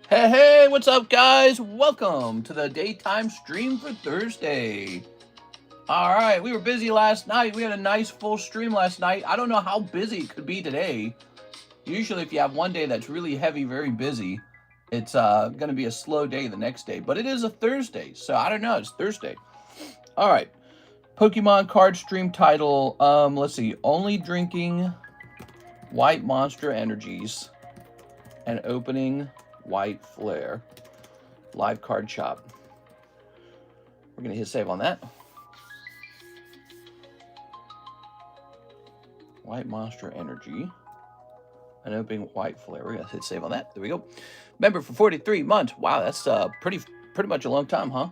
Hey, what's up, guys? Welcome to the daytime stream for Thursday. All right, we were busy last night. We had a nice full stream last night. I don't know how busy it could be today. Usually, if you have one day that's really heavy, very busy, it's going to be a slow day the next day. But it is a Thursday, so I don't know. It's Thursday. All right, Pokemon card stream title. Let's see. Only drinking white monster energies and opening white Flair. Live card shop. We're going to hit save on that. White monster energy. And opening white Flair. We're going to hit save on that. There we go. Member for 43 months. Wow, that's pretty much a long time, huh?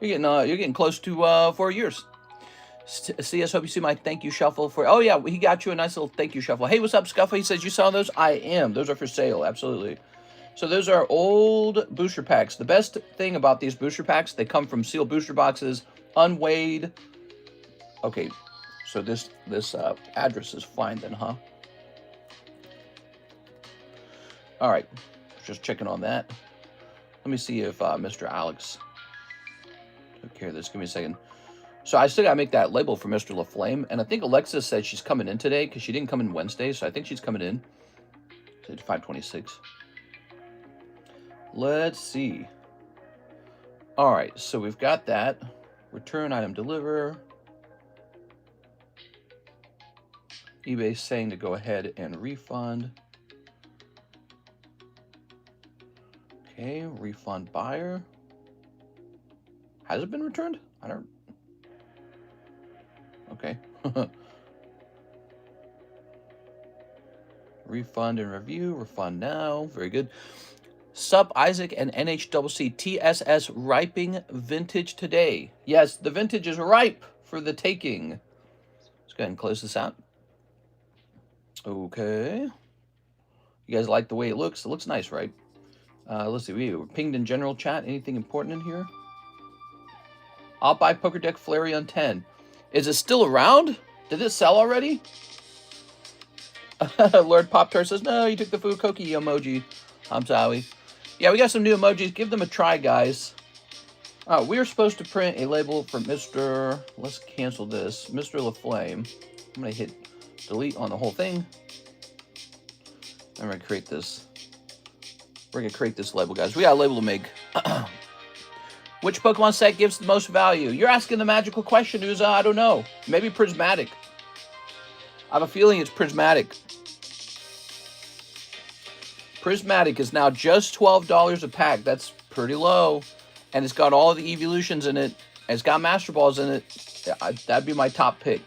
you're getting close to 4 years. CS, hope you see my thank you shuffle for. Oh yeah, he got you a nice little thank you shuffle. Hey, what's up, Scuffle? He says you saw those. I am. Those are for sale. Absolutely. So those are old booster packs. The best thing about these booster packs, they come from sealed booster boxes, unweighed. Okay, so this address is fine then, huh? All right, just checking on that. Let me see if Mr. Alex took care of this. Give me a second. So I still got to make that label for Mr. LaFlame. And I think Alexa said she's coming in today because she didn't come in Wednesday. So I think she's coming in. So it's 5:26. Let's see. All right, so we've got that. Return item deliver. eBay's saying to go ahead and refund. Okay, refund buyer. Has it been returned? I don't. Okay. Refund and review. Refund now. Very good. Sup Isaac and NHCC TSS riping vintage today. Yes, the vintage is ripe for the taking. Let's go ahead and close this out. Okay. You guys like the way it looks? It looks nice, right? Let's see. We were pinged in general chat. Anything important in here? I'll buy Poker Deck Flareon 10. Is it still around? Did it sell already? Lord Pop-Tart says, no, you took the Fukoki emoji. I'm sorry. Yeah, we got some new emojis. Give them a try, guys. We're supposed to print a label for Mr. Let's cancel this. Mr. LaFlame. I'm going to hit delete on the whole thing. I'm going to create this. We're going to create this label, guys. We got a label to make. Which Pokemon set gives the most value? You're asking the magical question, Uza. I don't know. Maybe Prismatic. I have a feeling it's Prismatic. Prismatic is now just $12 a pack. That's pretty low. And it's got all of the evolutions in it. And it's got Master Balls in it. That'd be my top pick.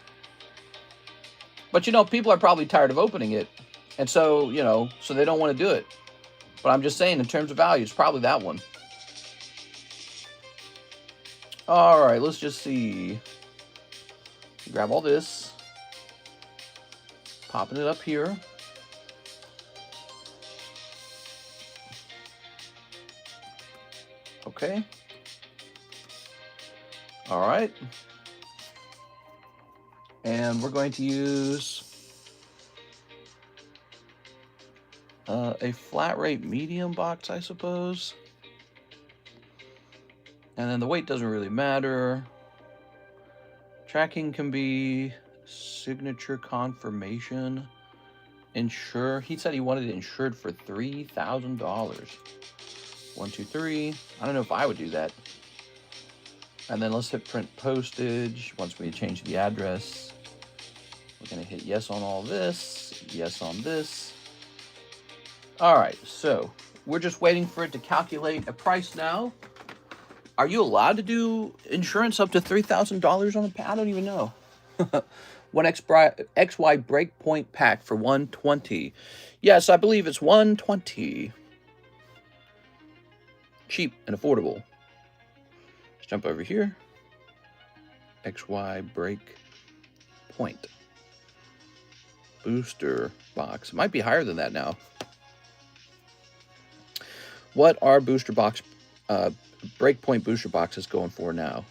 But, you know, people are probably tired of opening it. And so, you know, so they don't want to do it. But I'm just saying, in terms of value, it's probably that one. All right, let's just see. Grab all this. Popping it up here. Okay. All right. And we're going to use a flat rate medium box, I suppose. And then the weight doesn't really matter. Tracking can be signature confirmation. Insure. He said he wanted it insured for $3,000. 1, 2, 3. I don't know if I would do that. And then let's hit print postage. Once we change the address, we're going to hit yes on all this. Yes on this. All right, so we're just waiting for it to calculate a price now. Are you allowed to do insurance up to $3,000 on a pack? I don't even know. One XY breakpoint pack for $120. Yes, I believe it's $120. Cheap and affordable. Let's jump over here. XY break point. Booster box. It might be higher than that now. What are booster box breakpoint booster boxes going for now?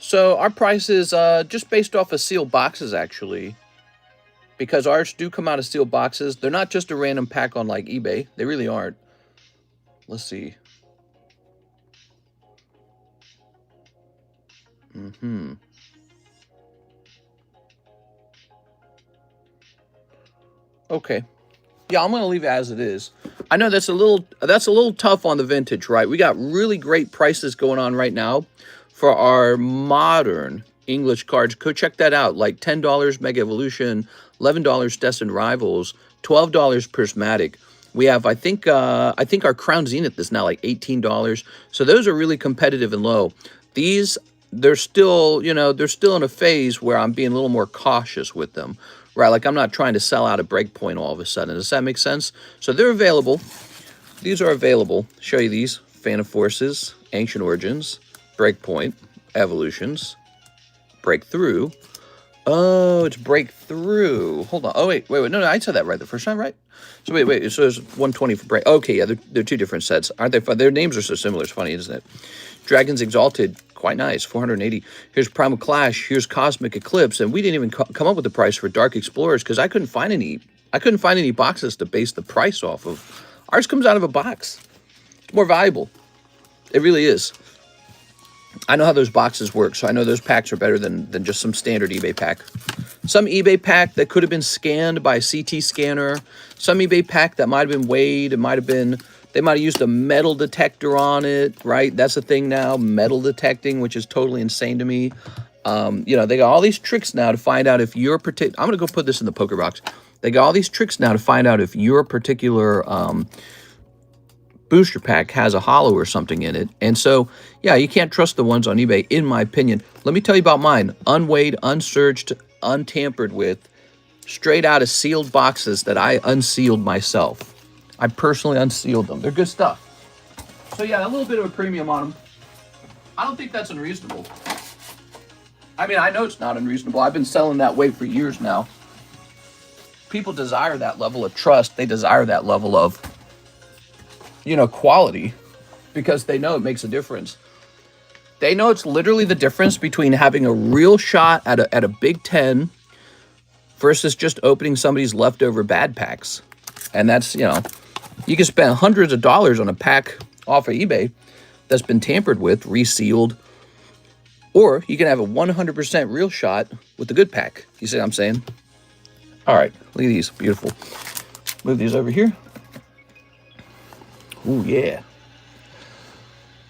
So our price is just based off of sealed boxes, actually. because ours do come out of sealed boxes. They're not just a random pack on like eBay. They really aren't. Let's see. Okay. Yeah, I'm going to leave it as it is. I know that's a little tough on the vintage, right? We got really great prices going on right now for our modern English cards. Go check that out. Like $10 Mega Evolution, $11 Destined Rivals, $12 Prismatic. We have, I think our Crown Zenith is now like $18. So those are really competitive and low. These, they're still, they're still in a phase where I'm being a little more cautious with them, right? Like I'm not trying to sell out a breakpoint all of a sudden. Does that make sense? So they're available. These are available. Show you these. Fan of Forces, Ancient Origins, Breakpoint, Evolutions, Breakthrough. Oh, it's Breakthrough. Hold on. Oh, wait. No, I said that right the first time, right? So wait. So there's 120 for Break. Okay, yeah, they're two different sets. Aren't they fun? Their names are so similar. It's funny, isn't it? Dragons Exalted, quite nice, 480. Here's Primal Clash. Here's Cosmic Eclipse. And we didn't even come up with the price for Dark Explorers because I couldn't find any boxes to base the price off of. Ours comes out of a box. It's more valuable. It really is. I know how those boxes work, so I know those packs are better than just some standard eBay pack. Some eBay pack that could have been scanned by a CT scanner. Some eBay pack that might have been weighed. They might have used a metal detector on it, right? That's a thing now, metal detecting, which is totally insane to me. They got all these tricks now to find out if your particular... I'm going to go put this in the poker box. They got all these tricks now to find out if your particular... booster pack has a hollow or something in it. And so, yeah, you can't trust the ones on eBay, in my opinion. Let me tell you about mine. Unweighed, unsearched, untampered with, straight out of sealed boxes that I unsealed myself. I personally unsealed them. They're good stuff. So, yeah, a little bit of a premium on them. I don't think that's unreasonable. I mean, I know it's not unreasonable. I've been selling that way for years now. People desire that level of trust. They desire that level of quality, because they know it makes a difference. They know it's literally the difference between having a real shot at a Big Ten versus just opening somebody's leftover bad packs. And that's, you can spend hundreds of dollars on a pack off of eBay that's been tampered with, resealed, or you can have a 100% real shot with the good pack. You see what I'm saying? All right, look at these, beautiful. Move these over here. Ooh, yeah.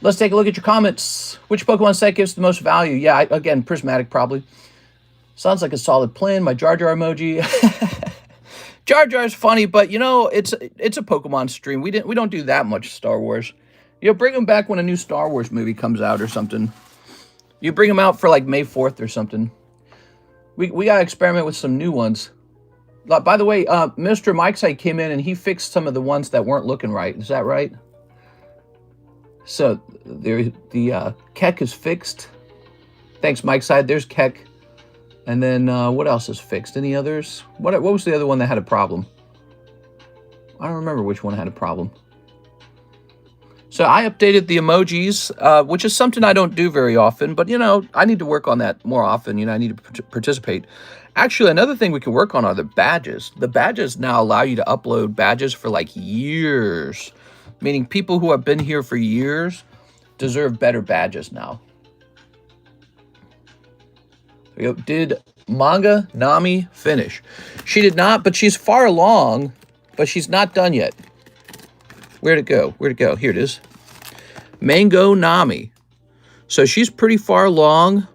Let's take a look at your comments. Which Pokemon set gives the most value? Yeah, again, Prismatic probably. Sounds like a solid plan. My Jar Jar emoji. Jar Jar's funny, but it's a Pokemon stream. We don't do that much Star Wars. Bring them back when a new Star Wars movie comes out or something. You bring them out for like May 4th or something. We gotta experiment with some new ones. By the way, Mr. Mike's site came in and he fixed some of the ones that weren't looking right. Is that right? So the Keck is fixed. Thanks, Mike's side. There's Keck. And then what else is fixed? Any others? What was the other one that had a problem? I don't remember which one had a problem. So I updated the emojis, which is something I don't do very often. But, I need to work on that more often. I need to participate. Actually, another thing we can work on are the badges. The badges now allow you to upload badges for like years. Meaning people who have been here for years deserve better badges now. Did Manga Nami finish? She did not, but she's far along, but she's not done yet. Where'd it go? Here it is. Mango Nami. So she's pretty far along,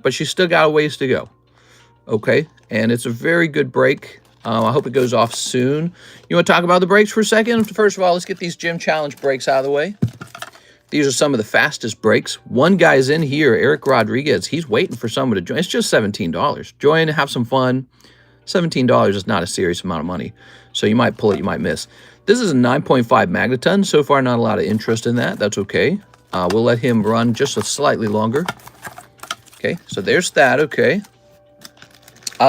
but she's still got a ways to go. Okay, and it's a very good break. I hope it goes off soon. You want to talk about the breaks for a second? First of all, let's get these gym challenge breaks out of the way. These are some of the fastest breaks. One guy's in here, Eric Rodriguez. He's waiting for someone to join. It's just $17. Join, have some fun. $17 is not a serious amount of money. So you might pull it, you might miss. This is a 9.5 Magneton. So far, not a lot of interest in that. That's okay. We'll let him run just a slightly longer. Okay, so there's that. Okay.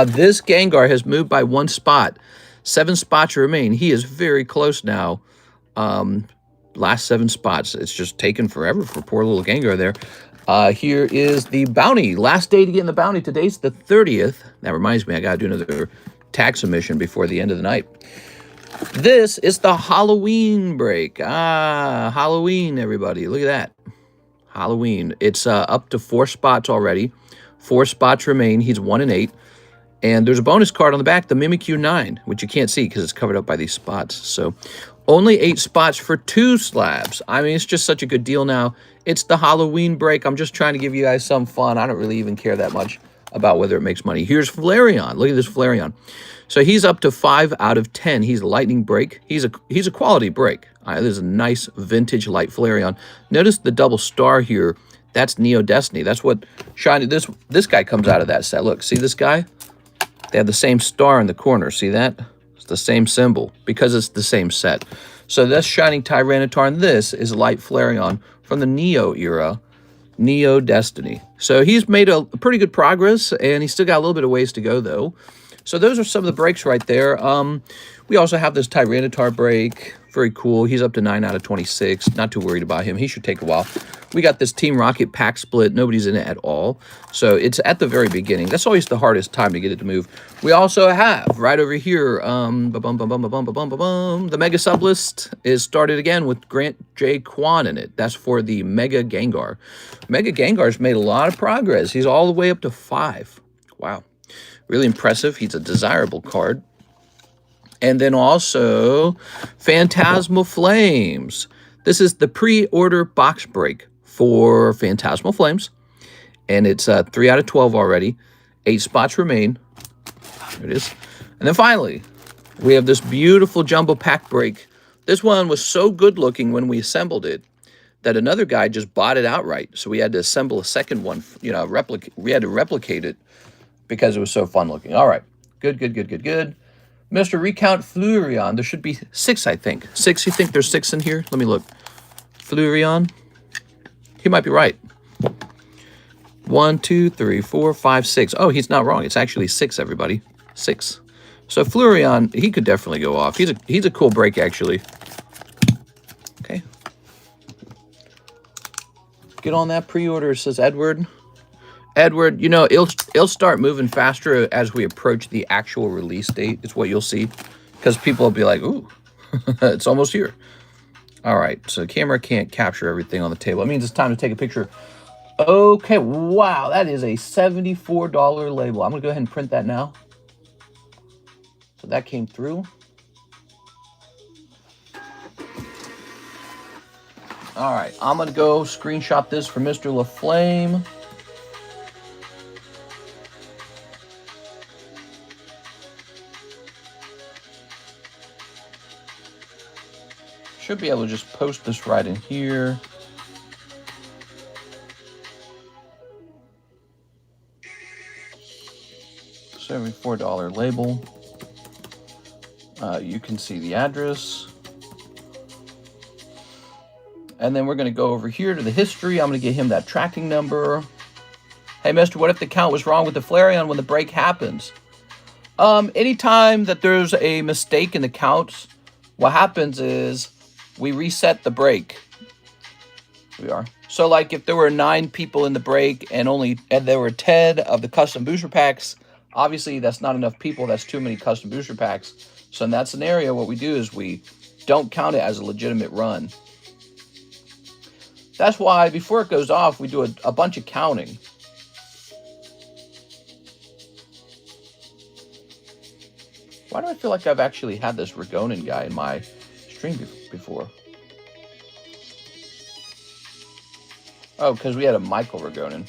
This Gengar has moved by 1 spot. 7 spots remain. He is very close now. Last 7 spots. It's just taken forever for poor little Gengar there. Here is the bounty. Last day to get in the bounty. Today's the 30th. That reminds me, I got to do another tax submission before the end of the night. This is the Halloween break. Halloween, everybody. Look at that. Halloween. It's up to 4 spots already. 4 spots remain. He's 1 in 8. And there's a bonus card on the back, the Mimikyu 9, which you can't see because it's covered up by these spots. So only 8 spots for 2 slabs. I mean, it's just such a good deal now. It's the Halloween break. I'm just trying to give you guys some fun. I don't really even care that much about whether it makes money. Here's Flareon. Look at this Flareon. So he's up to 5 out of 10. He's a lightning break. He's a quality break. This is a nice vintage light Flareon. Notice the double star here. That's Neo Destiny. That's what shiny. This guy comes out of that set. Look, see this guy? They have the same star in the corner. See that? It's the same symbol because it's the same set. So this Shining Tyranitar, and this is Light Flareon from the Neo era, Neo Destiny. So he's made a pretty good progress, and he's still got a little bit of ways to go, though. So those are some of the breaks right there. We also have this Tyranitar break. Very cool. He's up to 9 out of 26. Not too worried about him. He should take a while. We got this Team Rocket pack split. Nobody's in it at all. So it's at the very beginning. That's always the hardest time to get it to move. We also have right over here, the Mega Sublist is started again with Grant J. Kwan in it. That's for the Mega Gengar. Mega Gengar's made a lot of progress. He's all the way up to 5. Wow. Really impressive. He's a desirable card. And then also Phantasmal Flames. This is the pre-order box break for Phantasmal Flames. And it's 3 out of 12 already. 8 spots remain. There it is. And then finally, we have this beautiful jumbo pack break. This one was so good looking when we assembled it that another guy just bought it outright. So we had to assemble a second one, we had to replicate it because it was so fun looking. All right. Good. Mr. Recount Flareon. There should be 6, I think. 6, you think there's 6 in here? Let me look. Flareon. He might be right. 1, 2, 3, 4, 5, 6. Oh, he's not wrong. It's actually 6, everybody. 6. So Flareon, he could definitely go off. He's a cool break, actually. Okay. Get on that pre-order, says Edward. Edward, you know, it'll start moving faster as we approach the actual release date. It's what you'll see. Because people will be like, ooh, it's almost here. All right, so the camera can't capture everything on the table. It means it's time to take a picture. Okay, wow, that is a $74 label. I'm going to go ahead and print that now. So that came through. All right, I'm going to go screenshot this for Mr. LaFlame. Should be able to just post this right in here. $74 label. You can see the address. And then we're going to go over here to the history. I'm going to get him that tracking number. Hey, mister, what if the count was wrong with the Flareon when the break happens? Anytime that there's a mistake in the counts, what happens is we reset the break. We are. So like if there were 9 people in the break and there were 10 of the custom booster packs, obviously that's not enough people. That's too many custom booster packs. So in that scenario, what we do is we don't count it as a legitimate run. That's why before it goes off, we do a bunch of counting. Why do I feel like I've actually had this Ragonin guy in my stream before? Oh, because we had a Michael Ragonin.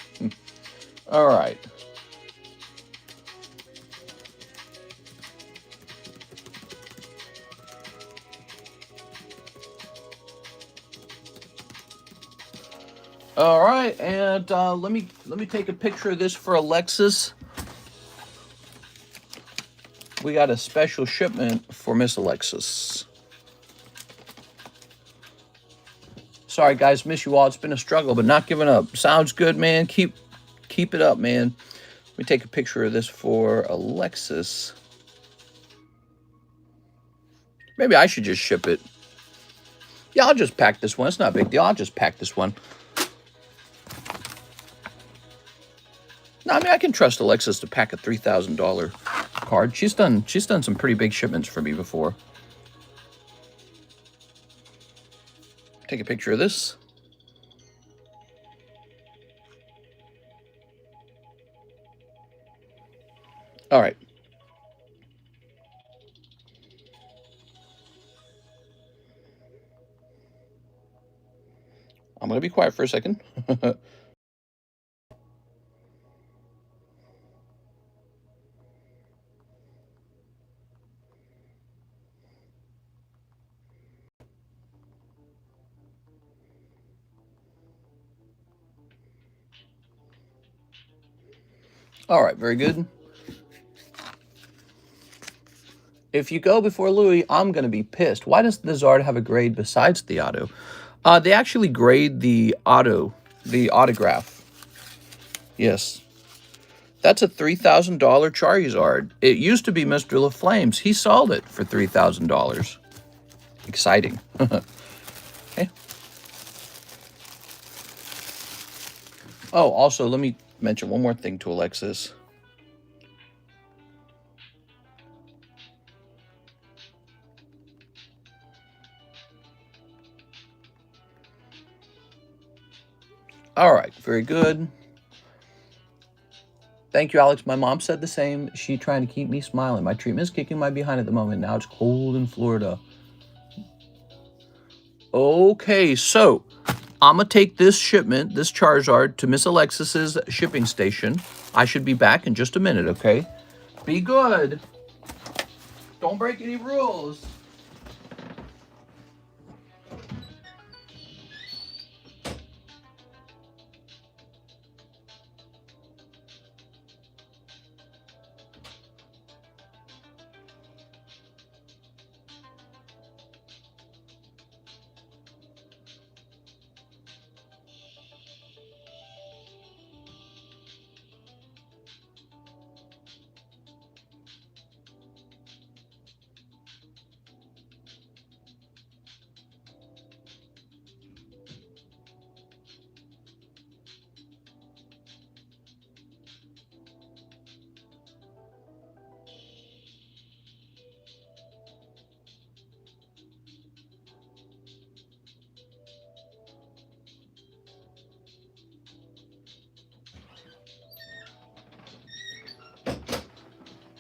All right. All right, and let me take a picture of this for Alexis. We got a special shipment for Miss Alexis. Sorry, guys, miss you all. It's been a struggle, but not giving up. Sounds good, man. Keep it up, man. Let me take a picture of this for Alexis. Maybe I should just ship it. Yeah, I'll just pack this one. It's not a big deal. I'll just pack this one. No, I mean, I can trust Alexis to pack a $3,000 card. She's done some pretty big shipments for me before. Take a picture of this. All right. I'm going to be quiet for a second. All right, very good. If you go before Louis, I'm going to be pissed. Why does the Zard have a grade besides the auto? They actually grade the autograph. Yes. That's a $3,000 Charizard. It used to be Mr. LaFlame's. He sold it for $3,000. Exciting. Okay. Oh, also, let me mention one more thing to Alexis. All right, very good. Thank you, Alex. My mom said the same. She trying to keep me smiling. My treatment is kicking my behind at the moment. Now it's cold in Florida. Okay, so I'm going to take this shipment, this Charizard, to Miss Alexis's shipping station. I should be back in just a minute, okay? Be good. Don't break any rules.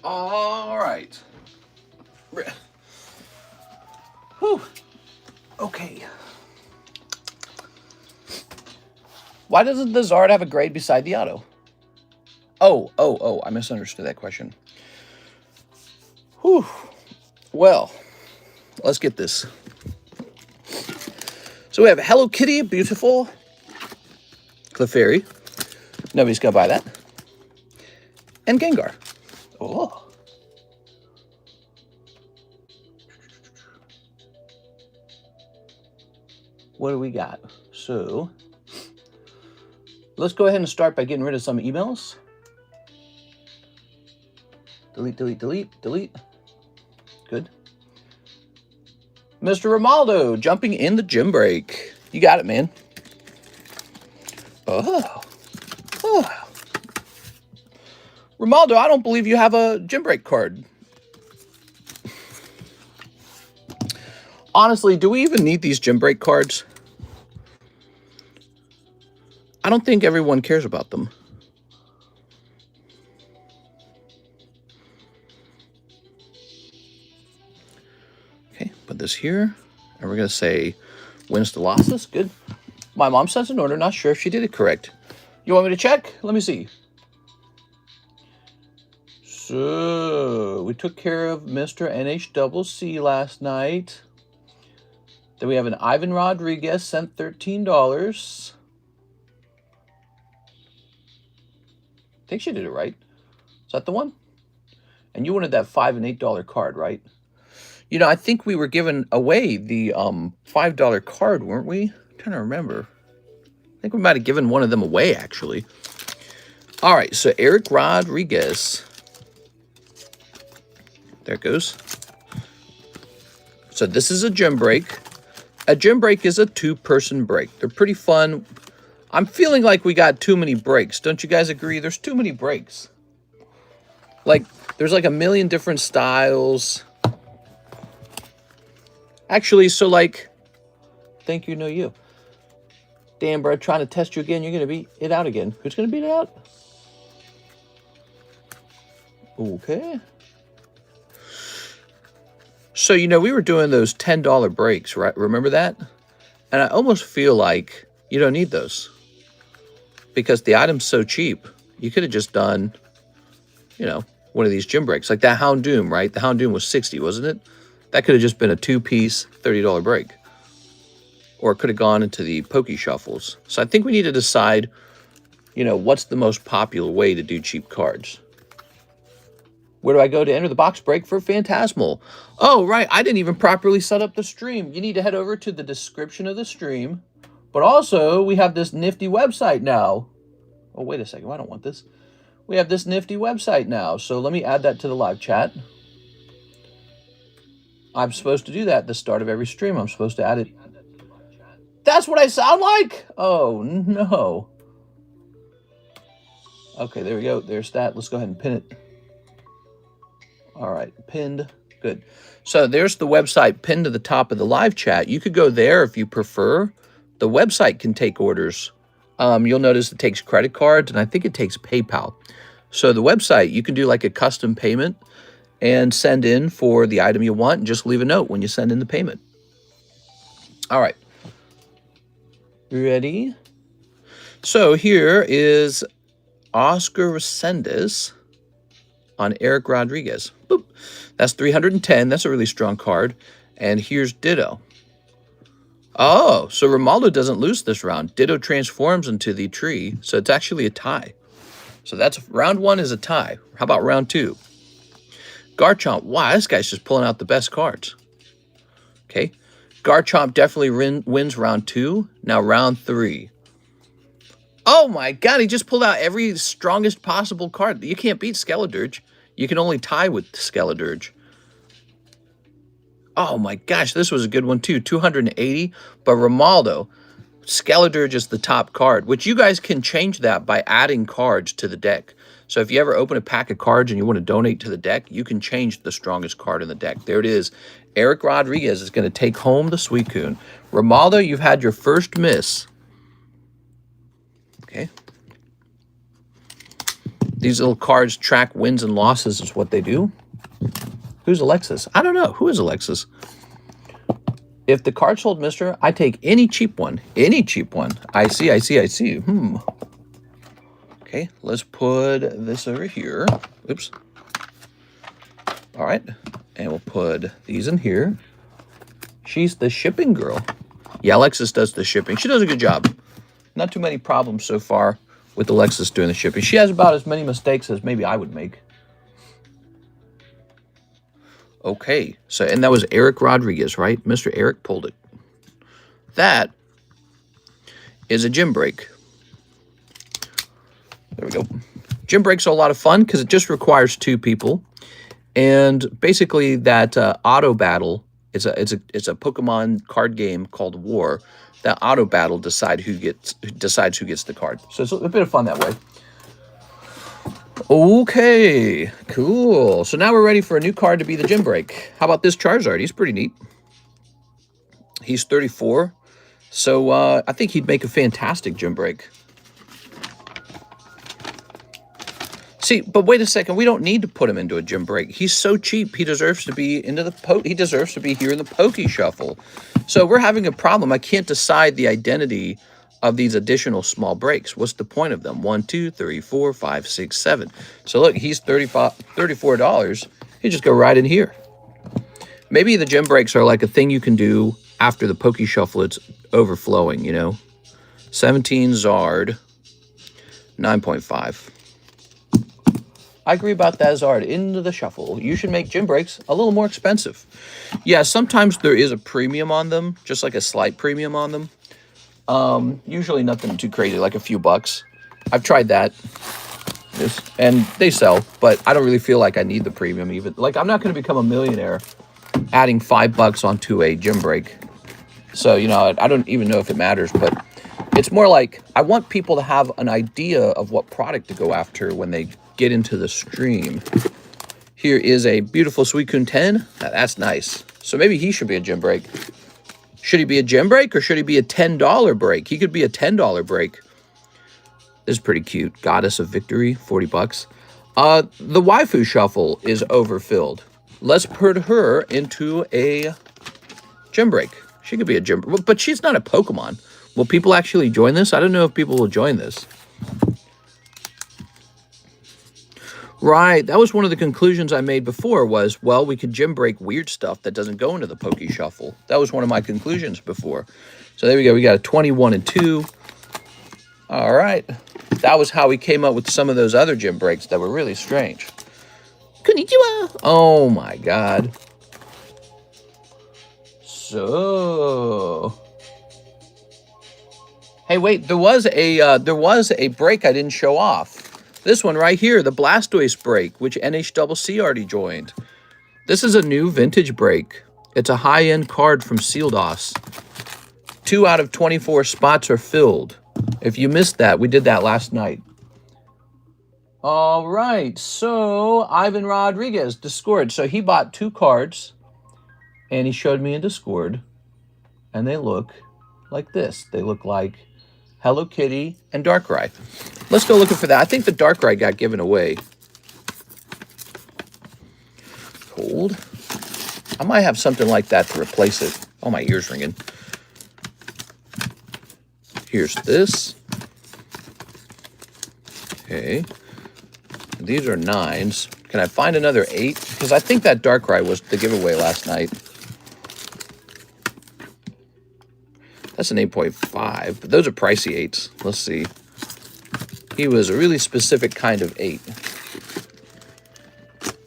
All right. Whew. Okay. Why doesn't the Zard have a grade beside the auto? Oh, I misunderstood that question. Whew. Well, let's get this. So we have Hello Kitty, beautiful. Clefairy. Nobody's going to buy that. And Gengar. Oh. What do we got? So, let's go ahead and start by getting rid of some emails. Delete, delete, delete, delete. Good. Mr. Romaldo, jumping in the gym break. You got it, man. Oh. Romaldo, I don't believe you have a gym break card. Honestly, do we even need these gym break cards? I don't think everyone cares about them. Okay, put this here. And we're going to say wins to losses. Good. My mom says in order. Not sure if she did it correct. You want me to check? Let me see. So, we took care of Mr. NHCC last night. Then we have an Ivan Rodriguez, sent $13. I think she did it right. Is that the one? And you wanted that $5 and $8 card, right? You know, I think we were giving away the $5 card, weren't we? I'm trying to remember. I think we might have given one of them away, actually. All right, so Eric Rodriguez. There it goes. So this is a gym break. A gym break is a two-person break. They're pretty fun. I'm feeling like we got too many breaks. Don't you guys agree? There's too many breaks. Like, there's like a million different styles. Actually, so like, thank you, no you. Damn, bro, trying to test you again. You're going to beat it out again. Who's going to beat it out? Okay. So, you know, we were doing those $10 breaks, right? Remember that? And I almost feel like you don't need those because the item's so cheap. You could have just done, you know, one of these gym breaks. Like that Houndoom, right? The Houndoom was 60, wasn't it? That could have just been a 2-piece $30 break. Or it could have gone into the Poke Shuffles. So I think we need to decide, you know, what's the most popular way to do cheap cards. Where do I go to enter the box break for Phantasmal? Oh, right. I didn't even properly set up the stream. You need to head over to the description of the stream. But also, we have this nifty website now. Oh, wait a second. I don't want this. We have this nifty website now. So let me add that to the live chat. I'm supposed to do that at the start of every stream. I'm supposed to add it. That's what I sound like? Oh, no. Okay, there we go. There's that. Let's go ahead and pin it. All right, pinned. Good. So there's the website pinned to the top of the live chat. You could go there if you prefer. The website can take orders. You'll notice it takes credit cards, and I think it takes PayPal. So the website, you can do like a custom payment and send in for the item you want and just leave a note when you send in the payment. All right. Ready? So here is Oscar Resendez on Eric Rodriguez. Boop. That's 310. That's a really strong card. And here's Ditto. Oh, so Romaldo doesn't lose this round. Ditto transforms into the tree, so it's actually a tie. So that's round 1 is a tie. How about round 2? Garchomp. Wow, this guy's just pulling out the best cards. Okay. Garchomp definitely wins round 2. Now round 3. Oh my god, he just pulled out every strongest possible card. You can't beat Skeledirge. You can only tie with Skeledirge. Oh my gosh, this was a good one too. 280. But Romaldo, Skeledirge is the top card, which you guys can change that by adding cards to the deck. So if you ever open a pack of cards and you want to donate to the deck, you can change the strongest card in the deck. There it is. Eric Rodriguez is going to take home the Suicune. Romaldo, you've had your first miss. Okay. These little cards track wins and losses is what they do. Who's Alexis? I don't know. Who is Alexis? If the card sold Mister, I take any cheap one. Any cheap one. I see. Okay, let's put this over here. Oops. All right. And we'll put these in here. She's the shipping girl. Yeah, Alexis does the shipping. She does a good job. Not too many problems so far with Alexis doing the shipping. She has about as many mistakes as maybe I would make. Okay, so, and that was Eric Rodriguez, right? Mr. Eric pulled it. That is a gym break. There we go. Gym breaks are a lot of fun because it just requires 2 people. And basically that auto battle, it's a Pokemon card game called War. That auto battle decides who gets the card. So it's a bit of fun that way. Okay, cool. So now we're ready for a new card to be the gym break. How about this Charizard? He's pretty neat. He's 34. So I think he'd make a fantastic gym break. See, but wait a second. We don't need to put him into a gym break. He's so cheap. He deserves to be he deserves to be here in the Poke Shuffle. So we're having a problem. I can't decide the identity of these additional small breaks. What's the point of them? 1, 2, 3, 4, 5, 6, 7. So look, he's $34. You just go right in here. Maybe the gym breaks are like a thing you can do after the Poke Shuffle. It's overflowing, you know. 17 Zard, 9.5. I agree about that, Zard. Into the shuffle. You should make gym breaks a little more expensive. Yeah, sometimes there is a premium on them, just like a slight premium on them. Usually nothing too crazy, like a few bucks. I've tried that. And they sell, but I don't really feel like I need the premium even. Like, I'm not going to become a millionaire adding $5 onto a gym break. So, you know, I don't even know if it matters, but it's more like I want people to have an idea of what product to go after when they get into the stream. Here is a beautiful Suicune 10. Now, that's nice. So maybe he should be a gym break. Should he be a gym break or should he be a $10 break? He could be a $10 break. This is pretty cute. Goddess of Victory, 40 bucks. The Waifu Shuffle is overfilled. Let's put her into a gym break. She could be a gym break, but she's not a Pokemon. Will people actually join this? I don't know if people will join this. Right, that was one of the conclusions I made before was, well, we could gym break weird stuff that doesn't go into the Poke Shuffle. That was one of my conclusions before. So there we go. We got a 21 and 2. All right. That was how we came up with some of those other gym breaks that were really strange. Konnichiwa. Oh, my God. So... Hey, wait, there was a break I didn't show off. This one right here, the Blastoise break, which NHCC already joined. This is a new vintage break. It's a high-end card from Sealdos. 2 out of 24 spots are filled. If you missed that, we did that last night. All right, so Ivan Rodriguez, Discord. So he bought 2 cards, and he showed me in Discord, and they look like this. They look like Hello Kitty and Darkrai. Let's go looking for that. I think the Darkrai got given away. Cold. I might have something like that to replace it. Oh, my ear's ringing. Here's this. Okay. These are 9s. Can I find another 8? Because I think that Darkrai was the giveaway last night. That's an 8.5, but those are pricey 8s. Let's see. He was a really specific kind of 8.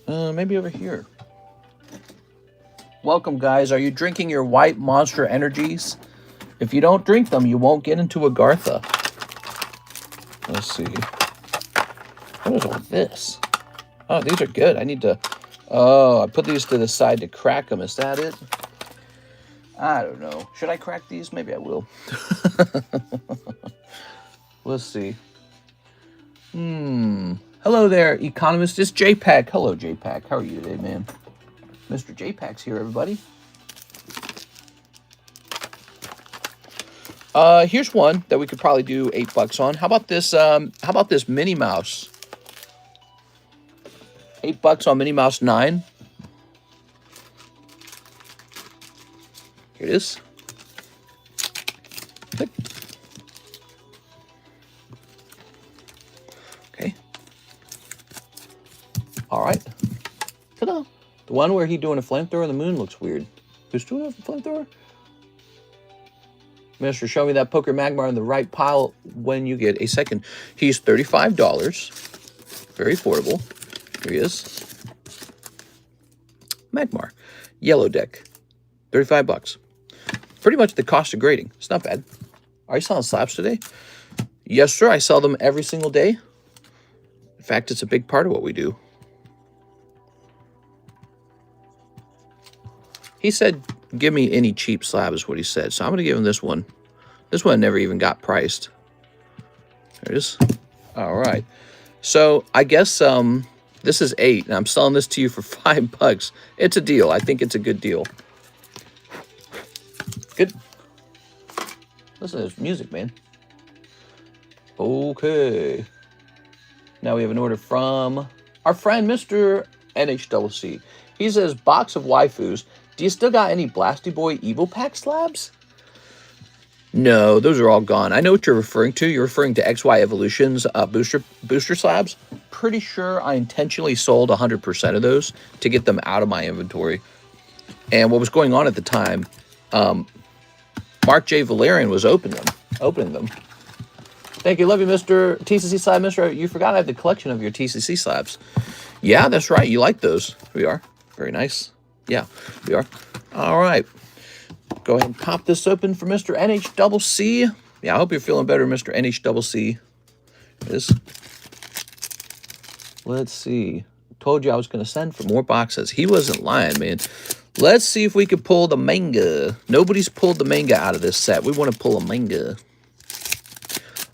Maybe over here. Welcome, guys. Are you drinking your white Monster Energies? If you don't drink them, you won't get into Agartha. Let's see. What is all this? Oh, these are good. I need to... Oh, I put these to the side to crack them. Is that it? I don't know. Should I crack these? Maybe I will. Let's see. Hello there, Economist. It's JPAC. Hello, JPAC. How are you today, man? Mr. JPAC's here, everybody. Here's one that we could probably do $8 on. How about this? How about this Minnie Mouse? $8 on Minnie Mouse 9. Here it is. Click. Okay. All right. Ta-da. The one where he's doing a flamethrower on the moon looks weird. Who's doing a flamethrower? Mister, show me that Poker Magmar in the right pile when you get a second. He's $35. Very affordable. Here he is. Magmar. Yellow deck. $35. Pretty much the cost of grading. It's not bad. Are you selling slabs today? Yes, sir. I sell them every single day. In fact, it's a big part of what we do. He said, give me any cheap slab is what he said. So I'm going to give him this one. This one never even got priced. There it is. All right. So I guess this is 8, and I'm selling this to you for $5. It's a deal. I think it's a good deal. Good. Listen to this music, man. Okay. Now we have an order from our friend, Mr. NHCC. He says, box of waifus. Do you still got any Blasty Boy Evo Pack slabs? No, those are all gone. I know what you're referring to. You're referring to XY Evolution's booster slabs. Pretty sure I intentionally sold 100% of those to get them out of my inventory. And what was going on at the time, Mark J. Valerian was opening them. Thank you. Love you, Mr. TCC Slab. Mr. You forgot I have the collection of your TCC slabs. Yeah, that's right. You like those. We are. Very nice. Yeah, we are. All right. Go ahead and pop this open for Mr. NHCC. Yeah, I hope you're feeling better, Mr. NHCC. Let's see. Told you I was going to send for more boxes. He wasn't lying, man. Let's see if we can pull the manga. Nobody's pulled the manga out of this set. We want to pull a manga.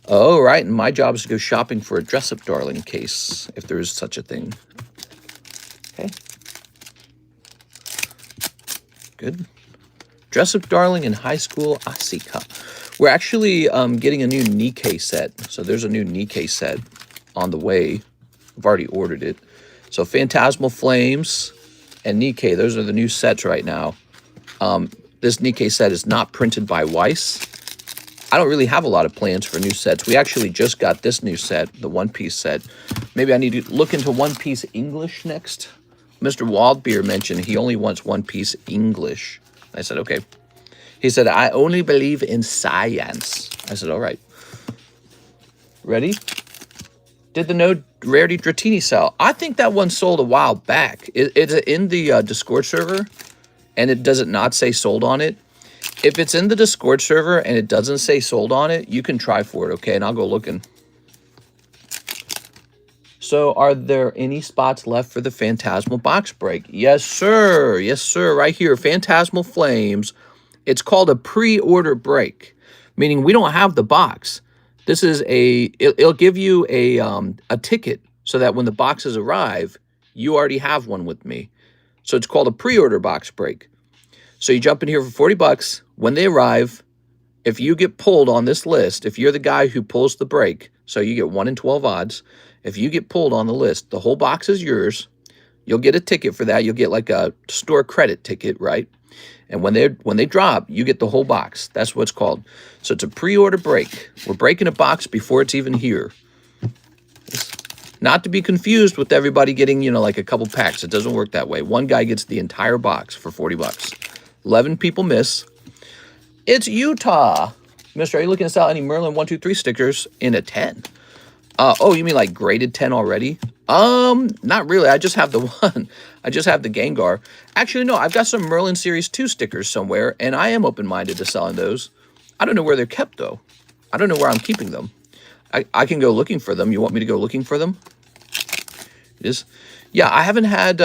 Oh, right. And my job is to go shopping for a dress-up darling case, if there is such a thing. Okay. Good. Dress Up Darling in High School Asika. We're actually getting a new Nikkei set. So there's a new Nikkei set on the way. I've already ordered it. So Phantasmal Flames and Nikkei, those are the new sets right now. This Nikkei set is not printed by Weiss. I don't really have a lot of plans for new sets. We actually just got this new set, the One Piece set. Maybe I need to look into One Piece English next. Mr. Waldbeer mentioned he only wants One Piece English. I said, okay. He said, I only believe in science. I said, all right. Ready? Did the no rarity Dratini sell? I think that one sold a while back. It's in the Discord server, and does it not say sold on it? If it's in the Discord server and it doesn't say sold on it, you can try for it, okay? And I'll go looking. So are there any spots left for the Phantasmal box break? Yes, sir. Yes, sir. Right here, Phantasmal Flames. It's called a pre-order break, meaning we don't have the box. This is it'll give you a ticket so that when the boxes arrive, you already have one with me. So it's called a pre-order box break. So you jump in here for 40 bucks. When they arrive, if you get pulled on this list, if you're the guy who pulls the break, so you get 1 in 12 odds, if you get pulled on the list, the whole box is yours. You'll get a ticket for that. You'll get like a store credit ticket, right? And when they drop, you get the whole box. That's what it's called. So it's a pre-order break. We're breaking a box before it's even here. Not to be confused with everybody getting, like a couple packs. It doesn't work that way. One guy gets the entire box for 40 bucks. 11 people miss. It's Utah. Mister, are you looking to sell any Merlin 1, 2, 3 stickers in a 10? Oh, you mean like graded 10 already? Not really. I just have the one. I just have the Gengar. Actually, no, I've got some Merlin Series 2 stickers somewhere, and I am open-minded to selling those. I don't know where they're kept, though. I don't know where I'm keeping them. I can go looking for them. You want me to go looking for them? It is. Yeah, I haven't had...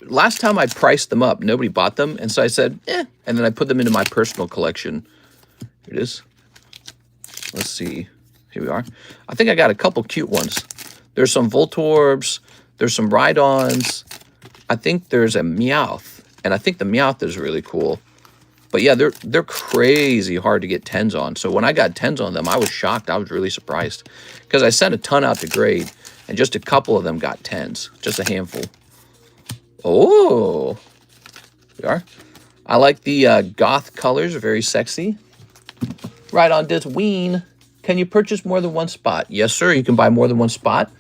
last time I priced them up, nobody bought them, and so I said, and then I put them into my personal collection. Here it is. Let's see. Here we are. I think I got a couple cute ones. There's some Voltorbs. There's some Rhydons. I think there's a Meowth, and I think the Meowth is really cool. But yeah, they're crazy hard to get 10s on. So when I got 10s on them, I was shocked. I was really surprised because I sent a ton out to grade, and just a couple of them got 10s, just a handful. Oh, we are. I like the goth colors, very sexy. Right on this ween. Can you purchase more than one spot? Yes, sir. You can buy more than one spot.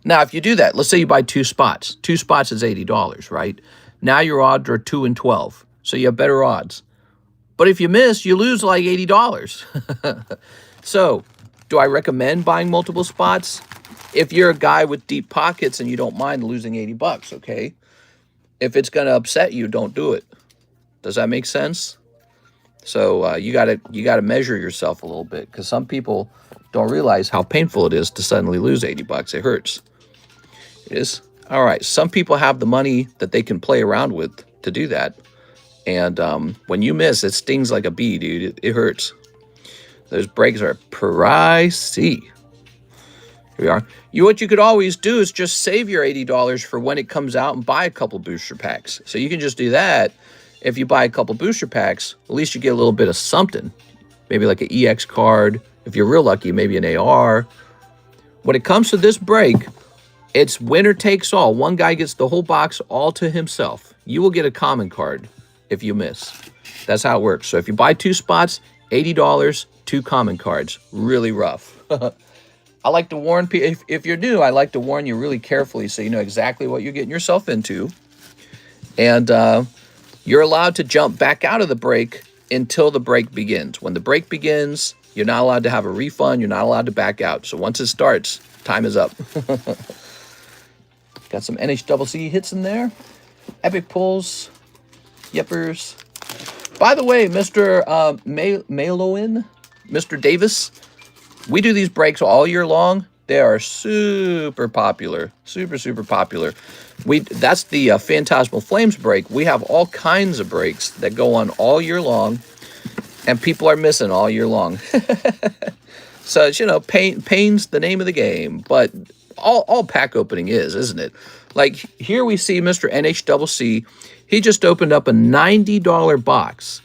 Now, if you do that, let's say you buy 2 spots. 2 spots is $80, right? Now your odds are 2 in 12, so you have better odds. But if you miss, you lose like $80. So, do I recommend buying multiple spots? If you're a guy with deep pockets and you don't mind losing 80 bucks, okay? If it's going to upset you, don't do it. Does that make sense? So you gotta measure yourself a little bit, because some people don't realize how painful it is to suddenly lose 80 bucks. It hurts. It is. All right. Some people have the money that they can play around with to do that. And when you miss, it stings like a bee, dude. It hurts. Those breaks are pricey. Here we are. What you could always do is just save your $80 for when it comes out and buy a couple booster packs. So you can just do that. If you buy a couple booster packs, at least you get a little bit of something. Maybe like an EX card. If you're real lucky, maybe an AR. When it comes to this break, it's winner takes all. One guy gets the whole box all to himself. You will get a common card if you miss. That's how it works. So if you buy 2 spots, $80, 2 common cards. Really rough. I like to warn people, if you're new, I like to warn you really carefully so you know exactly what you're getting yourself into. And you're allowed to jump back out of the break until the break begins. When the break begins, you're not allowed to have a refund. You're not allowed to back out. So once it starts, time is up. Got some NHCC hits in there. Epic pulls. Yippers. By the way, Mr. Maloin, Mr. Davis, we do these breaks all year long. They are super popular. Super, super popular. That's the Phantasmal Flames break. We have all kinds of breaks that go on all year long, and people are missing all year long. So, it's, pain's the name of the game. But all pack opening is, isn't it? Like here we see Mr. NHCC. He just opened up a $90 box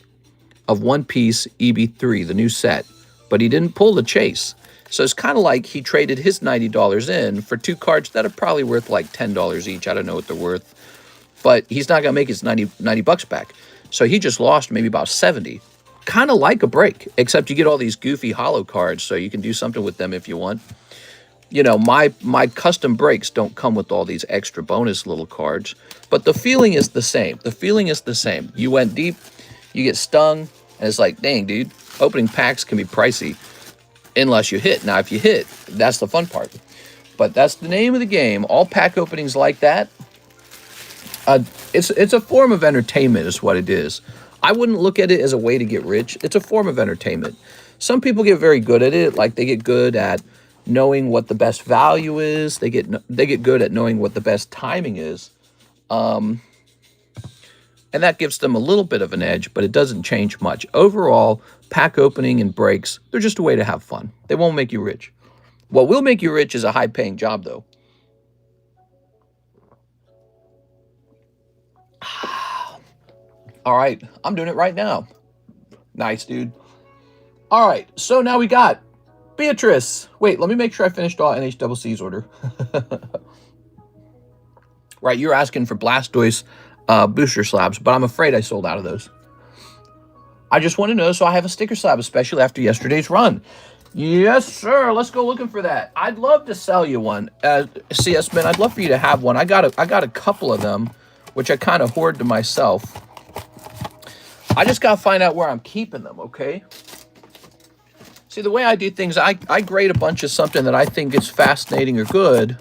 of One Piece EB3, the new set, but he didn't pull the chase. So it's kind of like he traded his $90 in for 2 cards that are probably worth like $10 each. I don't know what they're worth, but he's not going to make his 90 bucks back. So he just lost maybe about 70. Kind of like a break, except you get all these goofy holo cards, so you can do something with them if you want. You know, my custom breaks don't come with all these extra bonus little cards, but the feeling is the same. The feeling is the same. You went deep, you get stung, and it's like, dang, dude, opening packs can be pricey unless you hit. Now, if you hit, that's the fun part. But that's the name of the game. All pack openings like that, it's a form of entertainment is what it is. I wouldn't look at it as a way to get rich. It's a form of entertainment. Some people get very good at it, like they get good at knowing what the best value is. They get good at knowing what the best timing is. And that gives them a little bit of an edge, but it doesn't change much. Overall, pack opening and breaks, they're just a way to have fun. They won't make you rich. What will make you rich is a high-paying job, though. All right, I'm doing it right now. Nice, dude. All right, so now we got Beatrice. Wait, let me make sure I finished all NHCC's order. Right, you're asking for Blastoise booster slabs, but I'm afraid I sold out of those. I just want to know so I have a sticker slab, especially after yesterday's run. Yes, sir. Let's go looking for that. I'd love to sell you one. CS Man, I'd love for you to have one. I got a couple of them, which I kind of hoard to myself. I just got to find out where I'm keeping them, okay? See, the way I do things, I grade a bunch of something that I think is fascinating or good,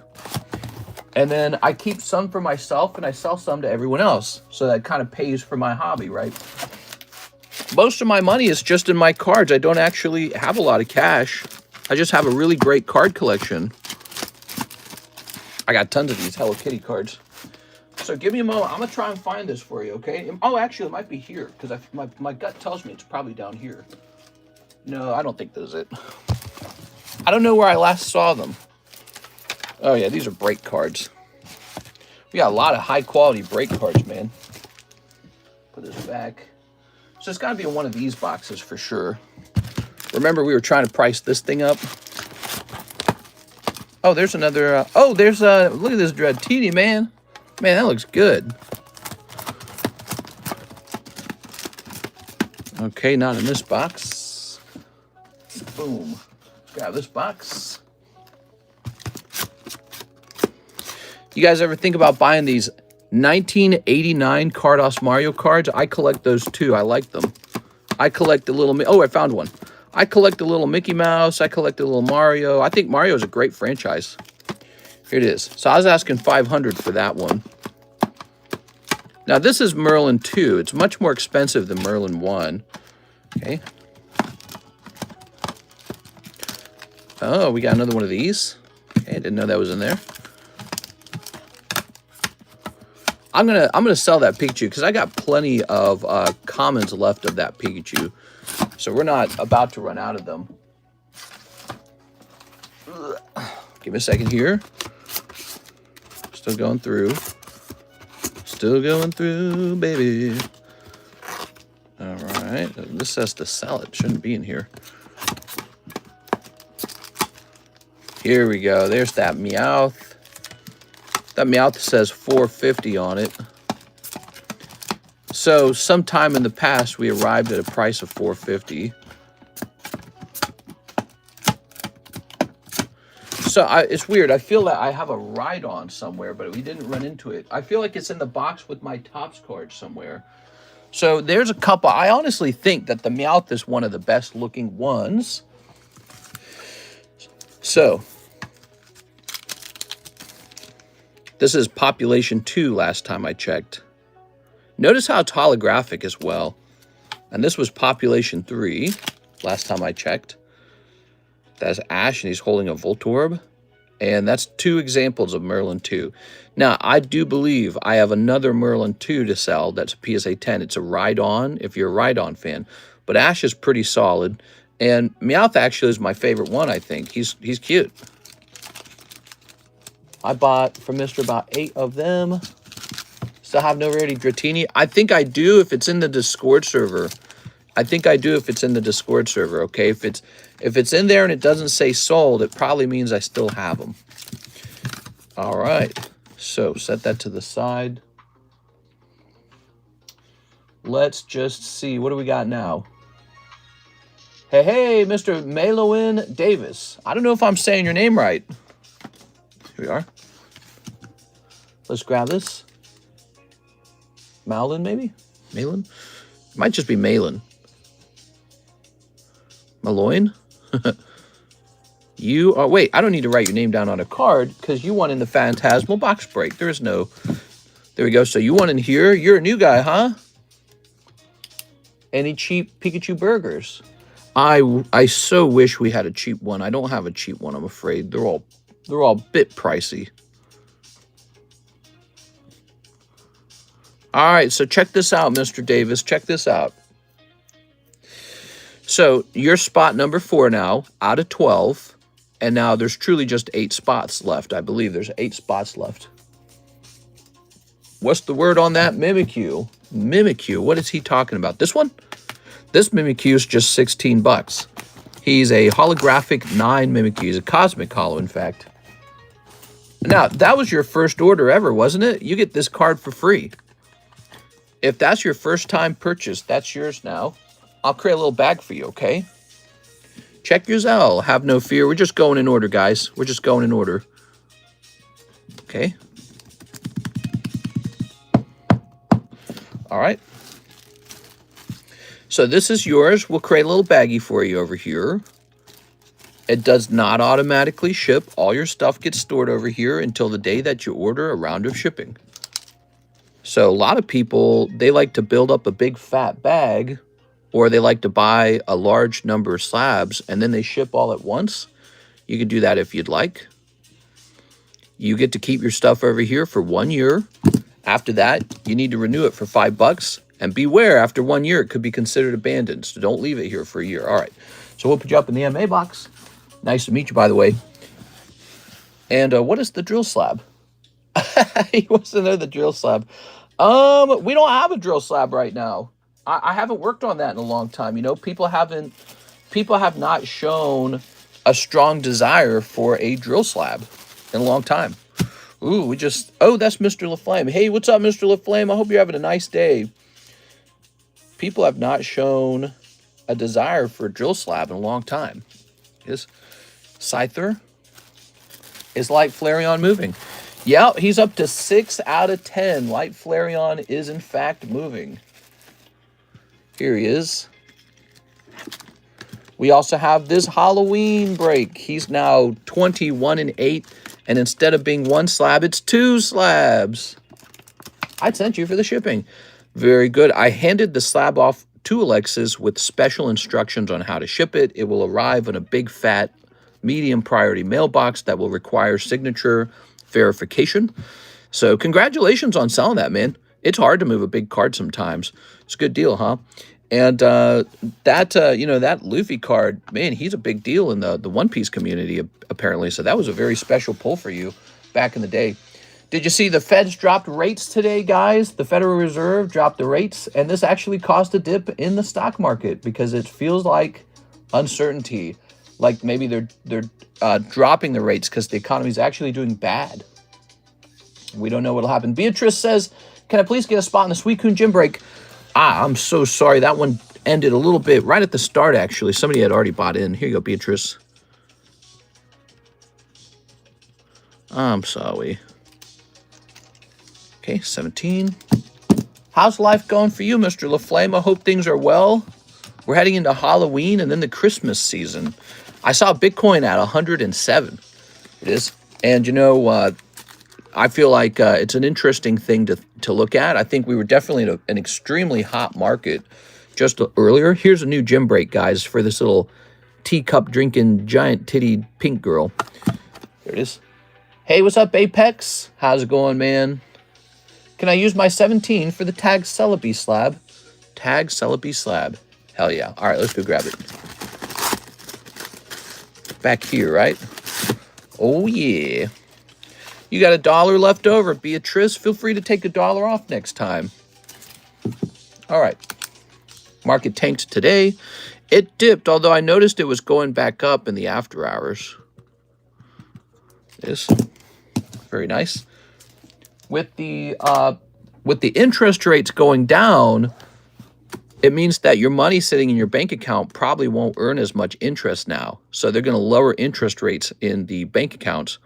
and then I keep some for myself, and I sell some to everyone else. So that kind of pays for my hobby, right? Most of my money is just in my cards. I don't actually have a lot of cash. I just have a really great card collection. I got tons of these Hello Kitty cards. So give me a moment. I'm going to try and find this for you, okay? Oh, actually, it might be here, because my gut tells me it's probably down here. No, I don't think this is it. I don't know where I last saw them. Oh, yeah, these are break cards. We got a lot of high-quality break cards, man. Put this back. So it's got to be in one of these boxes for sure. Remember, we were trying to price this thing up. Oh, there's another... look at this Dratini, man. Man, that looks good. Okay, not in this box. Boom. Grab this box. You guys ever think about buying these 1989 Cardos Mario cards? I collect those too. I like them. I collect the little... Oh, I found one. I collect the little Mickey Mouse. I collect the little Mario. I think Mario is a great franchise. Here it is. So I was asking $500 for that one. Now, this is Merlin 2. It's much more expensive than Merlin 1. Okay. Oh, we got another one of these. Okay, I didn't know that was in there. I'm gonna sell that Pikachu because I got plenty of commons left of that Pikachu. So we're not about to run out of them. Give me a second here. Still going through. Still going through, baby. All right. This says to sell it. Shouldn't be in here. Here we go. There's that Meowth. That Meowth says $450 on it. So sometime in the past, we arrived at a price of $450. So it's weird. I feel that I have a ride-on somewhere, but we didn't run into it. I feel like it's in the box with my Topps card somewhere. So there's a couple. I honestly think that the Meowth is one of the best-looking ones. So this is Population 2 last time I checked. Notice how it's holographic as well. And this was Population 3 last time I checked. That's Ash, and he's holding a Voltorb. And that's 2 examples of Merlin 2. Now, I do believe I have another Merlin 2 to sell that's a PSA 10. It's a Ride-On, if you're a Ride-On fan. But Ash is pretty solid. And Meowth actually is my favorite one, I think. He's cute. I bought from Mr. about 8 of them. Still have no rarity Dratini. I think I do if it's in the Discord server. I think I do if it's in the Discord server, okay? If it's in there and it doesn't say sold, it probably means I still have them. All right. So set that to the side. Let's just see. What do we got now? Hey, Mr. Malowin Davis. I don't know if I'm saying your name right. Here we are. Let's grab this. Malin, maybe? Malin? Might just be Malin. Maloin? You are... Wait, I don't need to write your name down on a card because you won in the Phantasmal Box Break. There is no... There we go. So you won in here. You're a new guy, huh? Any cheap Pikachu burgers? I so wish we had a cheap one. I don't have a cheap one, I'm afraid. They're all a bit pricey. All right, so check this out, Mr. Davis. Check this out. So you're spot number 4 now, out of 12. And now there's truly just 8 spots left. I believe there's 8 spots left. What's the word on that? Mimikyu. Mimikyu. What is he talking about? This one? This Mimikyu is just 16 bucks. He's a holographic 9 Mimikyu. He's a cosmic hollow, in fact. Now, that was your first order ever, wasn't it? You get this card for free. If that's your first time purchase, that's yours now. I'll create a little bag for you, okay? Check your ZELLE. Have no fear. We're just going in order, guys. We're just going in order. Okay. All right. So this is yours. We'll create a little baggie for you over here. It does not automatically ship. All your stuff gets stored over here until the day that you order a round of shipping. So a lot of people, they like to build up a big fat bag, or they like to buy a large number of slabs and then they ship all at once. You can do that if you'd like. You get to keep your stuff over here for 1 year. After that, you need to renew it for $5. And beware, after 1 year, it could be considered abandoned. So don't leave it here for a year. All right. So we'll put you up in the MA box. Nice to meet you, by the way. And what is the drill slab? He wants to know the drill slab. We don't have a drill slab right now. I haven't worked on that in a long time. You know, people have not shown a strong desire for a drill slab in a long time. Ooh, oh, that's Mr. LaFlame. Hey, what's up, Mr. LaFlame? I hope you're having a nice day. People have not shown a desire for a drill slab in a long time. Is Scyther? Is Light Flareon moving? Yeah, he's up to 6 out of 10. Light Flareon is, in fact, moving. Here he is. We also have this Halloween break. He's now 21 and 8. And instead of being 1 slab, it's 2 slabs. I sent you for the shipping. Very good. I handed the slab off to Alexis with special instructions on how to ship it. It will arrive in a big, fat, medium priority mailbox that will require signature verification. So congratulations on selling that, man. It's hard to move a big card sometimes. It's a good deal, huh? And that Luffy card, man, he's a big deal in the One Piece community, apparently. So that was a very special pull for you back in the day. Did you see the Feds dropped rates today, guys? The Federal Reserve dropped the rates, and this actually caused a dip in the stock market because it feels like uncertainty. Like maybe they're dropping the rates because the economy is actually doing bad. We don't know what'll happen. Beatrice says, can I please get a spot in the Suicune gym break? I'm so sorry. That one ended a little bit right at the start, actually. Somebody had already bought in. Here you go, Beatrice. I'm sorry. Okay, 17. How's life going for you, Mr. LaFlame? I hope things are well. We're heading into Halloween and then the Christmas season. I saw Bitcoin at 107. It is. And, you know, I feel like it's an interesting thing to look at. I think we were definitely in an extremely hot market just earlier. Here's a new gym break, guys, for this little teacup drinking giant titty pink girl. There it is. Hey, what's up, Apex? How's it going, man? Can I use my 17 for the Tag Celebi slab? Tag Celebi slab. Hell yeah. All right, let's go grab it. Back here, right? Oh, yeah. You got $1 left over. Beatrice, feel free to take $1 off next time. All right. Market tanked today. It dipped, although I noticed it was going back up in the after hours. This very nice. With the interest rates going down, it means that your money sitting in your bank account probably won't earn as much interest now. So they're going to lower interest rates in the bank accounts,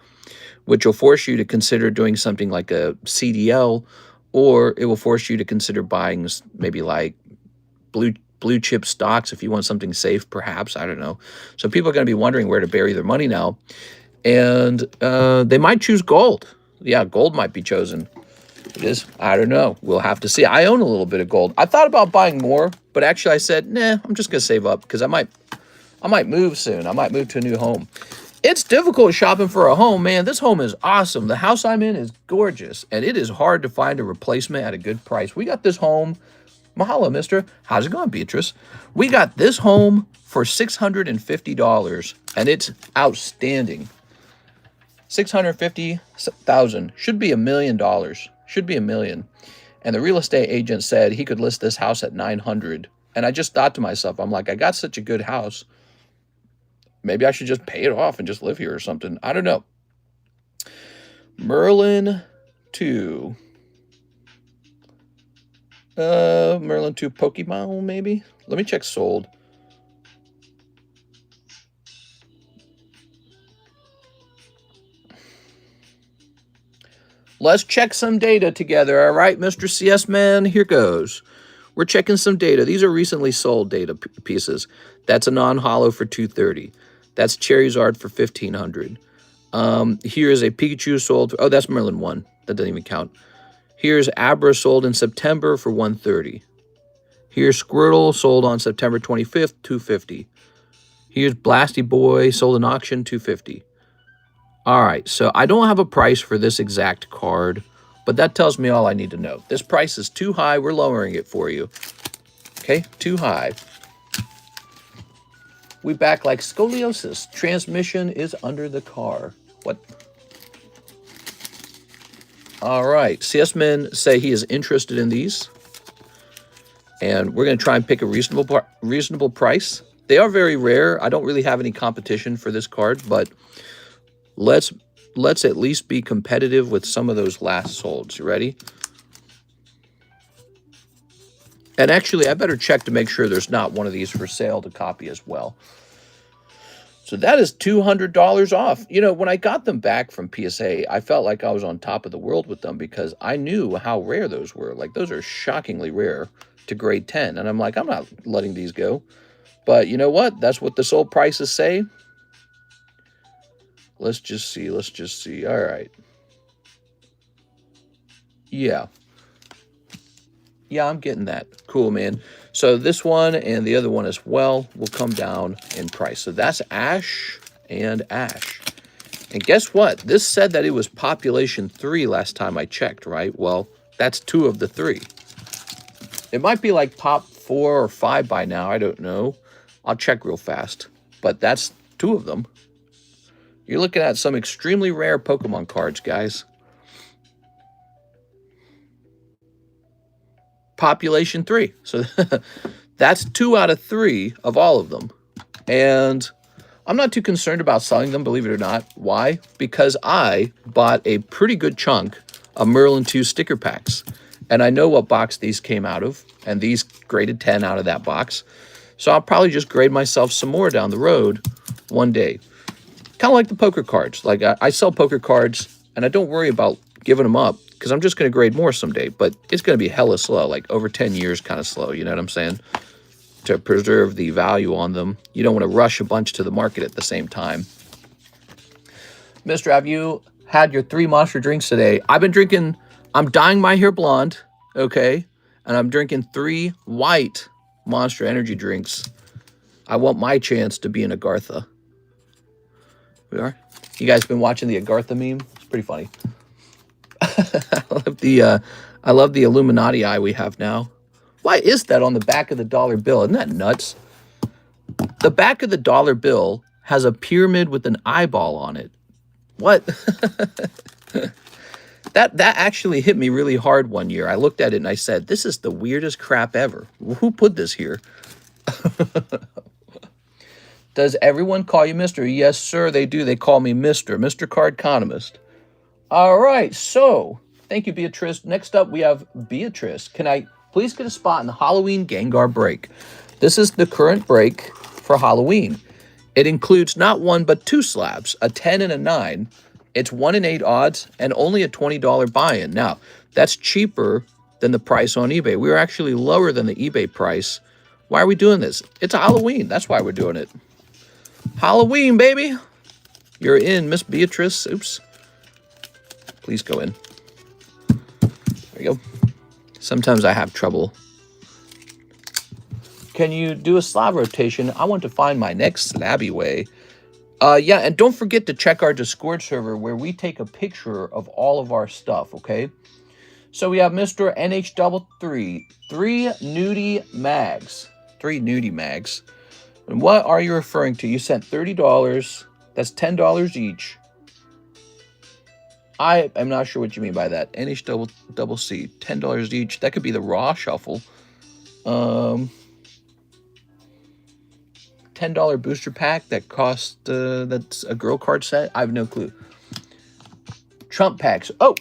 which will force you to consider doing something like a CDL, or it will force you to consider buying maybe like blue chip stocks if you want something safe, perhaps. I don't know. So people are going to be wondering where to bury their money now. And they might choose gold. Yeah, gold might be chosen. It is. I don't know. We'll have to see. I own a little bit of gold. I thought about buying more, but actually I said, nah, I'm just going to save up because I might move soon. I might move to a new home. It's difficult shopping for a home, man. This home is awesome. The house I'm in is gorgeous, and it is hard to find a replacement at a good price. We got this home. Mahalo, mister. How's it going, Beatrice? We got this home for $650, and it's outstanding. $650,000 should be $1 million. Should be $1 million. And the real estate agent said he could list this house at $900. And I just thought to myself, I'm like, I got such a good house. Maybe I should just pay it off and just live here or something. I don't know. Merlin 2. Merlin 2 Pokemon, maybe? Let me check sold. Let's check some data together, all right, Mr. CS Man? Here goes. We're checking some data. These are recently sold data pieces. That's a non-hollow for $230. That's Charizard for $1,500. Here's a Pikachu sold. Oh, that's Merlin 1. That doesn't even count. Here's Abra sold in September for $130. Here's Squirtle sold on September 25th, $250. Here's Blasty Boy sold in auction, $250. All right, so I don't have a price for this exact card, but that tells me all I need to know. This price is too high. We're lowering it for you. Okay, too high. We back like scoliosis. Transmission is under the car. What? All right, CS Men say he is interested in these. And we're going to try and pick a reasonable price. They are very rare. I don't really have any competition for this card, but let's at least be competitive with some of those last solds. You ready? And actually, I better check to make sure there's not one of these for sale to copy as well. So that is $200 off. You know, when I got them back from PSA, I felt like I was on top of the world with them because I knew how rare those were. Like, those are shockingly rare to grade 10. And I'm like, I'm not letting these go. But you know what? That's what the sold prices say. Let's just see. Let's just see. All right. Yeah. Yeah, I'm getting that. Cool, man. So this one and the other one as well will come down in price. So that's Ash and Ash. And guess what? This said that it was population 3 last time I checked, right? Well, that's 2 of the 3. It might be like pop 4 or 5 by now. I don't know. I'll check real fast. But that's 2 of them. You're looking at some extremely rare Pokemon cards, guys. Population 3. So that's 2 out of 3 of all of them. And I'm not too concerned about selling them, believe it or not. Why? Because I bought a pretty good chunk of Merlin 2 sticker packs. And I know what box these came out of. And these graded 10 out of that box. So I'll probably just grade myself some more down the road one day. Kind of like the poker cards. Like I sell poker cards and I don't worry about giving them up because I'm just going to grade more someday. But it's going to be hella slow, like over 10 years kind of slow. You know what I'm saying? To preserve the value on them. You don't want to rush a bunch to the market at the same time. Mister, have you had your 3 monster drinks today? I've been drinking, I'm dyeing my hair blonde, okay? And I'm drinking 3 white Monster Energy drinks. I want my chance to be an Agartha. We are. You guys been watching the Agartha meme? It's pretty funny. I love the Illuminati eye we have now. Why is that on the back of the dollar bill? Isn't that nuts? The back of the dollar bill has a pyramid with an eyeball on it. What? That actually hit me really hard one year. I looked at it and I said, this is the weirdest crap ever. Who put this here? Does everyone call you Mr.? Yes, sir, they do. They call me Mr. Cardconomist. All right, so thank you, Beatrice. Next up, we have Beatrice. Can I please get a spot in the Halloween Gengar break? This is the current break for Halloween. It includes not one, but two slabs, a 10 and a 9. It's 1 in 8 odds and only a $20 buy-in. Now, that's cheaper than the price on eBay. We were actually lower than the eBay price. Why are we doing this? It's Halloween. That's why we're doing it. Halloween, baby. You're in, Miss Beatrice. Oops. Please go in. There you go. Sometimes I have trouble. Can you do a slab rotation? I want to find my next slabby way. Yeah, and don't forget to check our Discord server where we take a picture of all of our stuff, okay? So we have Mr. NH33, 3 nudie mags. 3 nudie mags. And what are you referring to? You sent $30. That's $10 each. I am not sure what you mean by that. NH-double-C, $10 each. That could be the Raw Shuffle. $10 booster pack that cost, that's a girl card set. I have no clue. Trump packs. Oh,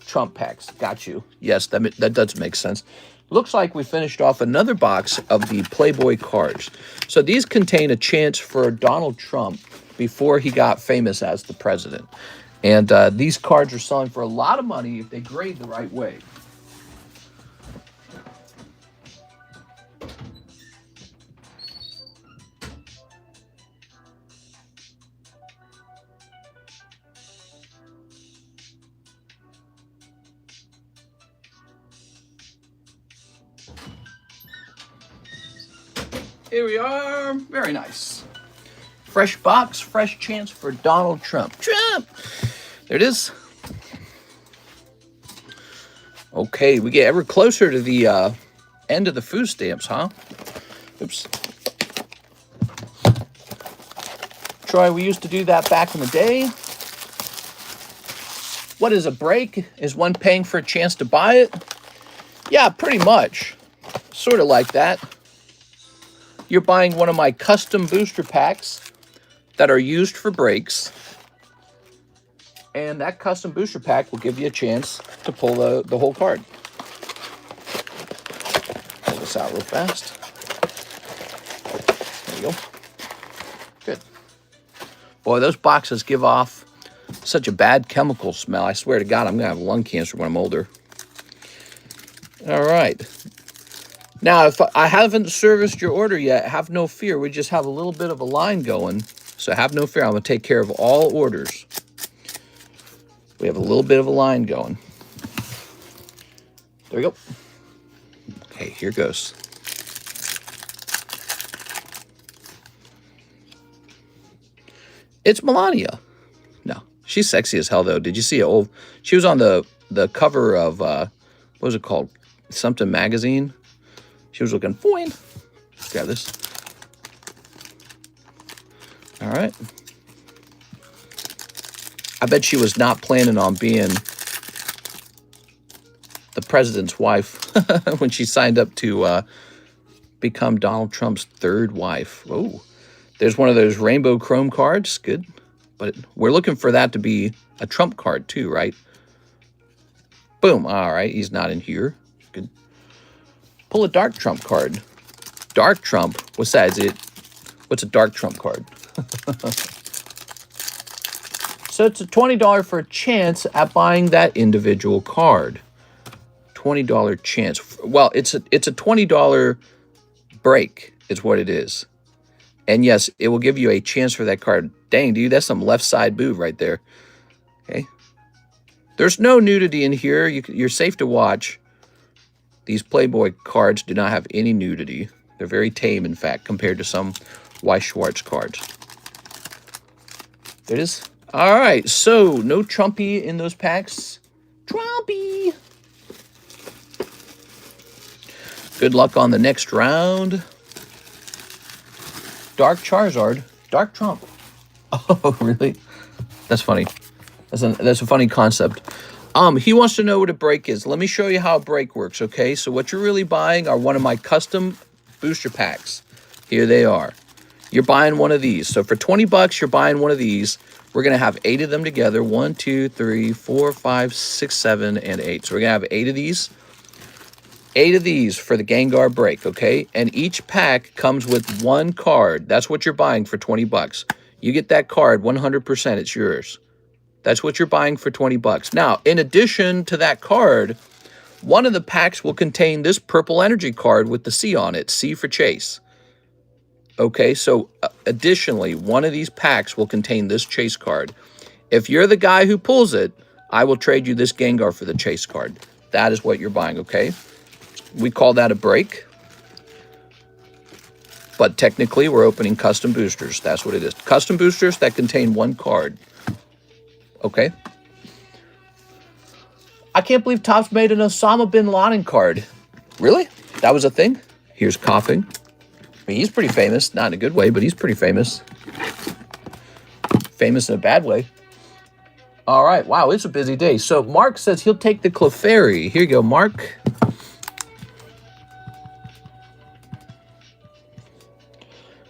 Trump packs. Got you. Yes, that does make sense. Looks like we finished off another box of the Playboy cards. So these contain a chance for Donald Trump before he got famous as the president. And these cards are selling for a lot of money if they grade the right way. Here we are. Very nice. Fresh box, fresh chance for Donald Trump. Trump! There it is. Okay, we get ever closer to the end of the food stamps, huh? Oops. Troy, we used to do that back in the day. What is a break? Is one paying for a chance to buy it? Yeah, pretty much. Sort of like that. You're buying one of my custom booster packs that are used for breaks. And that custom booster pack will give you a chance to pull the whole card. Pull this out real fast. There you go. Good. Boy, those boxes give off such a bad chemical smell. I swear to God, I'm going to have lung cancer when I'm older. All right. Now, if I haven't serviced your order yet, have no fear. We just have a little bit of a line going. So have no fear. I'm going to take care of all orders. We have a little bit of a line going. There we go. Okay, here goes. It's Melania. No, she's sexy as hell, though. Did you see it? Oh, she was on the cover of, what was it called? Something magazine. She was looking fine. Grab this. All right. I bet she was not planning on being the president's wife when she signed up to become Donald Trump's third wife. Oh, there's one of those rainbow chrome cards. Good. But we're looking for that to be a Trump card too, right? Boom. All right. He's not in here. Good. Pull a dark Trump card. Dark Trump? What's that? What's a dark Trump card? So it's a $20 for a chance at buying that individual card. $20 chance. Well, it's a $20 break is what it is. And yes, it will give you a chance for that card. Dang, dude, that's some left side boob right there. Okay. There's no nudity in here. You're safe to watch. These Playboy cards do not have any nudity. They're very tame, in fact, compared to some Weiss Schwarz cards. There it is. All right, so no Trumpy in those packs. Trumpy! Good luck on the next round. Dark Charizard. Dark Trump. Oh, really? That's funny. That's a funny concept. He wants to know what a break is. Let me show you how a break works, okay? So what you're really buying are one of my custom booster packs. Here they are. You're buying one of these. So for 20 bucks, you're buying one of these. We're going to have 8 of them together. 1, 2, 3, 4, 5, 6, 7, and 8. So we're going to have 8 of these. 8 of these for the Gengar break, okay? And each pack comes with 1 card. That's what you're buying for 20 bucks. You get that card 100%, it's yours. That's what you're buying for 20 bucks. Now, in addition to that card, one of the packs will contain this purple energy card with the C on it, C for Chase. Okay, so additionally, one of these packs will contain this Chase card. If you're the guy who pulls it, I will trade you this Gengar for the Chase card. That is what you're buying, okay? We call that a break. But technically, we're opening custom boosters. That's what it is. Custom boosters that contain 1 card. Okay? I can't believe Topps made an Osama bin Laden card. Really? That was a thing? Here's coughing. I mean, he's pretty famous. Not in a good way, but he's pretty famous. Famous in a bad way. All right. Wow, it's a busy day. So Mark says he'll take the Clefairy. Here you go, Mark.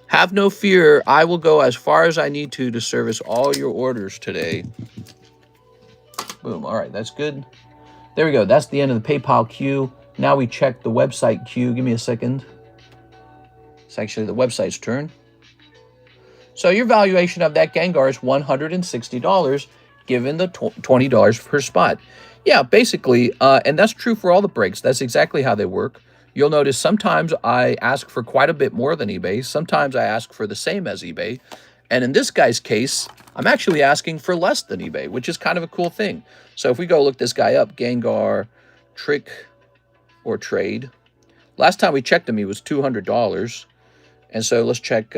Have no fear. I will go as far as I need to service all your orders today. Boom. All right. That's good. There we go. That's the end of the PayPal queue. Now we check the website queue. Give me a second. It's actually the website's turn. So your valuation of that Gengar is $160, given the $20 per spot. Yeah, basically, and that's true for all the breaks. That's exactly how they work. You'll notice sometimes I ask for quite a bit more than eBay. Sometimes I ask for the same as eBay. And in this guy's case, I'm actually asking for less than eBay, which is kind of a cool thing. So if we go look this guy up, Gengar, trick or trade. Last time we checked him, he was $200. And so let's check,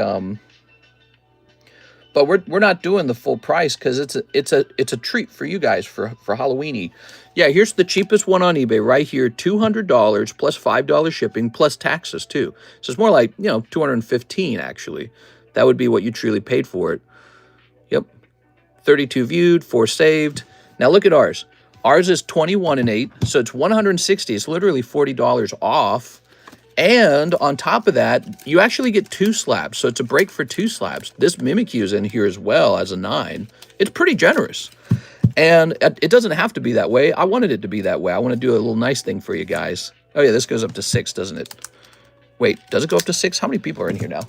but we're not doing the full price because it's a treat for you guys for Halloweeny. Yeah, here's the cheapest one on eBay right here, $200 plus $5 shipping plus taxes too. So it's more like, you know, $215 actually. That would be what you truly paid for it. Yep. 32 viewed, 4 saved. Now look at ours. Ours is 21 and 8, so it's $160. It's literally $40 off. And on top of that, you actually get 2 slabs. So it's a break for 2 slabs. This Mimikyu is in here as well as a 9. It's pretty generous. And it doesn't have to be that way. I wanted it to be that way. I want to do a little nice thing for you guys. Oh, yeah, this goes up to 6, doesn't it? Wait, does it go up to 6? How many people are in here now?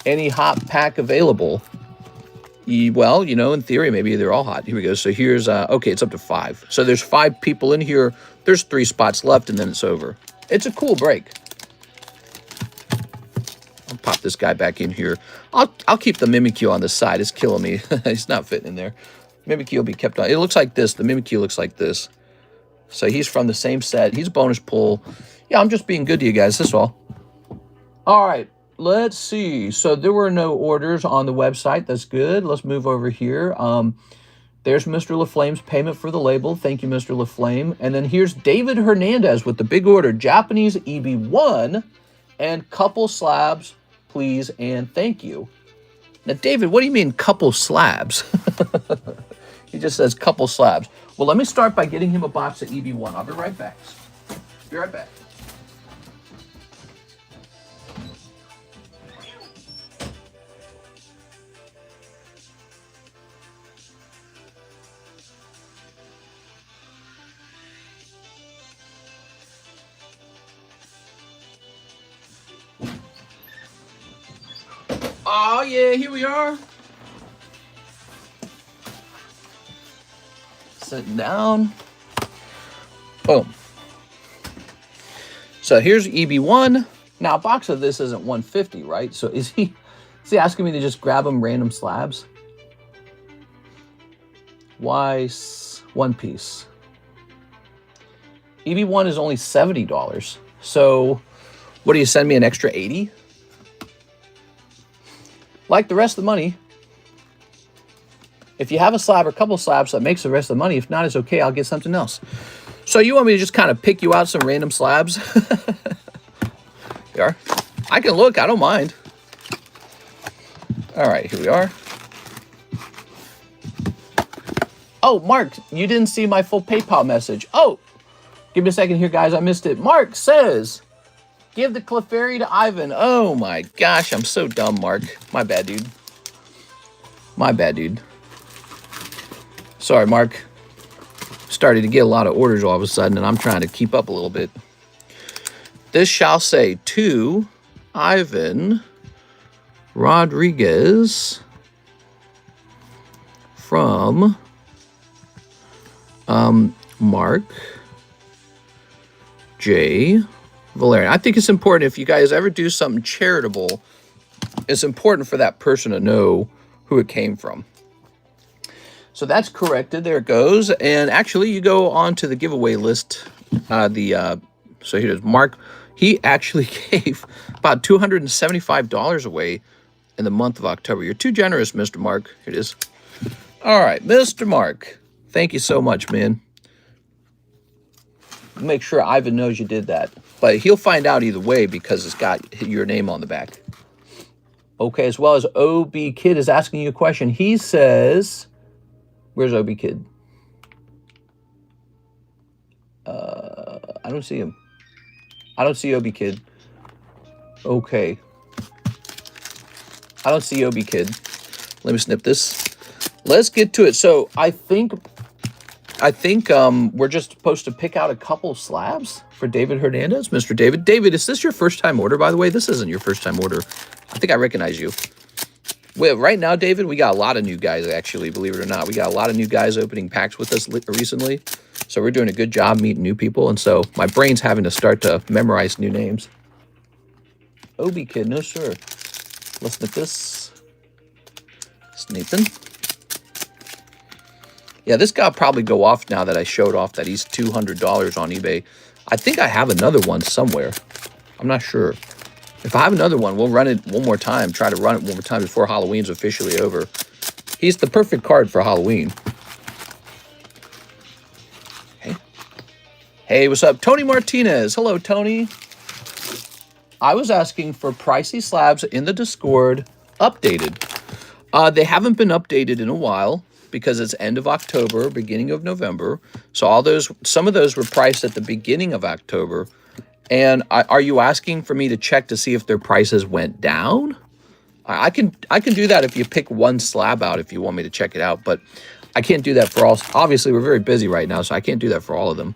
Any hot pack available? Well, you know, in theory, maybe they're all hot. Here we go. So here's, okay, it's up to 5. So there's 5 people in here. There's 3 spots left, and then it's over. It's a cool break. I'll pop this guy back in here. I'll keep the Mimikyu on the side. It's killing me. He's not fitting in there. Mimikyu will be kept on. It looks like this. The Mimikyu looks like this. So he's from the same set. He's a bonus pull. Yeah, I'm just being good to you guys. That's all. All right. Let's see. So there were no orders on the website. That's good. Let's move over here. There's Mr. LaFlame's payment for the label. Thank you, Mr. LaFlame. And then here's David Hernandez with the big order. Japanese EB1 and couple slabs, please, and thank you. Now, David, what do you mean couple slabs? He just says couple slabs. Well, let me start by getting him a box of EB1. I'll be right back. Be right back. Oh, yeah, here we are. Sitting down. Boom. So here's EB1. Now, a box of this isn't $150, right? So is he asking me to just grab him random slabs? Why one piece? EB1 is only $70. So what do you send me an extra 80? Like the rest of the money. If you have a slab or a couple slabs, that makes the rest of the money. If not, it's okay. I'll get something else. So you want me to just kind of pick you out some random slabs? Here. I can look. I don't mind. All right, here we are. Oh, Mark, you didn't see my full PayPal message. Oh, give me a second here, guys. I missed it. Mark says, give the Clefairy to Ivan. Oh, my gosh. I'm so dumb, Mark. My bad, dude. My bad, dude. Sorry, Mark. Started to get a lot of orders all of a sudden, and I'm trying to keep up a little bit. This shall say to Ivan Rodriguez from Mark J. Valerian. I think it's important if you guys ever do something charitable, it's important for that person to know who it came from. So that's corrected. There it goes. And actually, you go on to the giveaway list. So here's Mark. He actually gave about $275 away in the month of October. You're too generous, Mr. Mark. Here it is. All right, Mr. Mark. Thank you so much, man. Make sure Ivan knows you did that. But he'll find out either way because it's got your name on the back. Okay, as well as OB Kid is asking you a question. He says, where's OB Kid? I don't see him. I don't see OB Kid. Okay. I don't see OB Kid. Let me snip this. Let's get to it. So I think we're just supposed to pick out a couple slabs for David Hernandez. Mr. David. David, is this your first time order, by the way? This isn't your first time order. I think I recognize you. Well, right now, David, we got a lot of new guys, actually, believe it or not. We got a lot of new guys opening packs with us recently. So we're doing a good job meeting new people. And so my brain's having to start to memorize new names. OB Kid, no sir. Let's snip this. Snaping. Yeah, this guy will probably go off now that I showed off that he's $200 on eBay. I think I have another one somewhere. I'm not sure. If I have another one, we'll run it one more time. Try to run it one more time before Halloween's officially over. He's the perfect card for Halloween. Hey. Hey, what's up? Tony Martinez. Hello, Tony. I was asking for pricey slabs in the Discord updated. They haven't been updated in a while because it's end of October, beginning of November. So some of those were priced at the beginning of October. And are you asking for me to check to see if their prices went down? I can do that if you pick one slab out if you want me to check it out, but I can't do that for all. Obviously, we're very busy right now, so I can't do that for all of them.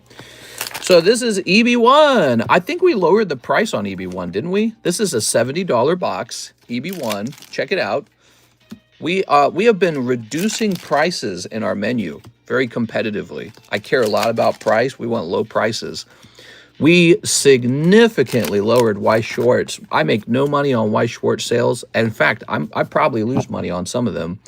So this is EB1. I think we lowered the price on EB1, didn't we? This is a $70 box, EB1. Check it out. We have been reducing prices in our menu very competitively. I care a lot about price. We want low prices. We significantly lowered Weiss Schwarz. I make no money on Weiss Schwarz sales. In fact, I probably lose money on some of them.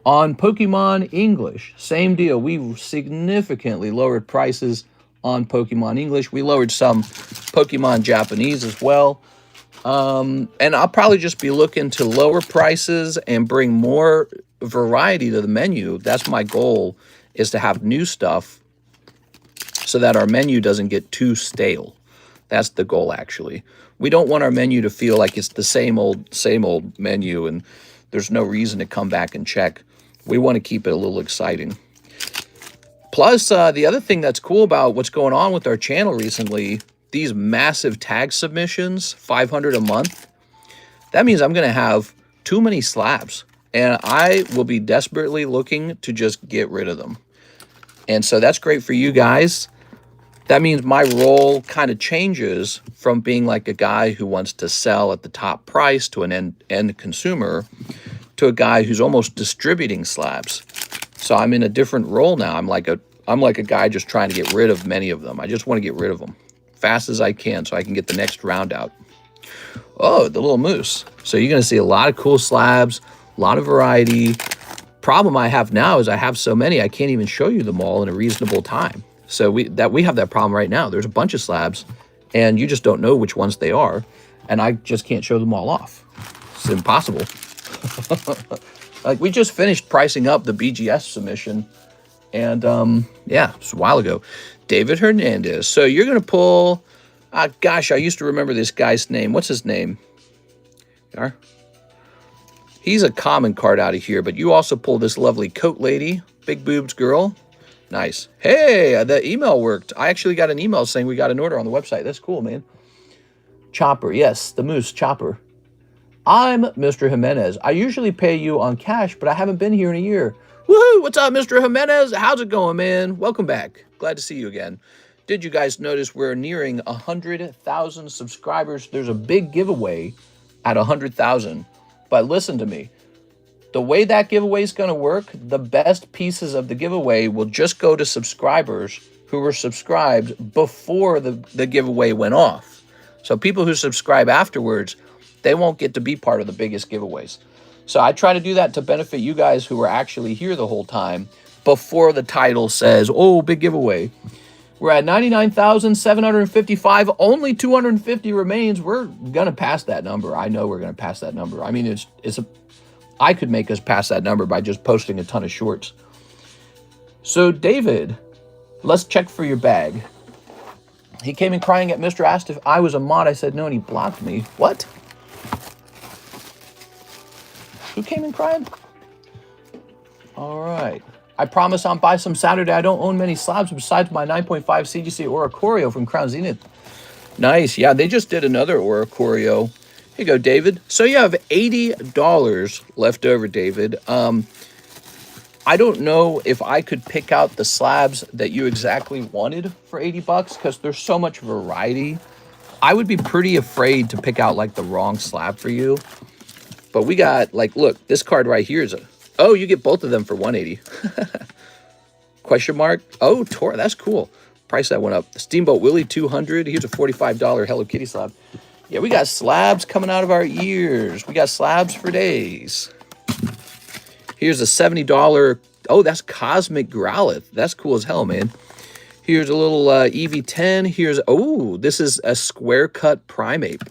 On Pokemon English, same deal. We significantly lowered prices on Pokemon English. We lowered some Pokemon Japanese as well. And I'll probably just be looking to lower prices and bring more variety to the menu. That's my goal, is to have new stuff so that our menu doesn't get too stale. That's the goal, actually. We don't want our menu to feel like it's the same old menu and there's no reason to come back and check. We want to keep it a little exciting. Plus, the other thing that's cool about what's going on with our channel recently, these massive tag submissions, 500 a month, that means I'm going to have too many slabs. And I will be desperately looking to just get rid of them. And so that's great for you guys. That means my role kind of changes from being like a guy who wants to sell at the top price to an end consumer to a guy who's almost distributing slabs. So I'm in a different role now. I'm like a guy just trying to get rid of many of them. I just want to get rid of them fast as I can so I can get the next round out. Oh, the little moose. So you're going to see a lot of cool slabs, a lot of variety. Problem I have now is I have so many I can't even show you them all in a reasonable time. So we have that problem right now. There's a bunch of slabs and you just don't know which ones they are, and I just can't show them all off. It's impossible. Like, we just finished pricing up the BGS submission, and yeah, it's a while ago. David Hernandez. So you're gonna pull, gosh, I used to remember this guy's name. What's his name? He's a common card out of here, but you also pull this lovely coat lady. Big boobs girl. Nice. Hey, the email worked. I actually got an email saying we got an order on the website. That's cool, man. Chopper. Yes, the moose Chopper. I'm Mr. Jimenez. I usually pay you on cash, but I haven't been here in a year. Woohoo! What's up, Mr. Jimenez? How's it going, man? Welcome back. Glad to see you again. Did you guys notice we're nearing 100,000 subscribers? There's a big giveaway at 100,000. But listen to me. The way that giveaway is going to work, the best pieces of the giveaway will just go to subscribers who were subscribed before the giveaway went off. So people who subscribe afterwards, they won't get to be part of the biggest giveaways. So I try to do that to benefit you guys who were actually here the whole time before the title says, oh, big giveaway. We're at 99,755. Only 250 remains. We're going to pass that number. I know we're going to pass that number. I mean, I could make us pass that number by just posting a ton of shorts. So, David, let's check for your bag. He came in crying at Mr. asked if I was a mod. I said no, and he blocked me. What? Who came in crying? All right. I promise I'll buy some Saturday. I don't own many slabs besides my 9.5 CGC Oracorio from Crown Zenith. Nice. Yeah, they just did another Oracorio. Here you go, David. So you have $80 left over, David. I don't know if I could pick out the slabs that you exactly wanted for 80 bucks because there's so much variety. I would be pretty afraid to pick out like the wrong slab for you. But we got like, look, this card right here is oh, you get both of them for 180. Question mark. Oh, Tor, that's cool. Price that one up. Steamboat Willie 200. Here's a $45 Hello Kitty slab. Yeah, we got slabs coming out of our ears. We got slabs for days. Here's a $70. Oh, that's Cosmic Growlithe. That's cool as hell, man. Here's a little EV10. Here's, oh, this is a square cut Primeape.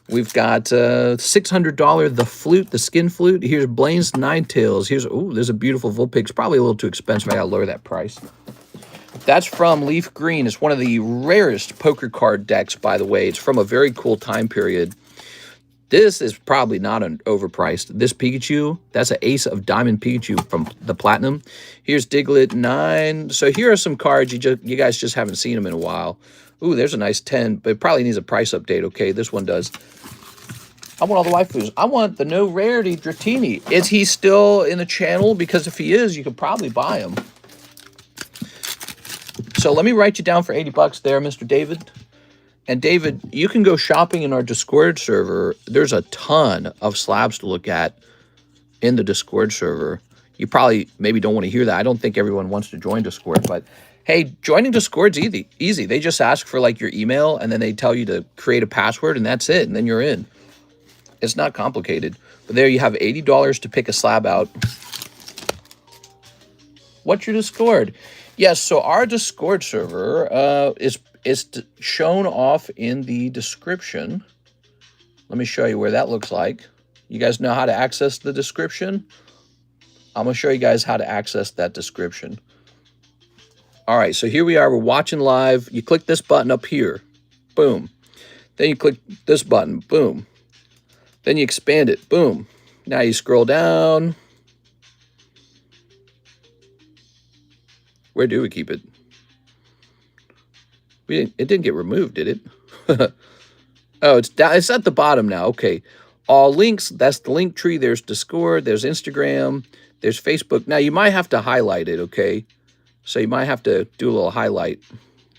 We've got $600 the flute, the skin flute. Here's Blaine's Ninetales. Here's, oh, there's a beautiful Vulpix. Probably a little too expensive. I gotta lower that price. That's from Leaf Green. It's one of the rarest poker card decks, by the way. It's from a very cool time period. This is probably not an overpriced. This Pikachu, that's an Ace of Diamond Pikachu from the Platinum. Here's Diglett 9. So here are some cards. You guys just haven't seen them in a while. Ooh, there's a nice 10, but it probably needs a price update. Okay, this one does. I want all the waifus. I want the no rarity Dratini. Is he still in the channel? Because if he is, you could probably buy him. So let me write you down for 80 bucks there, Mr. David. And David, you can go shopping in our Discord server. There's a ton of slabs to look at in the Discord server. You probably maybe don't want to hear that. I don't think everyone wants to join Discord, but hey, joining Discord's easy. They just ask for like your email and then they tell you to create a password and that's it. And then you're in. It's not complicated. But there you have $80 to pick a slab out. What's your Discord? Yes, so our Discord server is shown off in the description. Let me show you where that looks like. You guys know how to access the description? I'm going to show you guys how to access that description. All right, so here we are. We're watching live. You click this button up here. Boom. Then you click this button. Boom. Then you expand it. Boom. Now you scroll down. Where do we keep it? It didn't get removed, did it? Oh, it's down. It's at the bottom now. Okay. All links. That's the link tree. There's Discord. There's Instagram. There's Facebook. Now, you might have to highlight it, okay? So you might have to do a little highlight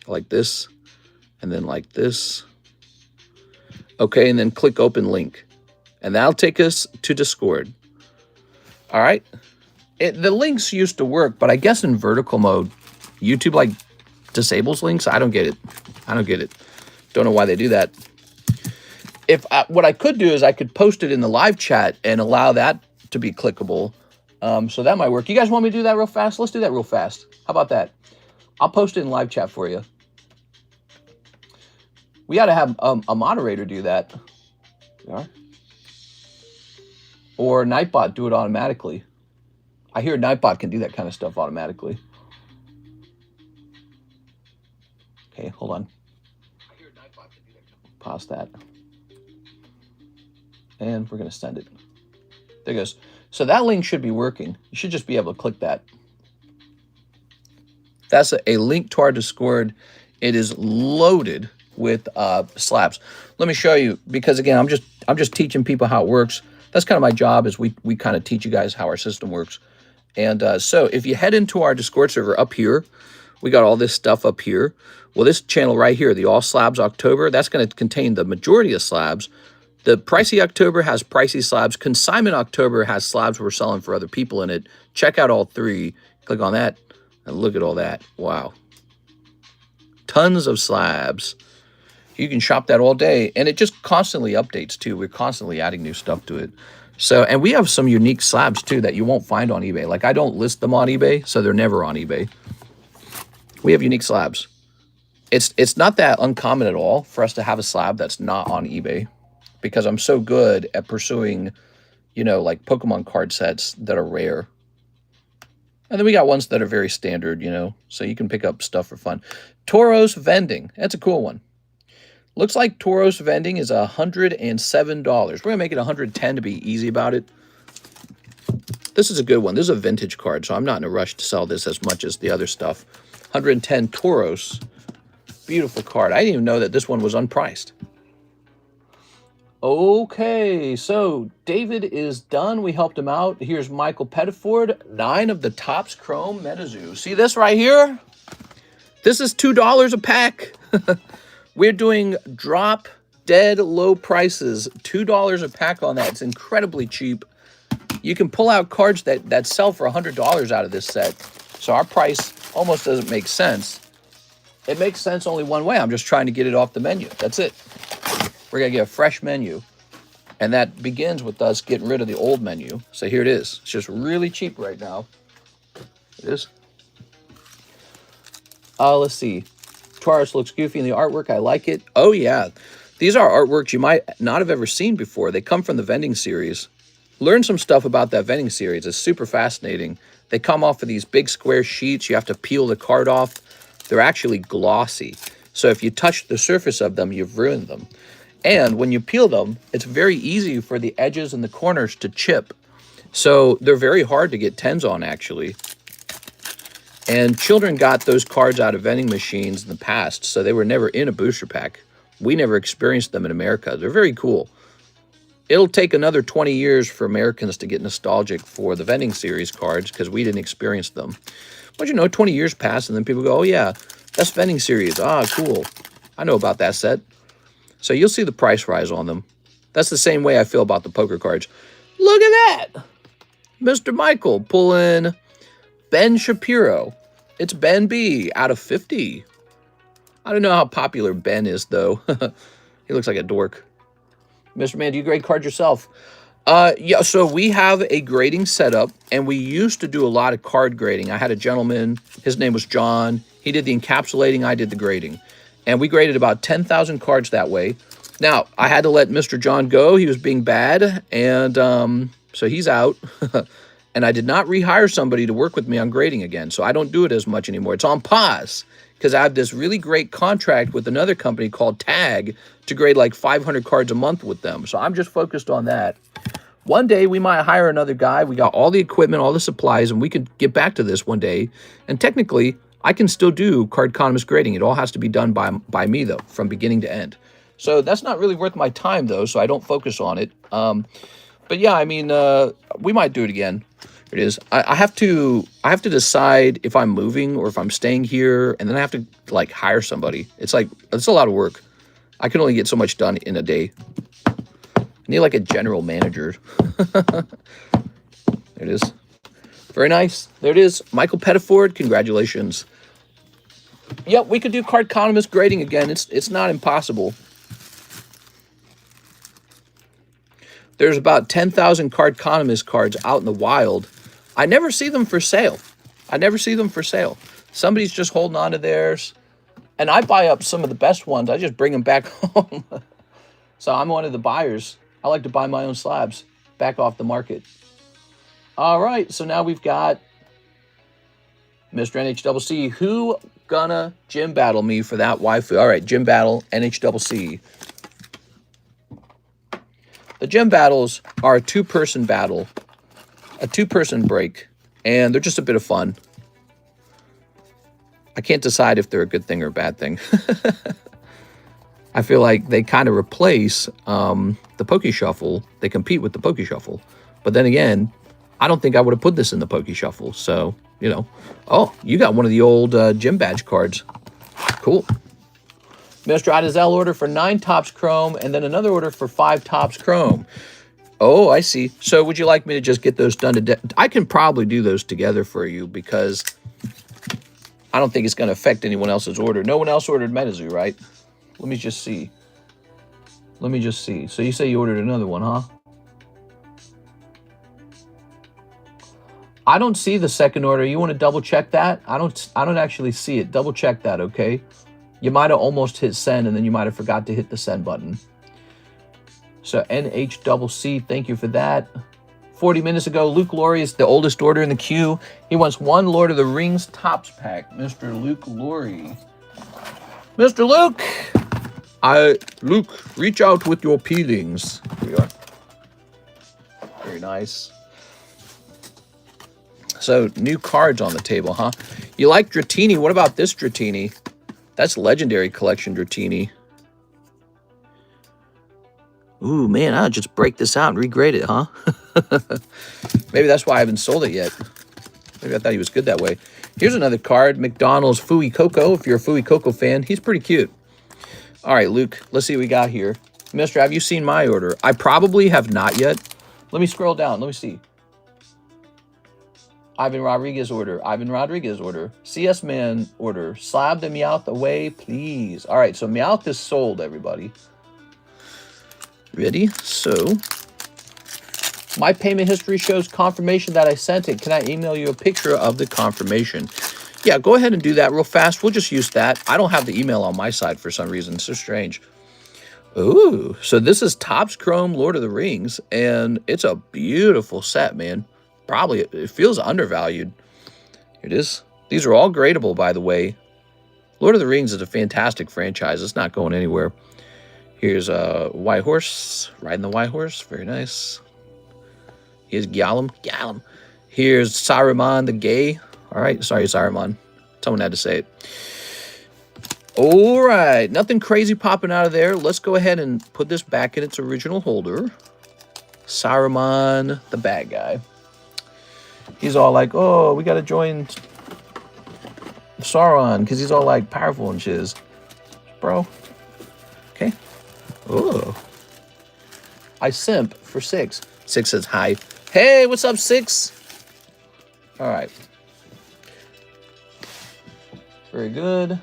like this and then like this. Okay, and then click open link. And that'll take us to Discord. All right. The links used to work, but I guess in vertical mode, YouTube like disables links. I don't get it. I don't get it. Don't know why they do that. What I could do is I could post it in the live chat and allow that to be clickable. So that might work. You guys want me to do that real fast? Let's do that real fast. How about that? I'll post it in live chat for you. We got to have a moderator do that. Yeah. Or Nightbot do it automatically. I hear Nightbot can do that kind of stuff automatically. Okay, hold on. I hear Nightbot can do that. Pause that. And we're going to send it. There it goes. So that link should be working. You should just be able to click that. That's a link to our Discord. It is loaded with slabs. Let me show you, because again, I'm just teaching people how it works. That's kind of my job, is we kind of teach you guys how our system works. And so if you head into our Discord server up here, we got all this stuff up here. Well, this channel right here, the All Slabs October, that's going to contain the majority of slabs. The Pricey October has pricey slabs. Consignment October has slabs we're selling for other people in it. Check out all three. Click on that and look at all that. Wow. Tons of slabs. You can shop that all day, and it just constantly updates too. We're constantly adding new stuff to it. So, and we have some unique slabs too that you won't find on eBay. Like, I don't list them on eBay, so they're never on eBay. We have unique slabs. It's not that uncommon at all for us to have a slab that's not on eBay, because I'm so good at pursuing, you know, like Pokemon card sets that are rare. And then we got ones that are very standard, you know, so you can pick up stuff for fun. Toros Vending. That's a cool one. Looks like Toros Vending is $107. We're going to make it $110 to be easy about it. This is a good one. This is a vintage card, so I'm not in a rush to sell this as much as the other stuff. 110 Toros. Beautiful card. I didn't even know that this one was unpriced. Okay, so David is done. We helped him out. Here's Michael Pettiford, 9 of the Topps Chrome Metazoo. See this right here? This is $2 a pack. We're doing drop dead low prices, $2 a pack on that. It's incredibly cheap. You can pull out cards that sell for $100 out of this set. So our price almost doesn't make sense. It makes sense only one way. I'm just trying to get it off the menu. That's it. We're going to get a fresh menu. And that begins with us getting rid of the old menu. So here it is. It's just really cheap right now. It is. Let's see. Taurus looks goofy in the artwork. I like it. Oh, yeah. These are artworks you might not have ever seen before. They come from the vending series. Learn some stuff about that vending series. It's super fascinating. They come off of these big square sheets. You have to peel the card off. They're actually glossy. So if you touch the surface of them, you've ruined them. And when you peel them, it's very easy for the edges and the corners to chip. So they're very hard to get 10s on, actually. And children got those cards out of vending machines in the past, so they were never in a booster pack. We never experienced them in America. They're very cool. It'll take another 20 years for Americans to get nostalgic for the vending series cards, because we didn't experience them. But you know, 20 years pass, and then people go, oh yeah, that's vending series. Ah, cool. I know about that set. So you'll see the price rise on them. That's the same way I feel about the poker cards. Look at that! Mr. Michael pulling Ben Shapiro. It's Ben B out of 50. I don't know how popular Ben is, though. He looks like a dork. Mr. Man, do you grade cards yourself? Yeah, so we have a grading setup, and we used to do a lot of card grading. I had a gentleman, his name was John. He did the encapsulating, I did the grading. And we graded about 10,000 cards that way. Now, I had to let Mr. John go. He was being bad, and so he's out. And I did not rehire somebody to work with me on grading again, so I don't do it as much anymore. It's on pause, because I have this really great contract with another company called Tag to grade like 500 cards a month with them. So I'm just focused on that. One day we might hire another guy. We got all the equipment, all the supplies, and we could get back to this one day. And technically, I can still do Cardconomist grading. It all has to be done by me, though, from beginning to end. So that's not really worth my time, though, so I don't focus on it. But yeah, I mean, we might do it again. It is. I have to decide if I'm moving or if I'm staying here, and then I have to like hire somebody. It's a lot of work. I can only get so much done in a day. I need like a general manager. There it is. Very nice. There it is. Michael Pettiford, congratulations. Yep, we could do Cardconomist grading again. It's not impossible. There's about 10,000 Cardconomist cards out in the wild. I never see them for sale. I never see them for sale. Somebody's just holding on to theirs. And I buy up some of the best ones. I just bring them back home. So I'm one of the buyers. I like to buy my own slabs back off the market. All right, so now we've got Mr. NHCC. Who gonna gym battle me for that waifu? All right, gym battle, NHCC. The gym battles are a two-person battle, a two-person break, and they're just a bit of fun. I can't decide if they're a good thing or a bad thing. I feel like they kind of replace the Poke Shuffle. They compete with the Poke Shuffle. But then again, I don't think I would have put this in the Poke Shuffle. So, you know. Oh, you got one of the old gym badge cards. Cool. Mr. I had a ZELLE order for 9 tops chrome and then another order for 5 tops chrome. Oh, I see. So would you like me to just get those done to I can probably do those together for you because I don't think it's going to affect anyone else's order. No one else ordered Metazoo, right? Let me just see. Let me just see. So you say you ordered another one, huh? I don't see the second order. You want to double check that? I don't actually see it. Double check that, okay? You might have almost hit send and then you might have forgot to hit the send button. So NHCC, thank you for that. 40 minutes ago, Luke Laurie is the oldest order in the queue. He wants 1 Lord of the Rings Tops pack. Mr. Luke Laurie. Mr. Luke! Luke, reach out with your peelings. Here we are. Very nice. So, new cards on the table, huh? You like Dratini? What about this Dratini? That's Legendary Collection Dratini. Ooh, man, I'll just break this out and regrade it, huh? Maybe that's why I haven't sold it yet. Maybe I thought he was good that way. Here's another card, McDonald's Fui Coco. If you're a Fui Coco fan, he's pretty cute. All right, Luke, let's see what we got here. Mister, have you seen my order? I probably have not yet. Let me scroll down. Let me see. Ivan Rodriguez order. Ivan Rodriguez order. CS Man order. Slab the Meowth away, please. All right, so Meowth is sold, everybody. Ready? So, my payment history shows confirmation that I sent it. Can I email you a picture of the confirmation? Yeah, go ahead and do that real fast. We'll just use that. I don't have the email on my side for some reason. It's so strange. Ooh, so this is Topps Chrome Lord of the Rings, and it's a beautiful set, man. Probably, it feels undervalued. Here it is. These are all gradable, by the way. Lord of the Rings is a fantastic franchise. It's not going anywhere. Here's a White Horse, riding the White Horse. Very nice. Here's Gyalum. Gyalum. Here's Saruman the Gay. All right, sorry, Saruman. Someone had to say it. All right, nothing crazy popping out of there. Let's go ahead and put this back in its original holder. Saruman, the bad guy. He's all like, oh, we got to join Sauron because he's all like powerful and shiz. Bro. Okay. Oh. I simp for 6. 6 says hi. Hey, what's up, 6? All right. Very good.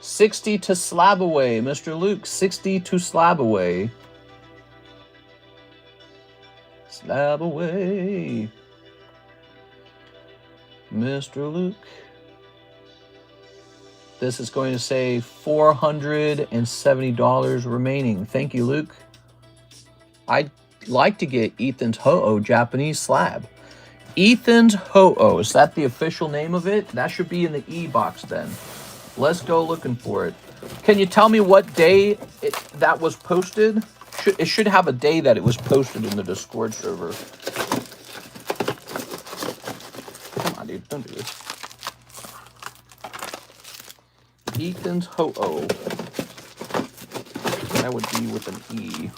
60 to slab away, Mr. Luke. 60 to slab away. Slab away. Mr. Luke. This is going to say $470 remaining. Thank you, Luke. I'd like to get Ethan's Ho-Oh Japanese slab. Ethan's Ho-Oh. Is that the official name of it? That should be in the E-box then. Let's go looking for it. Can you tell me what day that was posted? It should have a day that it was posted in the Discord server. Come on, dude. Don't do this. Ethan's Ho-Oh. That would be with an E.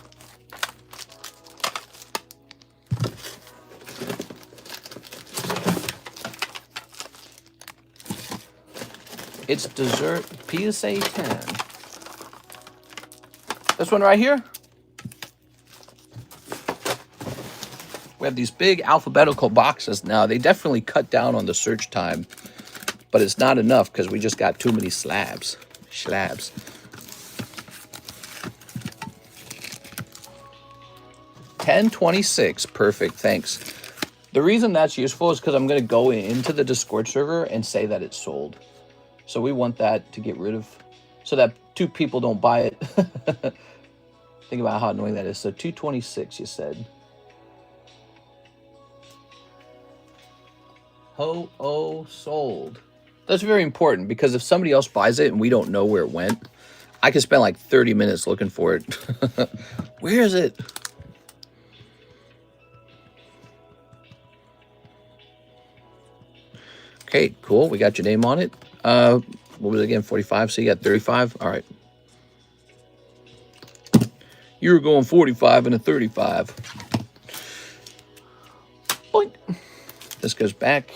It's dessert PSA 10. This one right here. We have these big alphabetical boxes now. They definitely cut down on the search time, but it's not enough because we just got too many slabs. Schlabs. $10.26. Perfect. Thanks. The reason that's useful is because I'm going to go into the Discord server and say that it's sold. So we want that to get rid of, so that 2 people don't buy it. Think about how annoying that is. So 226, you said. Ho-Oh sold. That's very important because if somebody else buys it and we don't know where it went, I could spend like 30 minutes looking for it. Where is it? Okay, cool. We got your name on it. What was it again? 45. So you got 35. All right. You were going 45 and a 35. Boink. This goes back.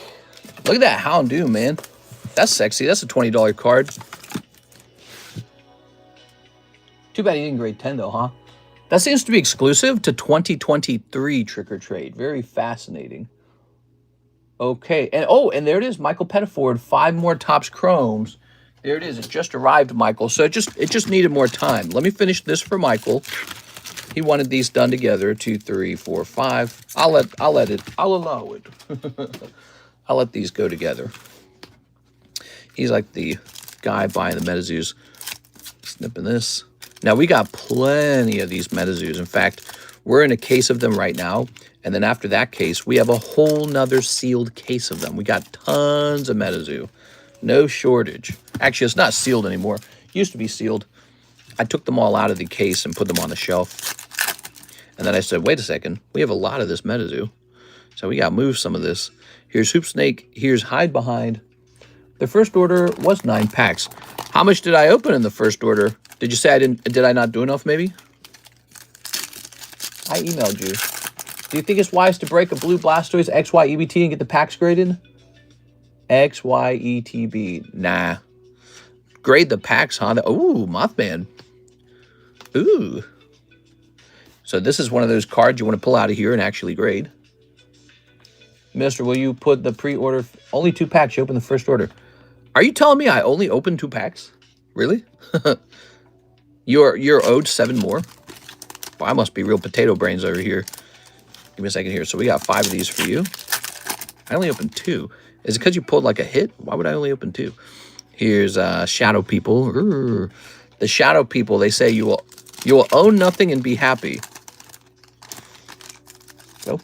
Look at that Houndoom, man. That's sexy. That's a $20 card. Too bad he didn't grade 10 though, huh? That seems to be exclusive to 2023 Trick or Trade. Very fascinating. Okay, and oh, and there it is, Michael Pettiford. 5 more Topps Chromes. There it is. It just arrived, Michael. So it just needed more time. Let me finish this for Michael. He wanted these done together. 2, 3, 4, 5. I'll allow it. I'll let these go together. He's like the guy buying the Metazoos. Snipping this. Now, we got plenty of these Metazoos. In fact, we're in a case of them right now. And then after that case, we have a whole nother sealed case of them. We got tons of Metazoo. No shortage. Actually, it's not sealed anymore. It used to be sealed. I took them all out of the case and put them on the shelf. And then I said, wait a second. We have a lot of this Metazoo. So we got to move some of this. Here's Hoop Snake. Here's Hide Behind. The first order was 9 packs. How much did I open in the first order? Did you say I didn't? Did I not do enough, maybe? I emailed you. Do you think it's wise to break a blue Blastoise XYEBT and get the packs graded? XYETB. Nah. Grade the packs, huh? Ooh, Mothman. Ooh. So this is one of those cards you want to pull out of here and actually grade. Mister, will you put the pre-order? Only 2 packs. You open the first order. Are you telling me I only opened 2 packs? Really? You're owed 7 more? Well, I must be real potato brains over here. Give me a second here. So we got 5 of these for you. I only opened 2. Is it because you pulled like a hit? Why would I only open 2? Here's Shadow People. Urgh. The Shadow People, they say you will own nothing and be happy. So,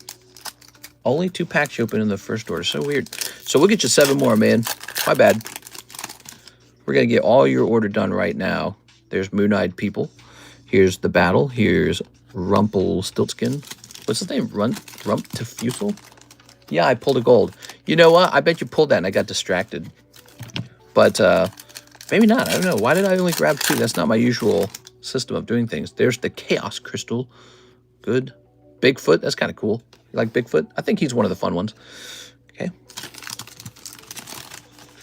only 2 packs you open in the first order. So weird. So we'll get you 7 more, man. My bad. We're going to get all your order done right now. There's Moon-Eyed People. Here's The Battle. Here's Rumpelstiltskin. What's his name? Rumptifusel? Yeah, I pulled a gold. You know what? I bet you pulled that and I got distracted. But maybe not. I don't know. Why did I only grab 2? That's not my usual system of doing things. There's the Chaos Crystal. Good. Bigfoot. That's kind of cool. You like Bigfoot? I think he's one of the fun ones. Okay.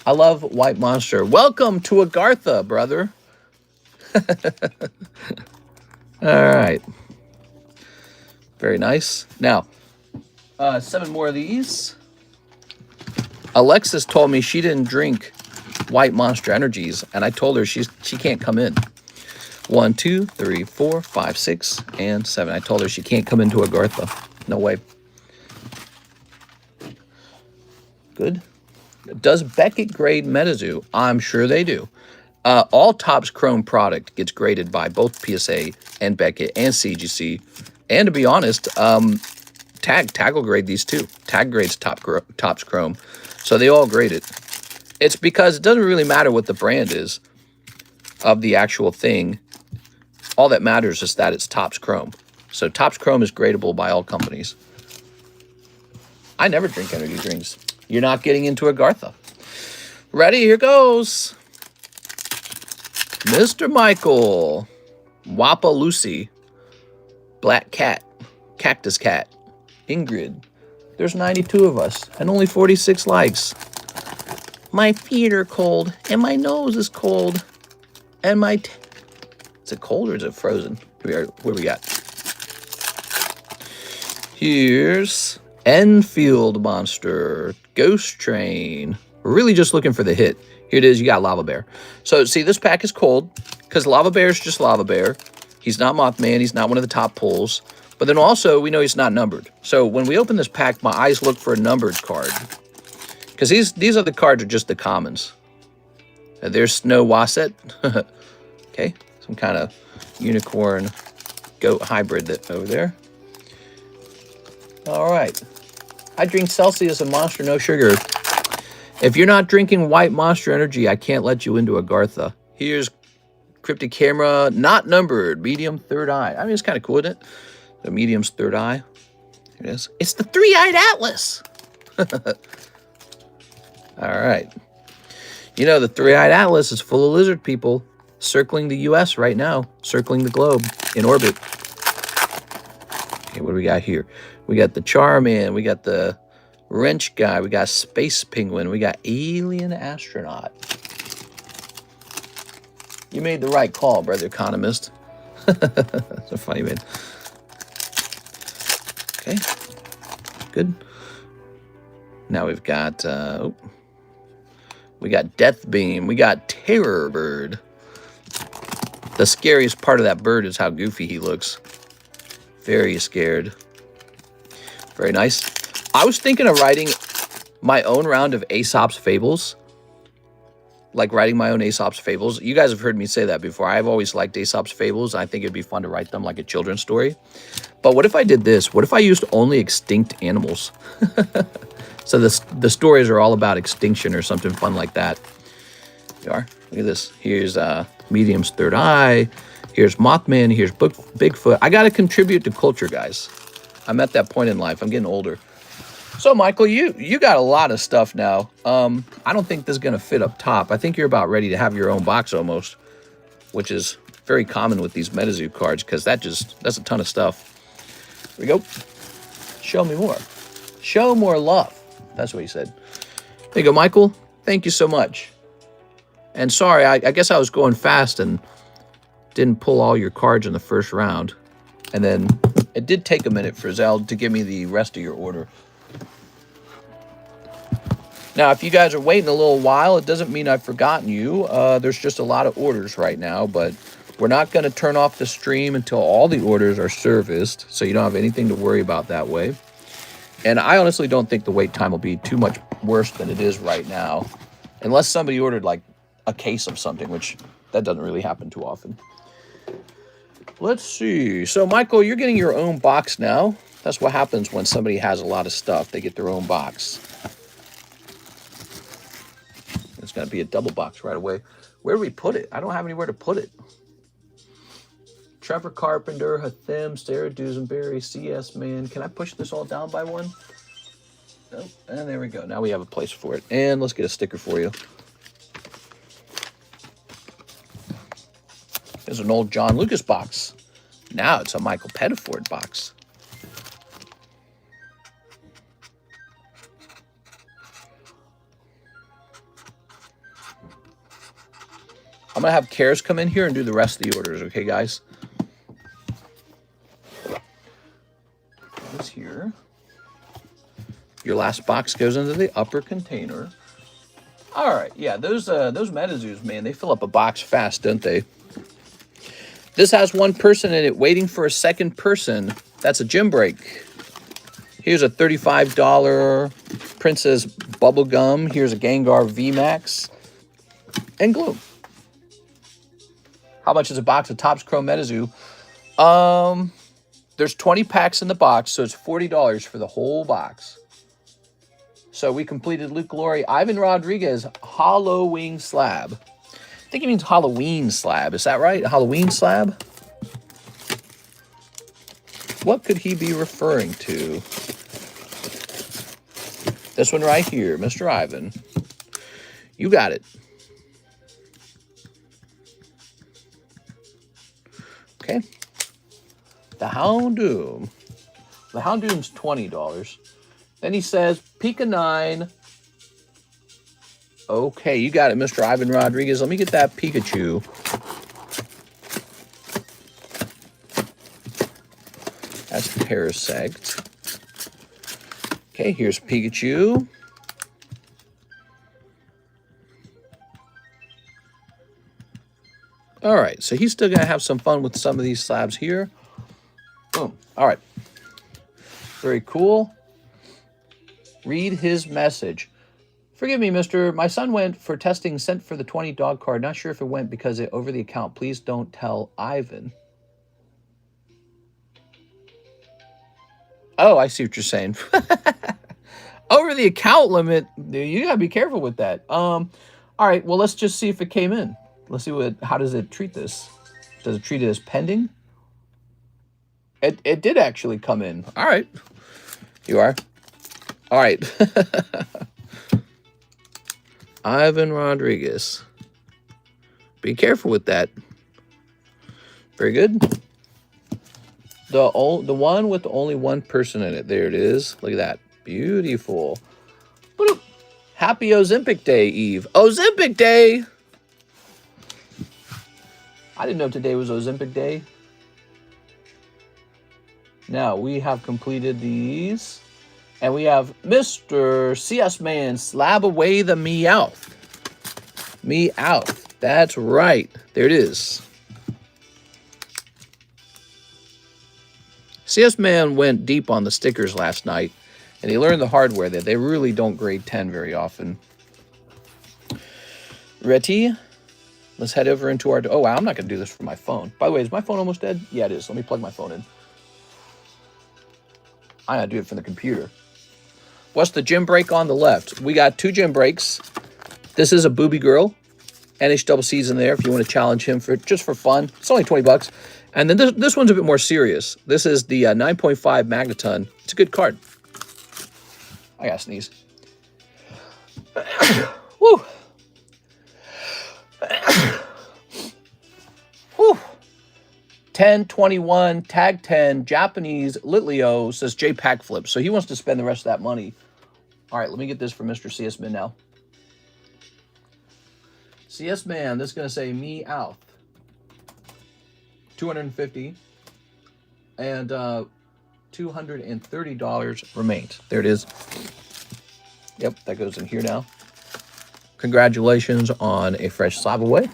I love White Monster. Welcome to Agartha, brother. All right. Very nice. Now, 7 more of these. Alexis told me she didn't drink White Monster Energies, and I told her she can't come in. 1, 2, 3, 4, 5, 6, and 7. I told her she can't come into Agartha. No way. Good. Does Beckett grade Metazoo? I'm sure they do. All Topps Chrome product gets graded by both PSA and Beckett and CGC. And to be honest, Tag will grade these too. Tag grades Topps Chrome. So they all grade it. It's because it doesn't really matter what the brand is of the actual thing. All that matters is that it's Topps Chrome. So Topps Chrome is gradable by all companies. I never drink energy drinks. You're not getting into Agartha. Ready? Here goes. Mr. Michael. Wappa Lucy. Black Cat. Cactus Cat. Ingrid. There's 92 of us and only 46 likes. My feet are cold and my nose is cold. And my... Is it cold or is it frozen? What we got? Here's Enfield Monster. Ghost Train. We're really just looking for the hit. Here it is. You got Lava Bear. So, see, this pack is cold because Lava Bear is just Lava Bear. He's not Mothman. He's not one of the top pulls. But then also, we know he's not numbered. So, when we open this pack, my eyes look for a numbered card. Because these other cards are just the commons. There's Snow Wasset. Okay. Some kind of unicorn goat hybrid over there. All right. I drink Celsius and Monster No Sugar. If you're not drinking White Monster Energy, I can't let you into Agartha. Here's Cryptic Camera, not numbered, medium third eye. I mean, it's kind of cool, isn't it? The medium's third eye. Here it is. It's the three-eyed Atlas. All right. You know, the three-eyed atlas is full of lizard people circling the U.S. right now, circling the globe in orbit. Okay, what do we got here? We got the Charman. We got the wrench guy. We got space penguin. We got alien astronaut. You made the right call, brother economist. That's a funny man. Okay, good. Now we've got, we got Death Beam. We got Terror Bird. The scariest part of that bird is how goofy he looks. Very scared. Very nice. I was thinking of writing my own round of Aesop's Fables. Like writing my own Aesop's Fables. You guys have heard me say that before. I've always liked Aesop's Fables. I think it'd be fun to write them like a children's story. But what if I did this? What if I used only extinct animals? So the stories are all about extinction or something fun like that. There you are. Look at this. Here's Medium's third eye. Here's Mothman. Here's Bigfoot. I got to contribute to culture, guys. I'm at that point in life. I'm getting older. So, Michael, you got a lot of stuff now. I don't think this is going to fit up top. I think you're about ready to have your own box almost, which is very common with these Metazoo cards because that's a ton of stuff. Here we go. Show me more. Show more love. That's what he said. There you go, Michael. Thank you so much. And sorry, I guess I was going fast and didn't pull all your cards in the first round. And then it did take a minute for Zelle to give me the rest of your order. Now, if you guys are waiting a little while, it doesn't mean I've forgotten you. There's just a lot of orders right now, but we're not going to turn off the stream until all the orders are serviced, so you don't have anything to worry about that way. And I honestly don't think the wait time will be too much worse than it is right now, unless somebody ordered like a case of something, which that doesn't really happen too often. Let's see. So, Michael, you're getting your own box now. That's what happens when somebody has a lot of stuff. They get their own box. It's going to be a double box right away. Where do we put it? I don't have anywhere to put it. Trevor Carpenter, Hathim, Sarah Dusenberry, CS Man. Can I push this all down by one? Nope. And there we go. Now we have a place for it. And let's get a sticker for you. There's an old John Lucas box. Now it's a Michael Pettiford box. I'm going to have Cares come in here and do the rest of the orders, okay, guys? This here. Your last box goes into the upper container. All right, yeah, those Metazoos, man, they fill up a box fast, don't they? This has one person in it waiting for a second person. That's a gym break. Here's a $35 Princess Bubblegum. Here's a Gengar VMAX. And Gloom. How much is a box of Topps Chrome Metazoo? There's 20 packs in the box, so it's $40 for the whole box. So we completed Luke Glory, Ivan Rodriguez, Halloween Slab. I think he means Halloween Slab. Is that right? Halloween Slab? What could he be referring to? This one right here, Mr. Ivan. You got it. Okay. The Houndoom. The Houndoom's $20. Then he says, Pika 9. Okay, you got it, Mr. Ivan Rodriguez. Let me get that Pikachu. That's Parasect. Okay, here's Pikachu. All right, so he's still going to have some fun with some of these slabs here. Boom. All right. Very cool. Read his message. Forgive me, mister. My son went for testing, sent for the 20 dog card. Not sure if it went because it over the account. Please don't tell Ivan. Oh, I see what you're saying. Over the account limit. You got to be careful with that. All right, well, let's just see if it came in. Let's see how does it treat this? Does it treat it as pending? It did actually come in. All right. You are. All right. Ivan Rodriguez. Be careful with that. Very good. The one with only one person in it. There it is. Look at that. Beautiful. Boop. Happy Ozempic Day, Eve. Ozempic Day! I didn't know today was Ozempic Day. Now, we have completed these. And we have Mr. CS Man, slab away the Meowth. Meowth. That's right. There it is. CS Man went deep on the stickers last night, and he learned the hardware that they really don't grade 10 very often. Ready? Let's head over into our... Oh, wow, I'm not going to do this from my phone. By the way, is my phone almost dead? Yeah, it is. Let me plug my phone in. I got to do it from the computer. What's the gym break on the left? We got 2 gym breaks. This is a booby girl. NHCC's in there if you want to challenge him for just for fun. It's only 20 bucks. And then this one's a bit more serious. This is the 9.5 Magneton. It's a good card. I gotta sneeze. Woo. Woo. 1021 tag 10 Japanese Litleo says J-Pack flip. So he wants to spend the rest of that money. All right, let me get this for Mr. CS Man now. CS Man, this is going to say me out. 250 and $230 remains. There it is. Yep, that goes in here now. Congratulations on a fresh slab away.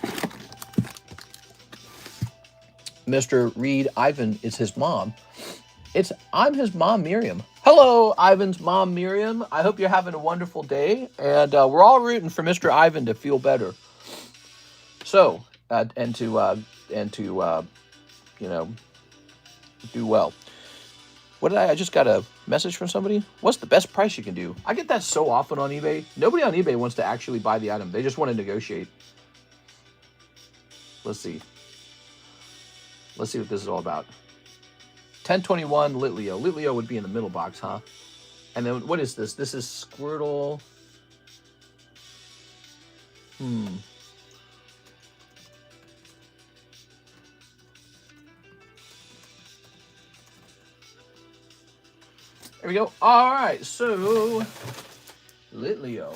Mr. Reed Ivan is his mom. I'm his mom, Miriam. Hello, Ivan's mom, Miriam. I hope you're having a wonderful day, and we're all rooting for Mr. Ivan to feel better. So, and to you know, do well. What did I just got a message from somebody? What's the best price you can do? I get that so often on eBay. Nobody on eBay wants to actually buy the item. They just want to negotiate. Let's see. Let's see what this is all about. 1021 Litleo. Litleo would be in the middle box, huh? And then what is this? This is Squirtle. There we go. All right, so Litleo.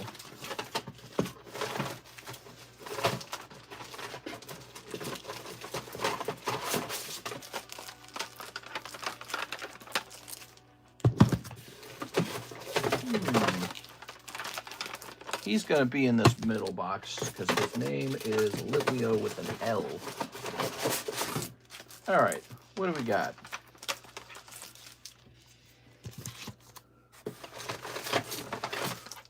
He's going to be in this middle box because his name is Litleo with an L. All right, what do we got?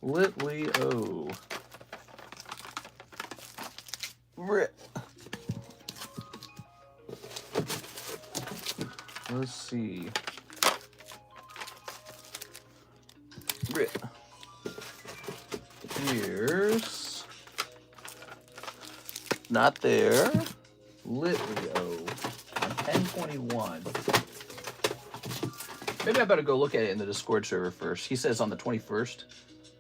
Litleo. Let's see. Here's not there. Litleo on 1021. Maybe I better go look at it in the Discord server first. He says on the 21st.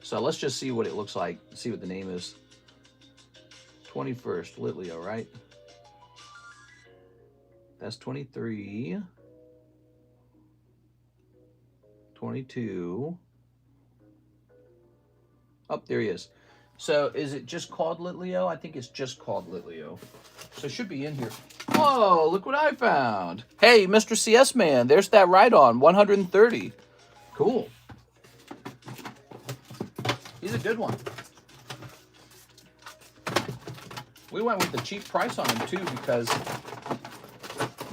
So let's just see what it looks like. See what the name is. 21st, Litleo, right? That's 23. 22. Oh, there he is. So is it just called Litleo? I think it's just called Litleo. So it should be in here. Oh, look what I found. Hey, Mr. CS Man, there's that Rhydon, 130. Cool. He's a good one. We went with the cheap price on him too because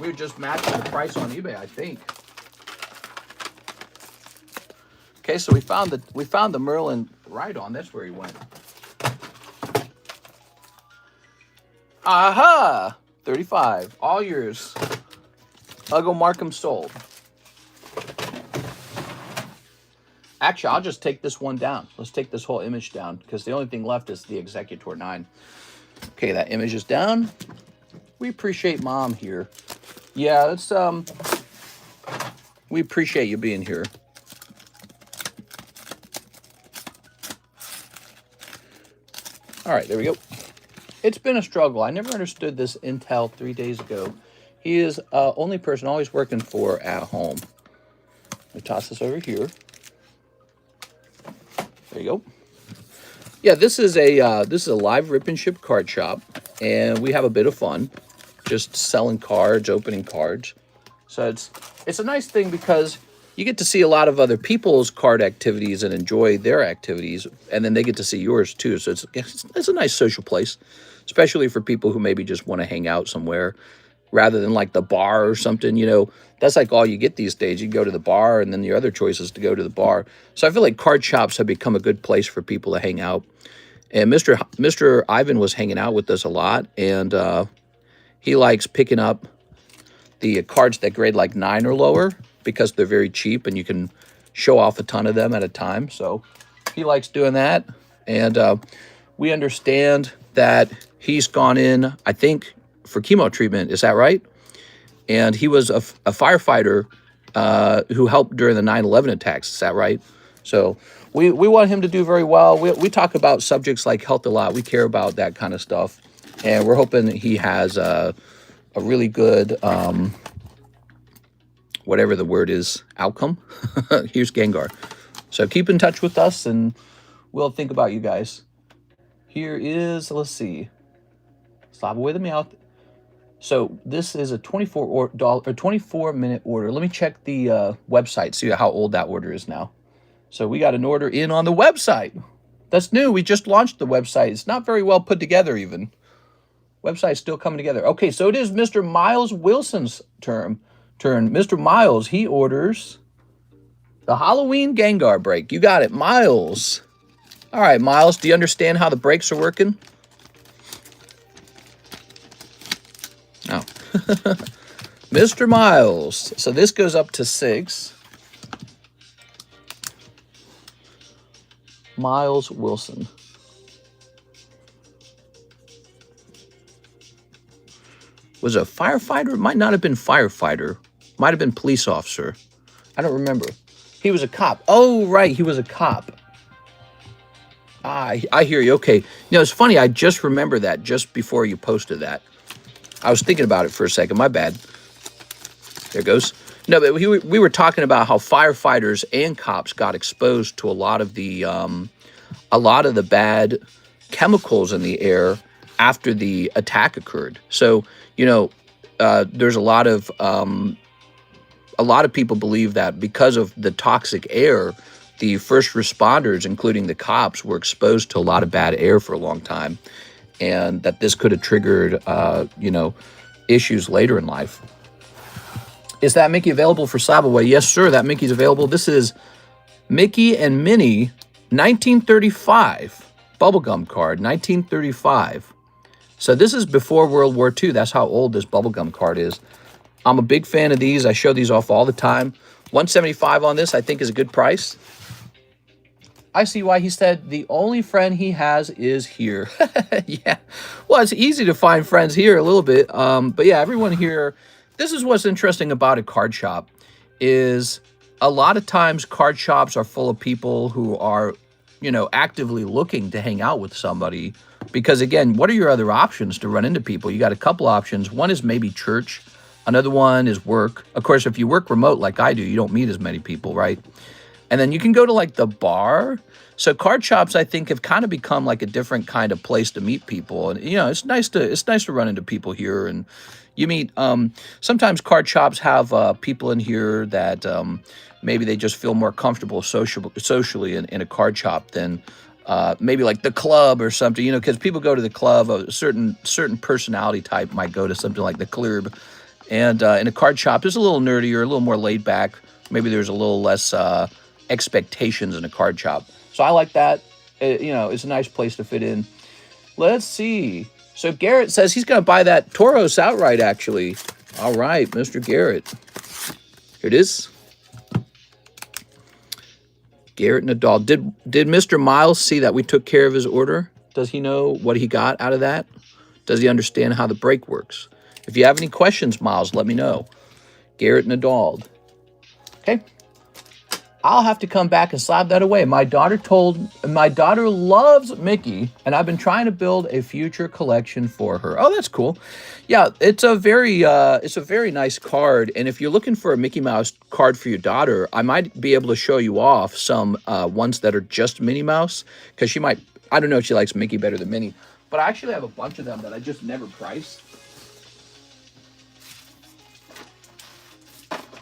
we were just matching the price on eBay, I think. Okay, so we found the Merlin Rhydon. That's where he went. Aha! 35. All yours. I'll go mark him sold. Actually, I'll just take this one down. Let's take this whole image down because the only thing left is the Executor 9. Okay, that image is down. We appreciate Mom here. Yeah, it's we appreciate you being here. All right, there we go. It's been a struggle. I never understood this Intel 3 days ago. He is only person always working for at home. Let me toss this over here. There you go. Yeah, this is a live rip and ship card shop, and we have a bit of fun, just selling cards, opening cards. So it's a nice thing because you get to see a lot of other people's card activities and enjoy their activities, and then they get to see yours too. So it's a nice social place, especially for people who maybe just want to hang out somewhere rather than like the bar or something. You know, that's like all you get these days. You go to the bar, and then your other choice is to go to the bar. So I feel like card shops have become a good place for people to hang out. And Mr. Ivan was hanging out with us a lot, and he likes picking up the cards that grade like 9 or lower because they're very cheap and you can show off a ton of them at a time. So he likes doing that. And we understand that he's gone in, I think, for chemo treatment. Is that right? And he was a firefighter who helped during the 9/11 attacks. Is that right? So we want him to do very well. We talk about subjects like health a lot. We care about that kind of stuff. And we're hoping that he has a really good, whatever the word is, outcome. Here's Gengar. So keep in touch with us, and we'll think about you guys. Here is, let's see, slap away the mouth. So this is a 24-minute order. Let me check the website, see how old that order is now. So we got an order in on the website. That's new. We just launched the website. It's not very well put together even. Website's still coming together. Okay, so it is Mr. Miles Wilson's turn. Mr. Miles, he orders the Halloween Gengar break. You got it, Miles. All right, Miles, do you understand how the breaks are working? Oh. Mr. Miles. So this goes up to 6. Miles Wilson. Was it a firefighter? It might not have been firefighter. Might have been police officer. I don't remember. He was a cop. Oh, right. He was a cop. I hear you. Okay. You know, it's funny. I just remember that just before you posted that. I was thinking about it for a second. My bad. There it goes. No, but we were talking about how firefighters and cops got exposed to a lot of the bad chemicals in the air after the attack occurred. So, you know, there's a lot of people believe that because of the toxic air, the first responders, including the cops, were exposed to a lot of bad air for a long time, and that this could have triggered, you know, issues later in life. Is that Mickey available for slab away? Yes, sir, that Mickey's available. This is Mickey and Minnie, 1935. Bubblegum card, 1935. So this is before World War II. That's how old this bubblegum card is. I'm a big fan of these. I show these off all the time. $175 on this, I think, is a good price. I see why he said the only friend he has is here. Yeah. Well, it's easy to find friends here a little bit. But yeah, everyone here, this is what's interesting about a card shop, is a lot of times card shops are full of people who are, you know, actively looking to hang out with somebody. Because again, what are your other options to run into people? You got a couple options. One is maybe church. Another one is work. Of course, if you work remote like I do, you don't meet as many people, right? And then you can go to like the bar. So card shops, I think, have kind of become like a different kind of place to meet people. And, you know, it's nice to run into people here. And you meet, sometimes card shops have people in here that maybe they just feel more comfortable socially in a card shop than maybe like the club or something, you know, because people go to the club, a certain personality type might go to something like the club. And in a card shop, it's a little nerdier, a little more laid back. Maybe there's a little less expectations in a card shop. So I like that. You know, it's a nice place to fit in. Let's see. So Garrett says he's going to buy that Tauros outright, actually. All right, Mr. Garrett. Here it is. Garrett Nadal. Did Mr. Miles see that we took care of his order? Does he know what he got out of that? Does he understand how the break works? If you have any questions, Miles, let me know. Garrett Nadal. Okay. I'll have to come back and slab that away. My daughter loves Mickey, and I've been trying to build a future collection for her. Oh, that's cool. Yeah, it's a very nice card. And if you're looking for a Mickey Mouse card for your daughter, I might be able to show you off some ones that are just Minnie Mouse, because she might, I don't know if she likes Mickey better than Minnie, but I actually have a bunch of them that I just never price.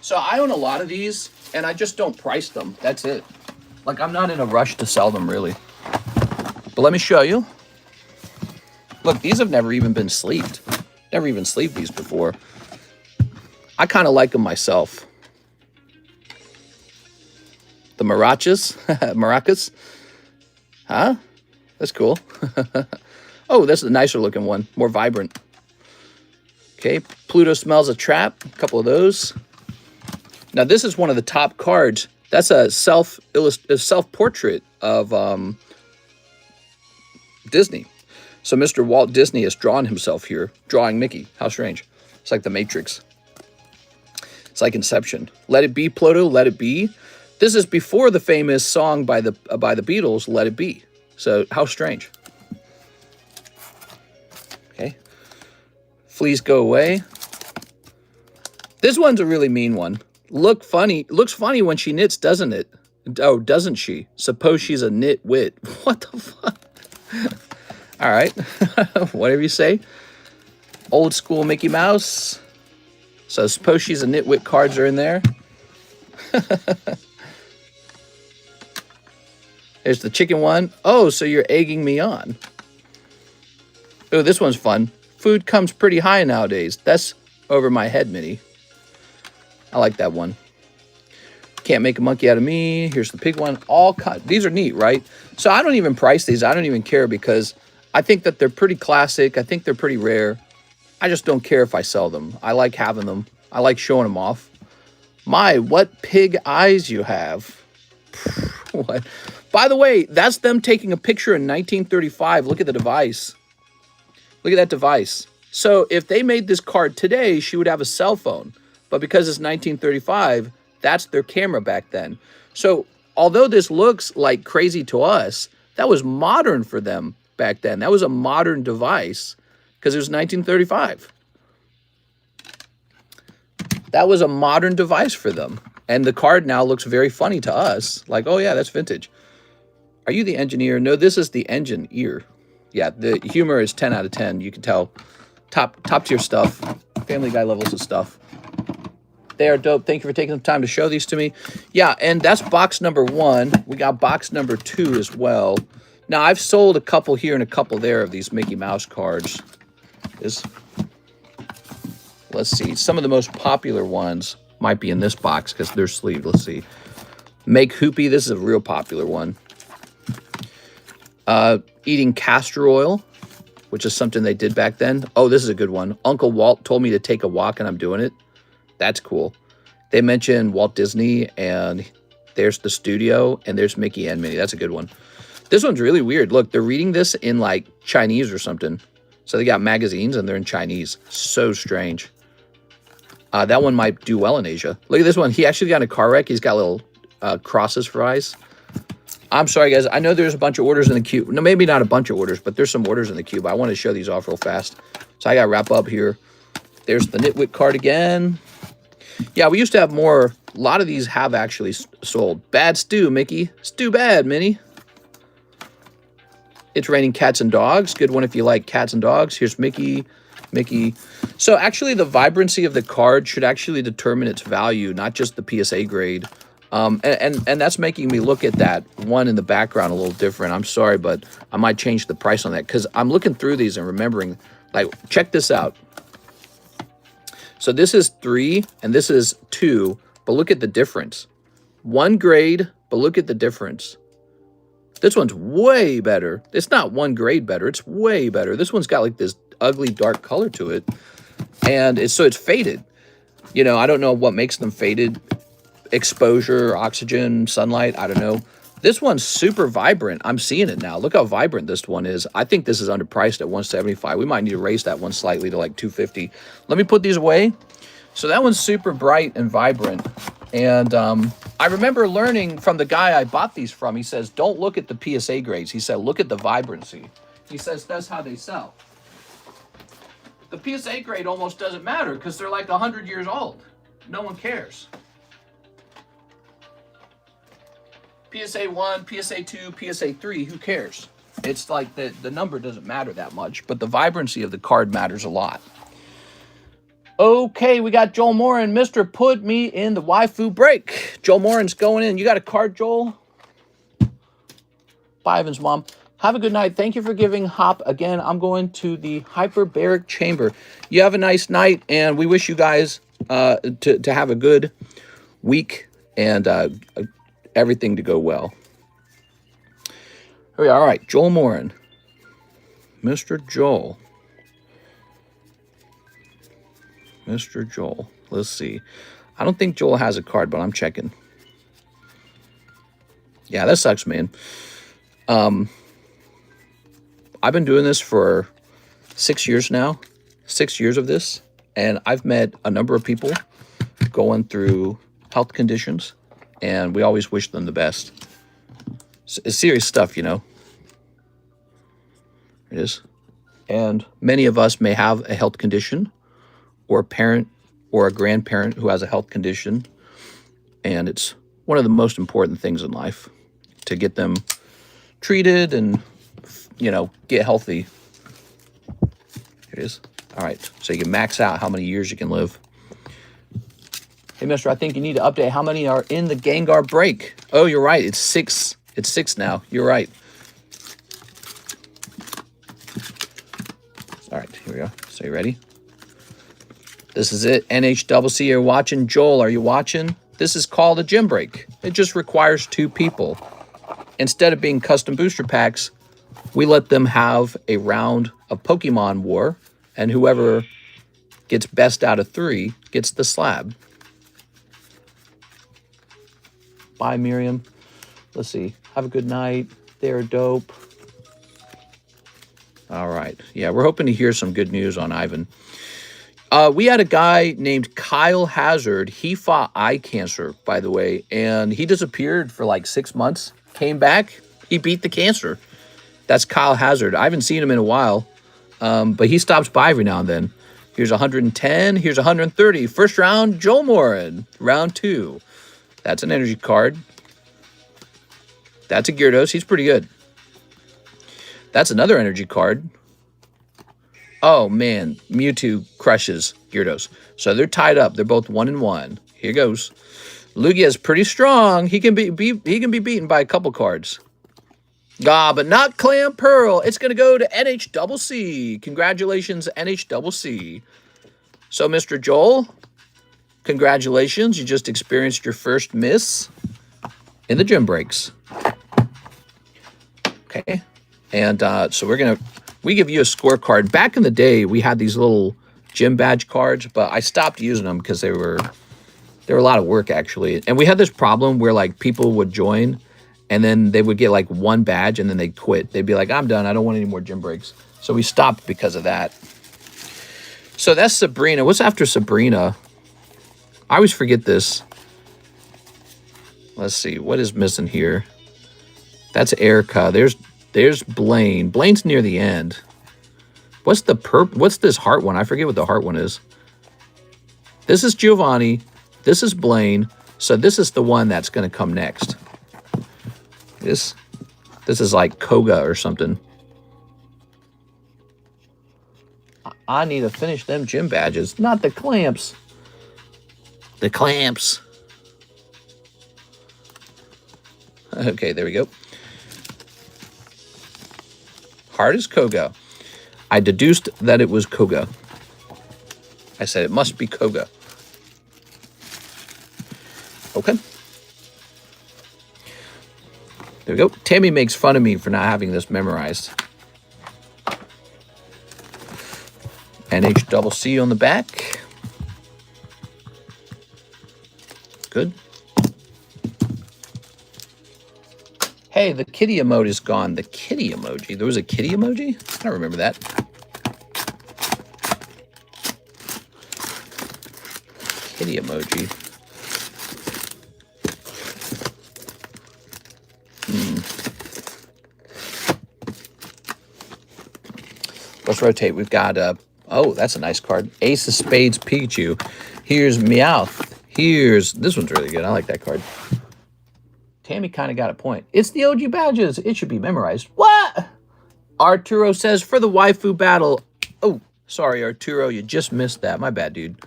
So I own a lot of these, and I just don't price them. That's it. Like, I'm not in a rush to sell them, really. But let me show you. Look, these have never even been sleeved. Never even sleeved these before. I kind of like them myself. The maracas. Maracas. Huh? That's cool. Oh, that's a nicer looking one. More vibrant. Okay, Pluto Smells a Trap. A couple of those. Now, this is one of the top cards. That's a self-portrait of Disney. So Mr. Walt Disney has drawn himself here, drawing Mickey. How strange. It's like the Matrix. It's like Inception. Let It Be, Pluto, Let It Be. This is before the famous song by the Beatles, Let It Be. So how strange. Okay. Fleas Go Away. This one's a really mean one. Looks funny when she knits, doesn't it? Oh, doesn't she? Suppose she's a nitwit. What the fuck? All right. Whatever you say. Old school Mickey Mouse. So suppose she's a nitwit cards are in there. There's the chicken one. Oh, so you're egging me on. Oh, this one's fun. Food comes pretty high nowadays. That's over my head, Minnie. I like that one. Can't Make a Monkey Out of Me. Here's the pig one. All cut. These are neat, right? So I don't even price these. I don't even care, because I think that they're pretty classic. I think they're pretty rare. I just don't care if I sell them. I like having them. I like showing them off. My, what pig eyes you have. What? By the way, that's them taking a picture in 1935. Look at the device. Look at that device. So if they made this card today, she would have a cell phone. But because it's 1935, that's their camera back then. So although this looks like crazy to us, that was modern for them back then. That was a modern device because it was 1935. That was a modern device for them. And the card now looks very funny to us. Like, oh yeah, that's vintage. Are you the engineer? No, this is the engine ear. Yeah, the humor is 10 out of 10. You can tell. Top tier stuff. Family Guy levels of stuff. They are dope. Thank you for taking the time to show these to me. Yeah, and that's box number 1. We got box number 2 as well. Now, I've sold a couple here and a couple there of these Mickey Mouse cards. Let's see. Some of the most popular ones might be in this box because they're sleeved. Let's see. Make Hoopy. This is a real popular one. Eating castor oil, which is something they did back then. Oh, this is a good one. Uncle Walt told me to take a walk, and I'm doing it. That's cool. They mentioned Walt Disney, and there's the studio, and there's Mickey and Minnie. That's a good one. This one's really weird. Look, they're reading this in, like, Chinese or something. So they got magazines, and they're in Chinese. So strange. That one might do well in Asia. Look at this one. He actually got in a car wreck. He's got little crosses for eyes. I'm sorry, guys. I know there's a bunch of orders in the queue. No, maybe not a bunch of orders, but there's some orders in the queue. But I want to show these off real fast. So I got to wrap up here. There's the Nitwit card again. Yeah, we used to have more. A lot of these have actually sold. Bad stew, Mickey. Stew bad, Minnie. It's Raining Cats and Dogs. Good one if you like cats and dogs. Here's Mickey. Mickey. So actually the vibrancy of the card should actually determine its value, not just the PSA grade. And that's making me look at that one in the background a little different. I'm sorry, but I might change the price on that because I'm looking through these and remembering, like, check this out. So this is 3 and this is 2, but look at the difference. 1 grade, but look at the difference. This one's way better. It's not 1 grade better. It's way better. This one's got like this ugly dark color to it. And it's faded. You know, I don't know what makes them faded. Exposure, oxygen, sunlight, I don't know. This one's super vibrant. I'm seeing it now. Look how vibrant this one is. I think this is underpriced at $175. We might need to raise that one slightly to like $250. Let me put these away. So that one's super bright and vibrant. And I remember learning from the guy I bought these from. He says, don't look at the PSA grades. He said, look at the vibrancy. He says that's how they sell. The PSA grade almost doesn't matter because they're like 100 years old. No one cares. PSA 1, PSA 2, PSA 3, who cares? It's like the number doesn't matter that much, but the vibrancy of the card matters a lot. Okay, we got Joel Morin. Mr. Put me in the waifu break. Joel Morin's going in. You got a card, Joel? Bye, Evan's mom. Have a good night. Thank you for giving Hop. Again, I'm going to the hyperbaric chamber. You have a nice night, and we wish you guys to have a good week and everything to go well. Here we are. All right, Joel Morin. Mr. Joel. Mr. Joel. Let's see. I don't think Joel has a card, but I'm checking. Yeah, that sucks, man. I've been doing this for 6 years now. 6 years of this. And I've met a number of people going through health conditions. And we always wish them the best. It's serious stuff, you know. It is. And many of us may have a health condition, or a parent or a grandparent who has a health condition. And it's one of the most important things in life to get them treated and, you know, get healthy. Here it is. All right. So you can max out how many years you can live. Hey, mister, I think you need to update how many are in the Gengar break. Oh, you're right. It's 6. It's 6 now. You're right. All right. Here we go. So you ready? This is it. NHCC, you're watching. Joel, are you watching? This is called a gym break. It just requires 2 people. Instead of being custom booster packs, we let them have a round of Pokemon War, and whoever gets best out of 3 gets the slab. Bye, Miriam. Let's see. Have a good night. They're dope. All right. Yeah, we're hoping to hear some good news on Ivan. We had a guy named Kyle Hazard. He fought eye cancer, by the way, and he disappeared for like 6 months. Came back. He beat the cancer. That's Kyle Hazard. I haven't seen him in a while, but he stops by every now and then. Here's 110. Here's 130. First round, Joel Morin. Round 2. That's an energy card. That's a Gyarados. He's pretty good. That's another energy card. Oh, man. Mewtwo crushes Gyarados. So they're tied up. They're both 1-1. Here goes. Lugia is pretty strong. He can be beaten by a couple cards. Ah, but not Clam Pearl. It's going to go to NHCC. Congratulations, NHCC. So, Mr. Joel, congratulations. You just experienced your first miss in the gym breaks. Okay. And so we give you a scorecard. Back in the day, we had these little gym badge cards, but I stopped using them because they were a lot of work, actually. And we had this problem where, like, people would join, and then they would get, like, 1 badge, and then they'd quit. They'd be like, I'm done. I don't want any more gym breaks. So we stopped because of that. So that's Sabrina. What's after Sabrina? I always forget this. Let's see. What is missing here? That's Erica. There's Blaine. Blaine's near the end. What's this heart one? I forget what the heart one is. This is Giovanni. This is Blaine. So this is the one that's going to come next. This is like Koga or something. I need to finish them gym badges, not the clamps. The clamps. Okay, there we go. Heart is Koga. I deduced that it was Koga. I said it must be Koga. Okay. There we go. Tammy makes fun of me for not having this memorized. NHCC on the back. Good. Hey, the kitty emoji is gone. The kitty emoji. There was a kitty emoji? I don't remember that. Kitty emoji. Let's rotate. We've got, oh, that's a nice card. Ace of Spades Pikachu. Here's Meowth. Here's, this one's really good. I like that card. Tammy kind of got a point. It's the OG badges. It should be memorized. What? Arturo says, for the waifu battle. Oh, sorry, Arturo. You just missed that. My bad, dude.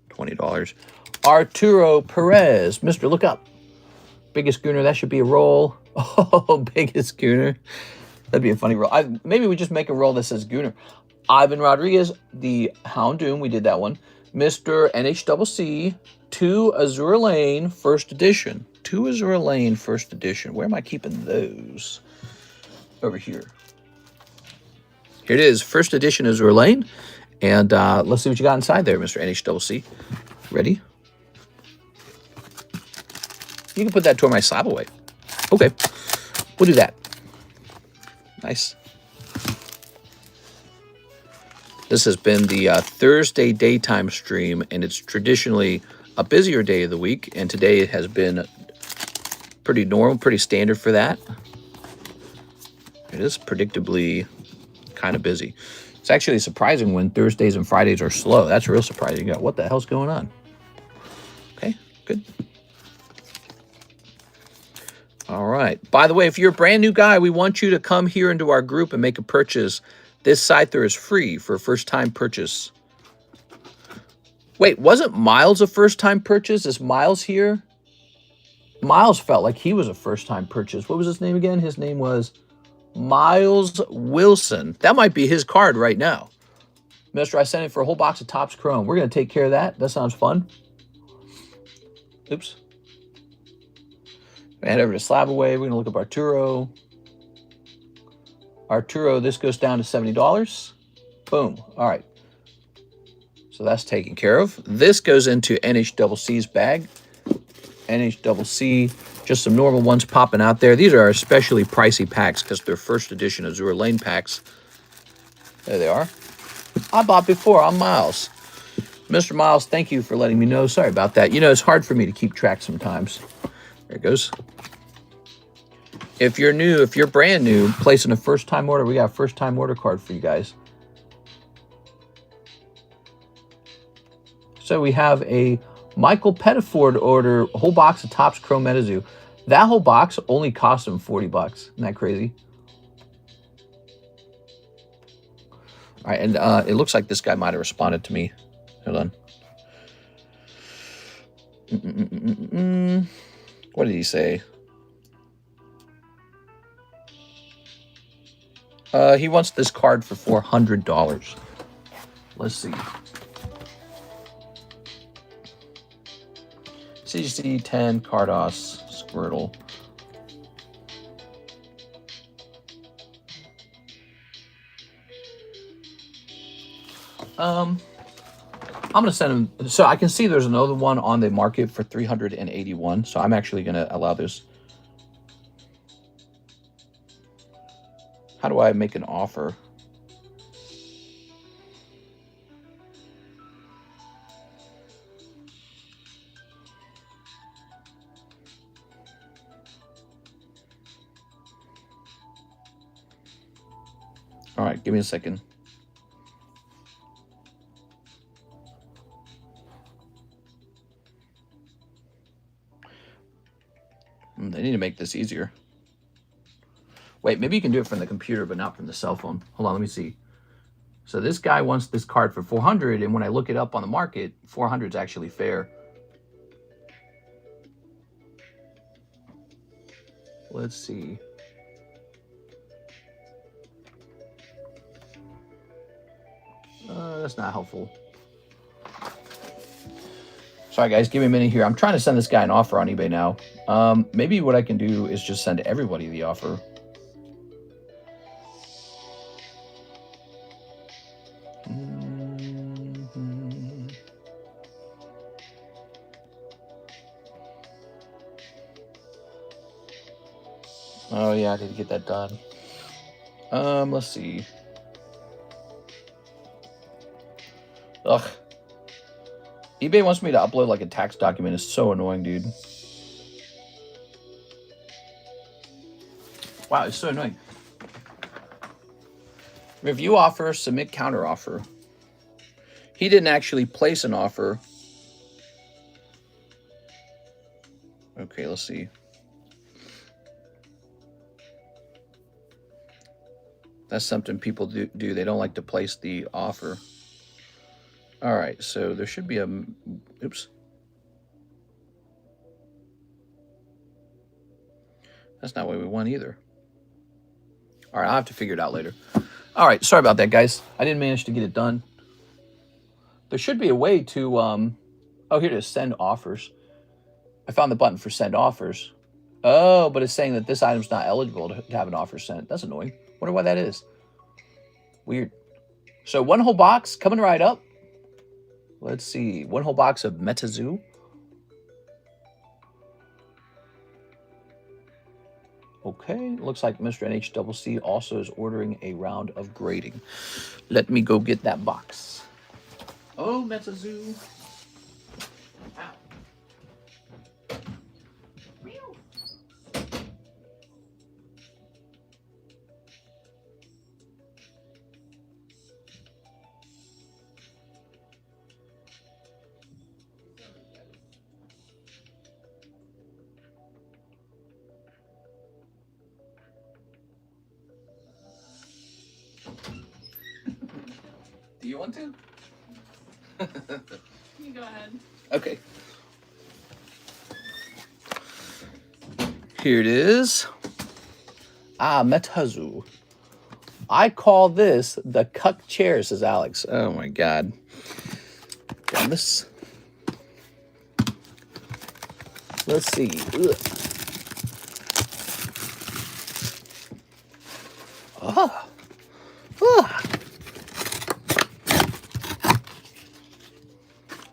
$20. Arturo Perez. Mr. Look Up. Biggest Gooner. That should be a roll. Oh, Biggest Gooner. That'd be a funny roll. Maybe we just make a roll that says Gooner. Ivan Rodriguez, the Houndoom. We did that one. Mr. NHCC, 2 Azure Lane, first edition. 2 Azure Lane, first edition. Where am I keeping those? Over here. Here it is, first edition Azure Lane. And let's see what you got inside there, Mr. NHCC. Ready? You can put that toward my slab away. Okay, we'll do that. Nice. This has been the Thursday daytime stream, and it's traditionally a busier day of the week, and today it has been pretty normal, pretty standard for that. It is predictably kind of busy. It's actually surprising when Thursdays and Fridays are slow. That's real surprising. You go, what the hell's going on? Okay, good. All right. By the way, if you're a brand new guy, we want you to come here into our group and make a purchase. This Scyther is free for a first-time purchase. Wait, wasn't Miles a first-time purchase? Is Miles here? Miles felt like he was a first-time purchase. What was his name again? His name was Miles Wilson. That might be his card right now. Mister, I sent it for a whole box of Topps Chrome. We're going to take care of that. That sounds fun. Oops. Head over to Slab Away. We're going to look up Arturo. Arturo, this goes down to $70. Boom. All right. So that's taken care of. This goes into NHCC's bag. NHCC, just some normal ones popping out there. These are especially pricey packs because they're first edition Azure Lane packs. There they are. I bought before. I'm Miles. Mr. Miles, thank you for letting me know. Sorry about that. You know, it's hard for me to keep track sometimes. There it goes. If you're new, if you're brand new, placing a first-time order, we got a first-time order card for you guys. So we have a Michael Pettiford order, a whole box of Topps Chrome Metazoo. That whole box only cost him $40. Isn't that crazy? All right, and it looks like this guy might have responded to me. Hold on. What did he say? He wants this card for $400. Let's see. CGC 10, Cardos, Squirtle. I'm gonna send him. So I can see there's another one on the market for $381. So I'm actually gonna allow this. How do I make an offer? All right, give me a second. They need to make this easier. Wait, maybe you can do it from the computer, but not from the cell phone. Hold on, let me see. So this guy wants this card for $400, and when I look it up on the market, $400 is actually fair. Let's see. That's not helpful. Sorry, guys, give me a minute here. I'm trying to send this guy an offer on eBay now. Maybe what I can do is just send everybody the offer. Oh, yeah, I need to get that done. Let's see. Ugh. eBay wants me to upload like a tax document. It's so annoying, dude. Wow, it's so annoying. Review offer, submit counter offer. He didn't actually place an offer. Okay, let's see. That's something people do. They don't like to place the offer. All right, so there should be a... Oops. That's not what we want either. All right, I'll have to figure it out later. All right, sorry about that, guys. I didn't manage to get it done. There should be a way to... Oh, here it is, send offers. I found the button for send offers. Oh, but it's saying that this item's not eligible to have an offer sent. That's annoying. Wonder why that is. Weird. So one whole box coming right up. Let's see. One whole box of Metazoo. Okay. Looks like Mr. NHCC also is ordering a round of grading. Let me go get that box. Oh, Metazoo. Ow. Do you want to? You go ahead. Okay. Here it is. Ah, Metazoo. I call this the cuck chair, says Alex. Oh my God. Damn this. Let's see. Ugh. Oh. Oh.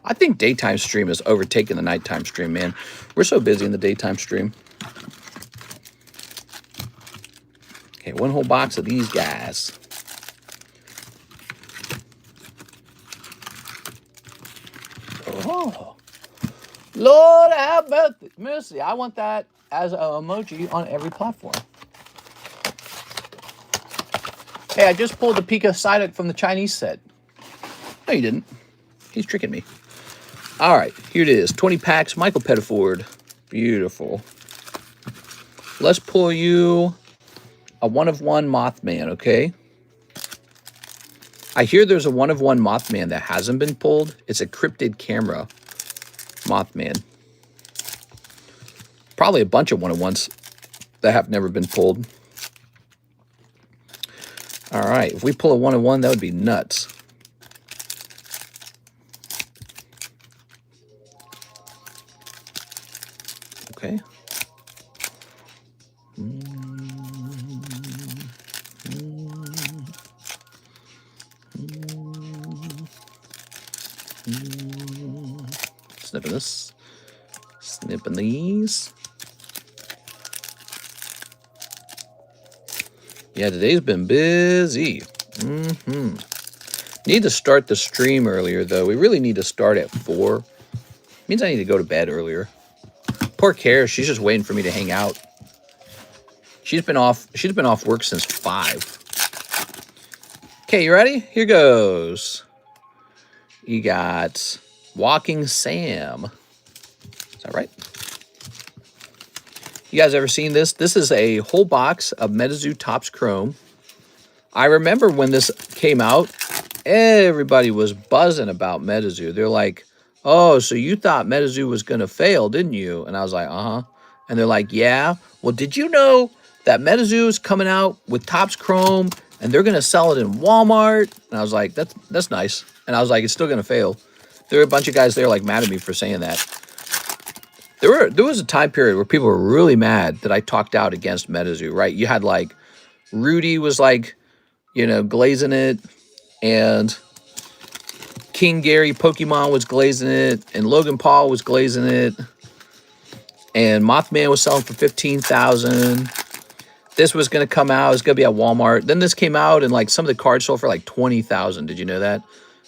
I think daytime stream has overtaken the nighttime stream, man. We're so busy in the daytime stream. Okay, one whole box of these guys. Oh, Lord have mercy. I want that as an emoji on every platform. Hey, I just pulled the Pika Psyduck from the Chinese set. No, you didn't. He's tricking me. All right, here it is. 20 packs, Michael Pettiford. Beautiful. Let's pull you a one-of-one Mothman, okay? I hear there's a one-of-one Mothman that hasn't been pulled. It's a cryptid camera Mothman. Probably a bunch of one-of-ones that have never been pulled. All right, if we pull a one-of-one, that would be nuts. Okay. Snipping this. Snipping these. Yeah, today's been busy. Need to start the stream earlier, though. We really need to start at 4. Means I need to go to bed earlier. Poor Kara, she's just waiting for me to hang out. She's been off work since 5. Okay, you ready? Here goes. You got Walking Sam. Is that right? You guys ever seen this? This is a whole box of Metazoo Topps Chrome. I remember when this came out, everybody was buzzing about Metazoo. They're like, oh, so you thought Metazoo was going to fail, didn't you? And I was like, uh-huh. And they're like, yeah. Well, did you know that Metazoo is coming out with Topps Chrome and they're going to sell it in Walmart? And I was like, that's nice. And I was like, it's still going to fail. There were a bunch of guys there like mad at me for saying that. There was a time period where people were really mad that I talked out against Metazoo, right? You had like Rudy was like, you know, glazing it, and King Gary Pokemon was glazing it, and Logan Paul was glazing it, and Mothman was selling for $15,000. This was going to come out. It was going to be at Walmart. Then this came out, and like some of the cards sold for like $20,000. Did you know that?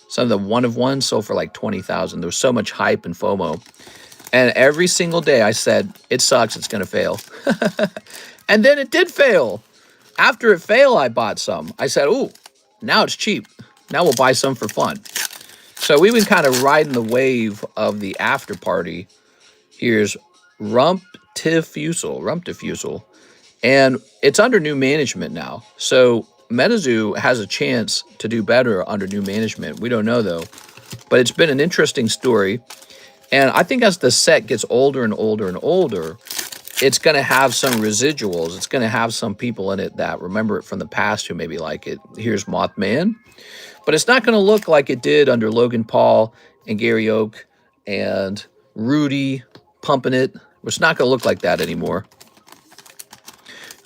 Some of the one-of-ones sold for like $20,000. There was so much hype and FOMO. And every single day I said, it sucks, it's going to fail. And then it did fail. After it failed, I bought some. I said, ooh, now it's cheap. Now we'll buy some for fun. So we've been kind of riding the wave of the after party. Here's Rump Diffusal. And it's under new management now. So Metazoo has a chance to do better under new management. We don't know, though. But it's been an interesting story. And I think as the set gets older and older and older, it's going to have some residuals. It's going to have some people in it that remember it from the past who maybe like it. Here's Mothman. But it's not going to look like it did under Logan Paul and Gary Oak and Rudy pumping it. It's not going to look like that anymore.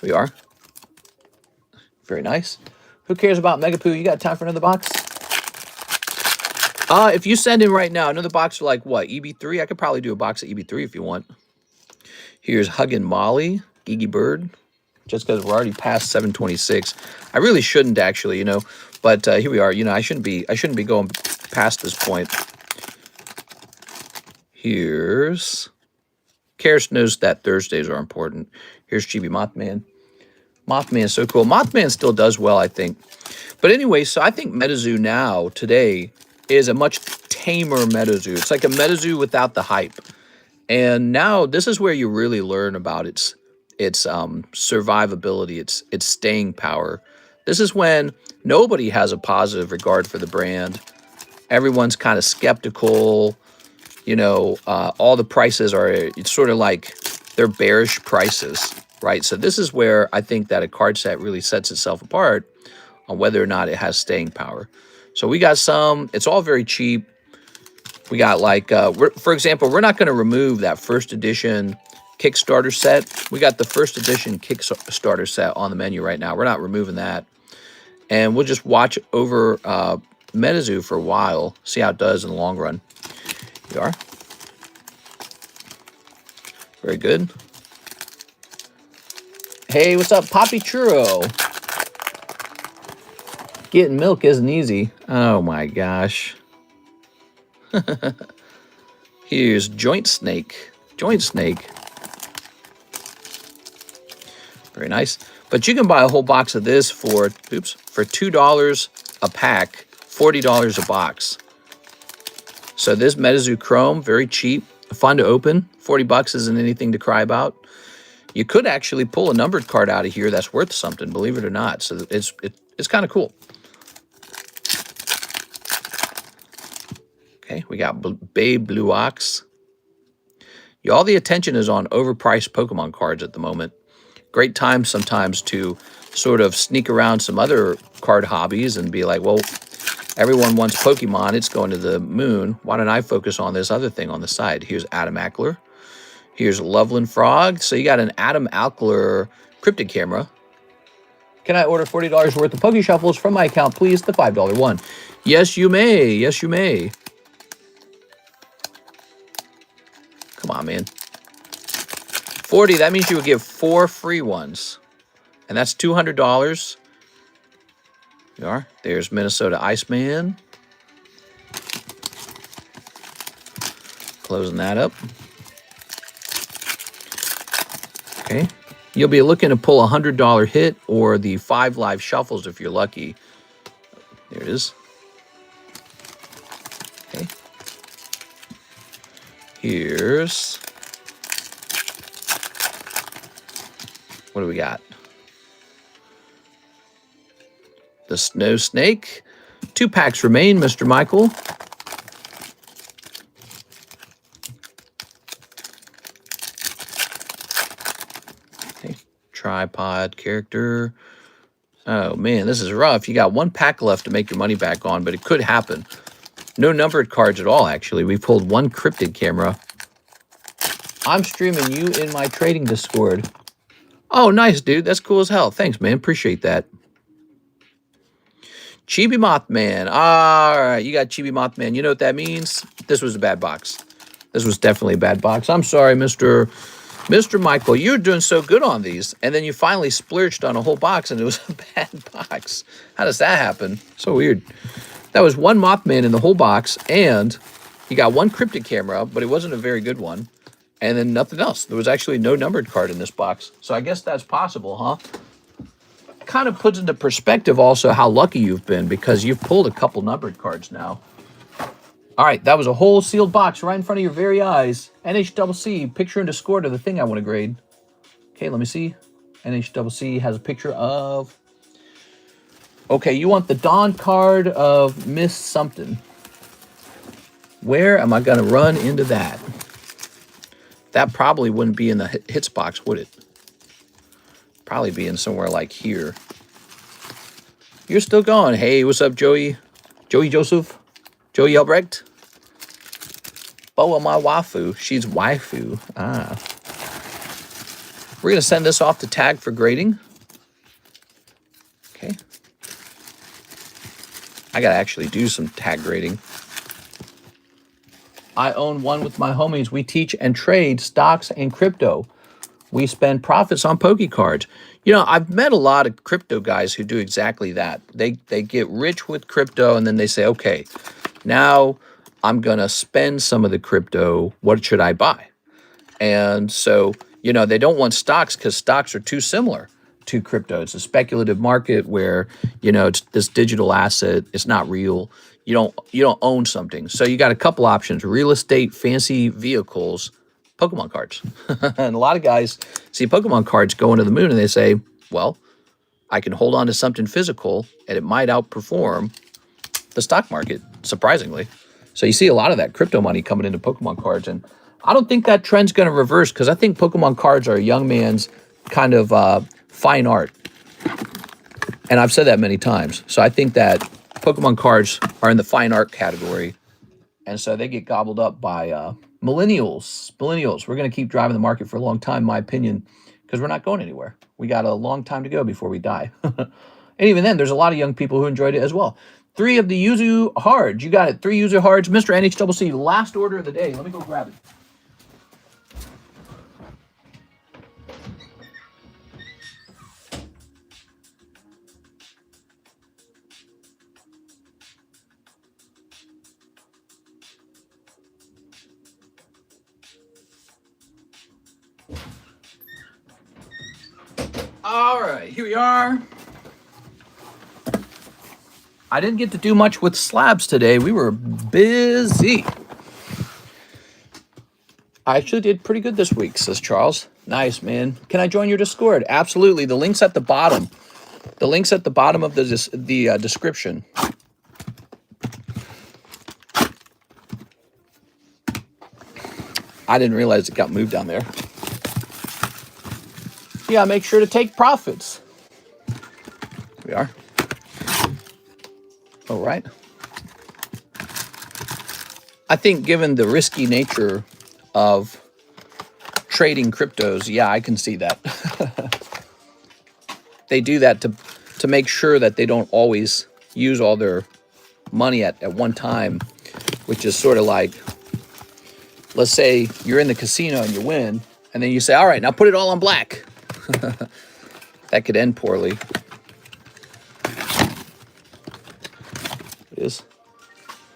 Here we are. Very nice. Who cares about Megapoo? You got time for another box? If you send in right now, another box for like what? EB3? I could probably do a box of EB3 if you want. Here's Huggin' Molly, Geeky Bird. Just because we're already past 726. I really shouldn't actually, you know. But here we are. You know, I shouldn't be going past this point. Here's Karis knows that Thursdays are important. Here's Chibi Mothman. Mothman is so cool. Mothman still does well, I think. But anyway, so I think Metazoo now, today, is a much tamer Metazoo. It's like a Metazoo without the hype. And now this is where you really learn about its survivability, its staying power. This is when nobody has a positive regard for the brand. Everyone's kind of skeptical. You know, all the prices are, it's sort of like they're bearish prices, right? So this is where I think that a card set really sets itself apart on whether or not it has staying power. So we got some, it's all very cheap. We got like, for example, we're not going to remove that first edition Kickstarter set. We got the first edition Kickstarter set on the menu right now. We're not removing that. And we'll just watch over Metazoo for a while, see how it does in the long run. Here we are. Very good. Hey, what's up, Poppy Churro? Getting milk isn't easy. Oh my gosh. Here's Joint Snake. Joint Snake. Very nice. But you can buy a whole box of this for, for $2 a pack, $40 a box. So this Metazoo Chrome, very cheap, fun to open. 40 bucks isn't anything to cry about. You could actually pull a numbered card out of here that's worth something, believe it or not. So it's kind of cool. Okay, we got Babe Blue Ox. All the attention is on overpriced Pokemon cards at the moment. Great time sometimes to sort of sneak around some other card hobbies and be like, well, everyone wants Pokemon. It's going to the moon. Why don't I focus on this other thing on the side? Here's Adam Ackler. Here's Loveland Frog. So you got an Adam Ackler cryptid camera. Can I order $40 worth of Poke Shuffles from my account, please? The $5 one. Yes, you may. Yes, you may. Come on, man. 40, that means you would give 4 free ones. And that's $200. There you are. There's Minnesota Iceman. Closing that up. Okay. You'll be looking to pull a $100 hit or the 5 live shuffles if you're lucky. There it is. Okay. Here's... what do we got? The Snow Snake. 2 packs remain, Mr. Michael. Okay. Tripod character. Oh, man, this is rough. You got 1 pack left to make your money back on, but it could happen. No numbered cards at all, actually. We pulled 1 cryptid camera. I'm streaming you in my trading Discord. Oh, nice, dude. That's cool as hell. Thanks, man. Appreciate that. Chibi Mothman. All right, you got Chibi Mothman. You know what that means? This was a bad box. This was definitely a bad box. I'm sorry, Mr. Michael. You were doing so good on these, and then you finally splurged on a whole box, and it was a bad box. How does that happen? So weird. That was 1 Mothman in the whole box, and you got 1 cryptid camera, but it wasn't a very good one. and then nothing else. There was actually no numbered card in this box. So I guess that's possible, huh? Kind of puts into perspective also how lucky you've been, because you've pulled a couple numbered cards now. All right, that was a whole sealed box right in front of your very eyes. NHCC, picture and a score to the thing I want to grade. Okay, let me see. NHCC has a picture of... Okay, you want the Dawn card of Miss Something. Where am I going to run into that? That probably wouldn't be in the hits box, would it? Probably be in somewhere like here. You're still going. Hey, what's up, Joey? Joey Joseph? Joey Albrecht? Boa, my waifu. She's waifu. Ah. We're going to send this off to tag for grading. Okay. I got to actually do some tag grading. I own one with my homies. We teach and trade stocks and crypto. We spend profits on Poke cards. You know, I've met a lot of crypto guys who do exactly that. They get rich with crypto, and then they say, okay, now I'm going to spend some of the crypto. What should I buy? And so, you know, they don't want stocks because stocks are too similar to crypto. It's a speculative market where, you know, it's this digital asset. It's not real. You don't own something. So you got a couple options: real estate, fancy vehicles, Pokemon cards. And a lot of guys see Pokemon cards going to the moon and they say, well, I can hold on to something physical and it might outperform the stock market, surprisingly. So you see a lot of that crypto money coming into Pokemon cards. And I don't think that trend's going to reverse, because I think Pokemon cards are a young man's kind of fine art. And I've said that many times. So I think that Pokemon cards are in the fine art category. And so they get gobbled up by millennials. We're going to keep driving the market for a long time, in my opinion, because we're not going anywhere. We got a long time to go before we die. And even then, there's a lot of young people who enjoyed it as well. 3 of the Yuzu Hards. You got it. 3 Yuzu Hards. Mr. NHCC, last order of the day. Let me go grab it. All right, here we are. I didn't get to do much with slabs today. We were busy. I actually did pretty good this week, says Charles. Nice, man. Can I join your Discord? Absolutely. The link's at the bottom. The link's at the bottom of the description. I didn't realize it got moved down there. Yeah, make sure to take profits. Here we are. All right. I think given the risky nature of trading cryptos, yeah, I can see that. They do that to make sure that they don't always use all their money at one time, which is sort of like, let's say you're in the casino and you win, and then you say, all right, now put it all on black. That could end poorly. It is.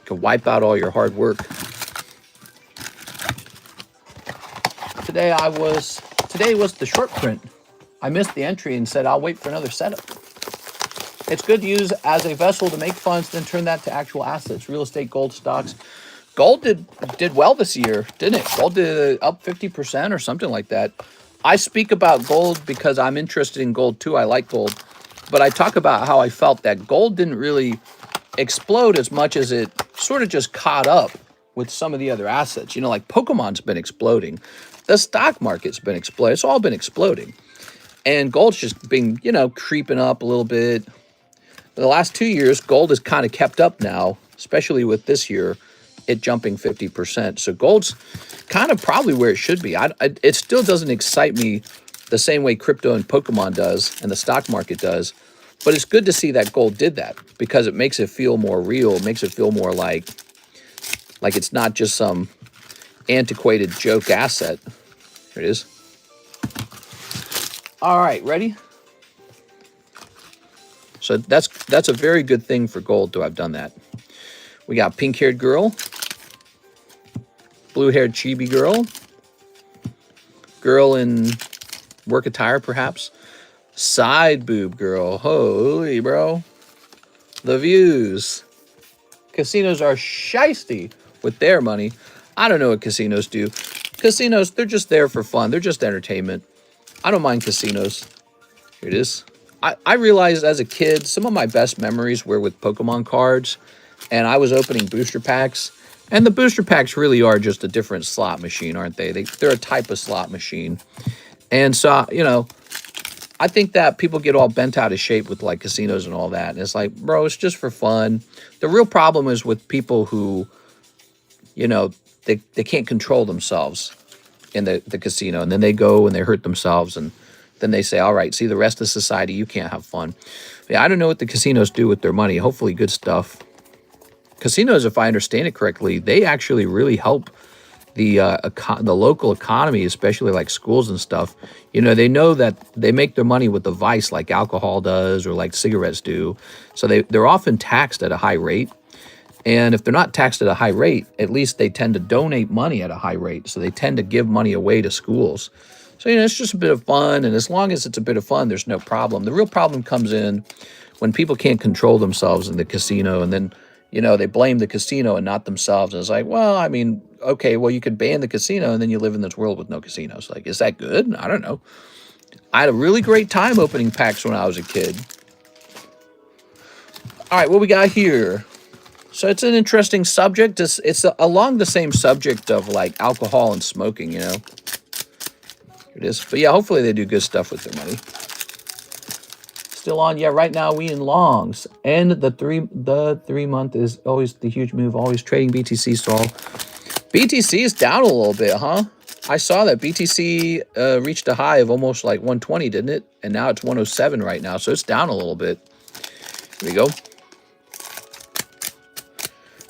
Could wipe out all your hard work. Today was the short print. I missed the entry and said I'll wait for another setup. It's good to use as a vessel to make funds, then turn that to actual assets, real estate, gold, stocks. Gold did well this year, didn't it? Gold did up 50% or something like that. I speak about gold because I'm interested in gold too. I like gold. But I talk about how I felt that gold didn't really explode as much as it sort of just caught up with some of the other assets. You know, like Pokemon's been exploding. The stock market's been exploding. It's all been exploding. And gold's just been, you know, creeping up a little bit. In the last 2 years, gold has kind of kept up now, especially with this year, it jumping 50%. So gold's kind of probably where it should be. It still doesn't excite me the same way crypto and Pokemon does and the stock market does. But it's good to see that gold did that, because it makes it feel more real. It makes it feel more like it's not just some antiquated joke asset. Here it is. All right, ready? So that's a very good thing for gold to have done that. We got pink-haired girl, blue-haired chibi girl, Girl in work attire, perhaps. Side boob girl. Holy, bro. The views. Casinos are shisty with their money. I don't know what casinos do. Casinos, they're just there for fun. They're just entertainment. I don't mind casinos. Here it is. I realized as a kid, some of my best memories were with Pokemon cards, and I was opening booster packs. And the booster packs really are just a different slot machine, aren't they? They're a type of slot machine. And so, you know, I think that people get all bent out of shape with like casinos and all that. And it's like, bro, it's just for fun. The real problem is with people who, you know, they can't control themselves in the casino. And then they go and they hurt themselves. And then they say, all right, see, the rest of society, you can't have fun. Yeah, I don't know what the casinos do with their money. Hopefully good stuff. Casinos, if I understand it correctly, they actually really help the local economy, especially like schools and stuff. You know, they know that they make their money with the vice like alcohol does or like cigarettes do. So they're often taxed at a high rate. And if they're not taxed at a high rate, at least they tend to donate money at a high rate. So they tend to give money away to schools. So, you know, it's just a bit of fun. And as long as it's a bit of fun, there's no problem. The real problem comes in when people can't control themselves in the casino and then, you know, they blame the casino and not themselves. And it's like, well, I mean, okay, well, you could ban the casino and then you live in this world with no casinos. Like, is that good? I don't know. I had a really great time opening packs when I was a kid. All right, what we got here? So it's an interesting subject. It's along the same subject of like alcohol and smoking, you know. Here it is. But yeah, hopefully they do good stuff with their money. Still on. Yeah, right now we in longs. And the 3 month is always the huge move, always trading BTC stall. BTC is down a little bit, huh? I saw that BTC reached a high of almost like 120, didn't it? And now it's 107 right now, so it's down a little bit. Here we go.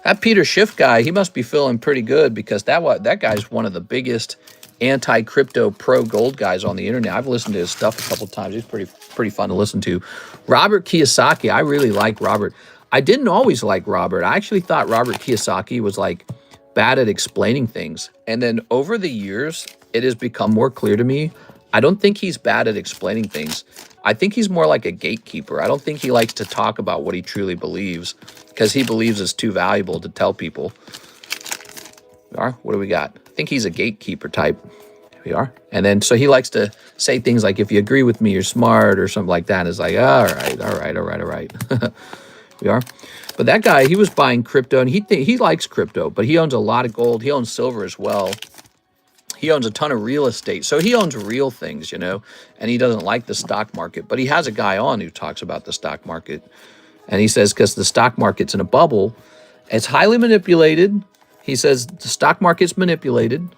That Peter Schiff guy, he must be feeling pretty good because that guy's one of the biggest anti-crypto pro-gold guys on the internet. I've listened to his stuff a couple times. He's pretty fun to listen to. Robert Kiyosaki, I really like Robert. I didn't always like Robert. I actually thought Robert Kiyosaki was like bad at explaining things. And then over the years, it has become more clear to me. I don't think he's bad at explaining things. I think he's more like a gatekeeper. I don't think he likes to talk about what he truly believes because he believes it's too valuable to tell people. All right, what do we got? I think he's a gatekeeper type. Here we are. And then, so he likes to say things like, if you agree with me, you're smart or something like that. And it's like, all right. We are. But that guy, he was buying crypto and he likes crypto, but he owns a lot of gold. He owns silver as well. He owns a ton of real estate. So he owns real things, you know, and he doesn't like the stock market. But he has a guy on who talks about the stock market. And he says, because the stock market's in a bubble, it's highly manipulated. He says the stock market's manipulated,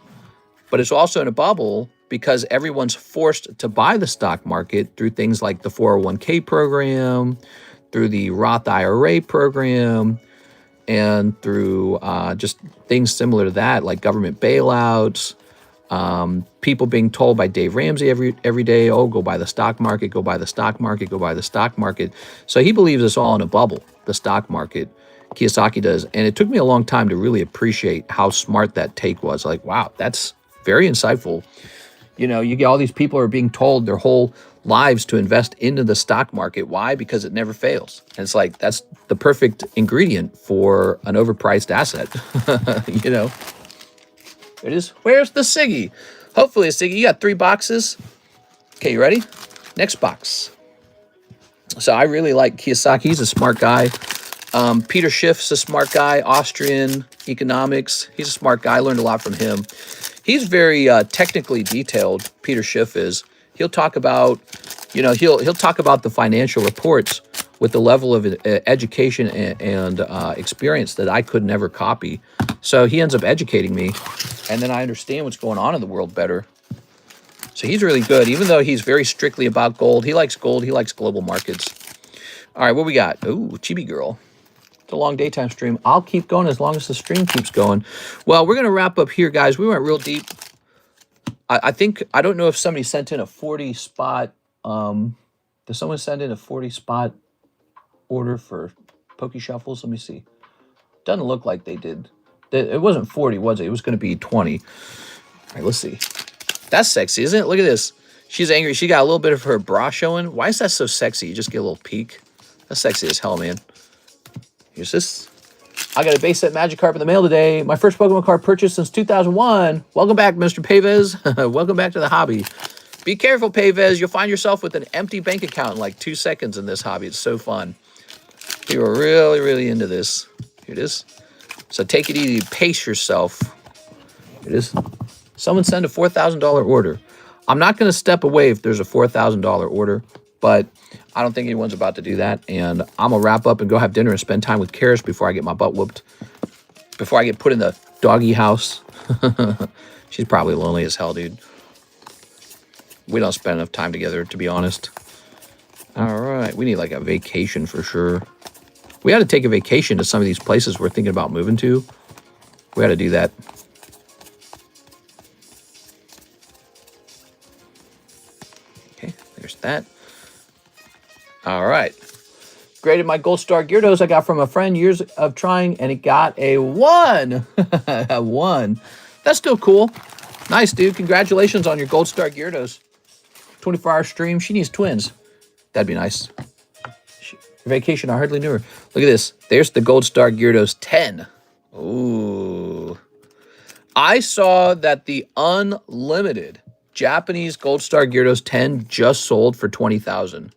but it's also in a bubble because everyone's forced to buy the stock market through things like the 401k program, through the Roth IRA program, and through just things similar to that, like government bailouts. People being told by Dave Ramsey every day, oh, go buy the stock market, go buy the stock market, go buy the stock market. So he believes it's all in a bubble, the stock market. Kiyosaki does. And it took me a long time to really appreciate how smart that take was. Like, wow, that's very insightful. You know, you get all these people are being told their whole lives to invest into the stock market. Why? Because it never fails. And it's like, that's the perfect ingredient for an overpriced asset. You know, it is. Where's the Siggy? Hopefully a Siggy. You got 3 boxes. Okay, you ready? Next box. So I really like Kiyosaki. He's a smart guy. Peter Schiff's a smart guy, Austrian economics. He's a smart guy. I learned a lot from him. He's very technically detailed. Peter Schiff is. He'll talk about, you know, he'll talk about the financial reports with the level of education and experience that I could never copy. So he ends up educating me, and then I understand what's going on in the world better. So he's really good, even though he's very strictly about gold. He likes gold. He likes global markets. All right, what we got? Ooh, Chibi Girl. It's a long daytime stream. I'll keep going as long as the stream keeps going. Well, we're going to wrap up here, guys. We went real deep. I think, I don't know if somebody sent in a 40 spot. Did someone send in a 40 spot order for Poke Shuffles? Let me see. Doesn't look like they did. It wasn't 40, was it? It was going to be 20. All right, let's see. That's sexy, isn't it? Look at this. She's angry. She got a little bit of her bra showing. Why is that so sexy? You just get a little peek. That's sexy as hell, man. Here's this. I got a base set Magikarp in the mail today. My first Pokemon card purchased since 2001. Welcome back, Mr. Pavez. Welcome back to the hobby. Be careful, Pavez. You'll find yourself with an empty bank account in like 2 seconds in this hobby. It's so fun. You are really, really into this. Here it is. So take it easy. Pace yourself. Here it is. Someone send a $4,000 order. I'm not going to step away if there's a $4,000 order, but I don't think anyone's about to do that. And I'm going to wrap up and go have dinner and spend time with Karis before I get my butt whooped. Before I get put in the doggy house. She's probably lonely as hell, dude. We don't spend enough time together, to be honest. All right. We need like a vacation for sure. We ought to take a vacation to some of these places we're thinking about moving to. We ought to do that. Okay, there's that. All right. Graded my Gold Star Gyarados I got from a friend, years of trying, and it got a 1. A 1. That's still cool. Nice, dude. Congratulations on your Gold Star Gyarados. 24-hour stream. She needs twins. That'd be nice. Vacation, I hardly knew her. Look at this. There's the Gold Star Gyarados 10. Ooh. I saw that the unlimited Japanese Gold Star Gyarados 10 just sold for $20,000.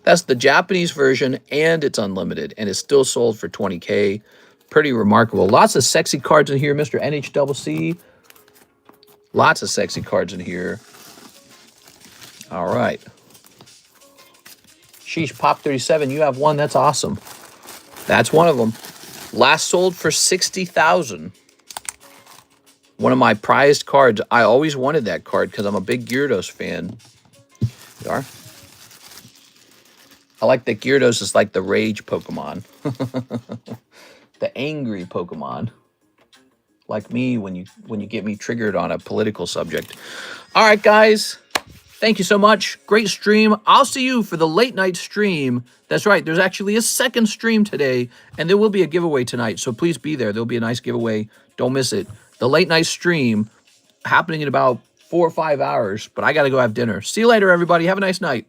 That's the Japanese version, and it's unlimited, and it's still sold for $20K. Pretty remarkable. Lots of sexy cards in here, Mr. NHCC. Lots of sexy cards in here. All right. Sheesh, Pop 37, you have one. That's awesome. That's one of them. Last sold for $60,000. One of my prized cards. I always wanted that card because I'm a big Gyarados fan. You are? I like that Gyarados is like the rage Pokemon. The angry Pokemon. Like me when you get me triggered on a political subject. All right, guys. Thank you so much. Great stream. I'll see you for the late night stream. That's right. There's actually a second stream today, and there will be a giveaway tonight. So please be there. There'll be a nice giveaway. Don't miss it. The late night stream happening in about 4 or 5 hours, but I got to go have dinner. See you later, everybody. Have a nice night.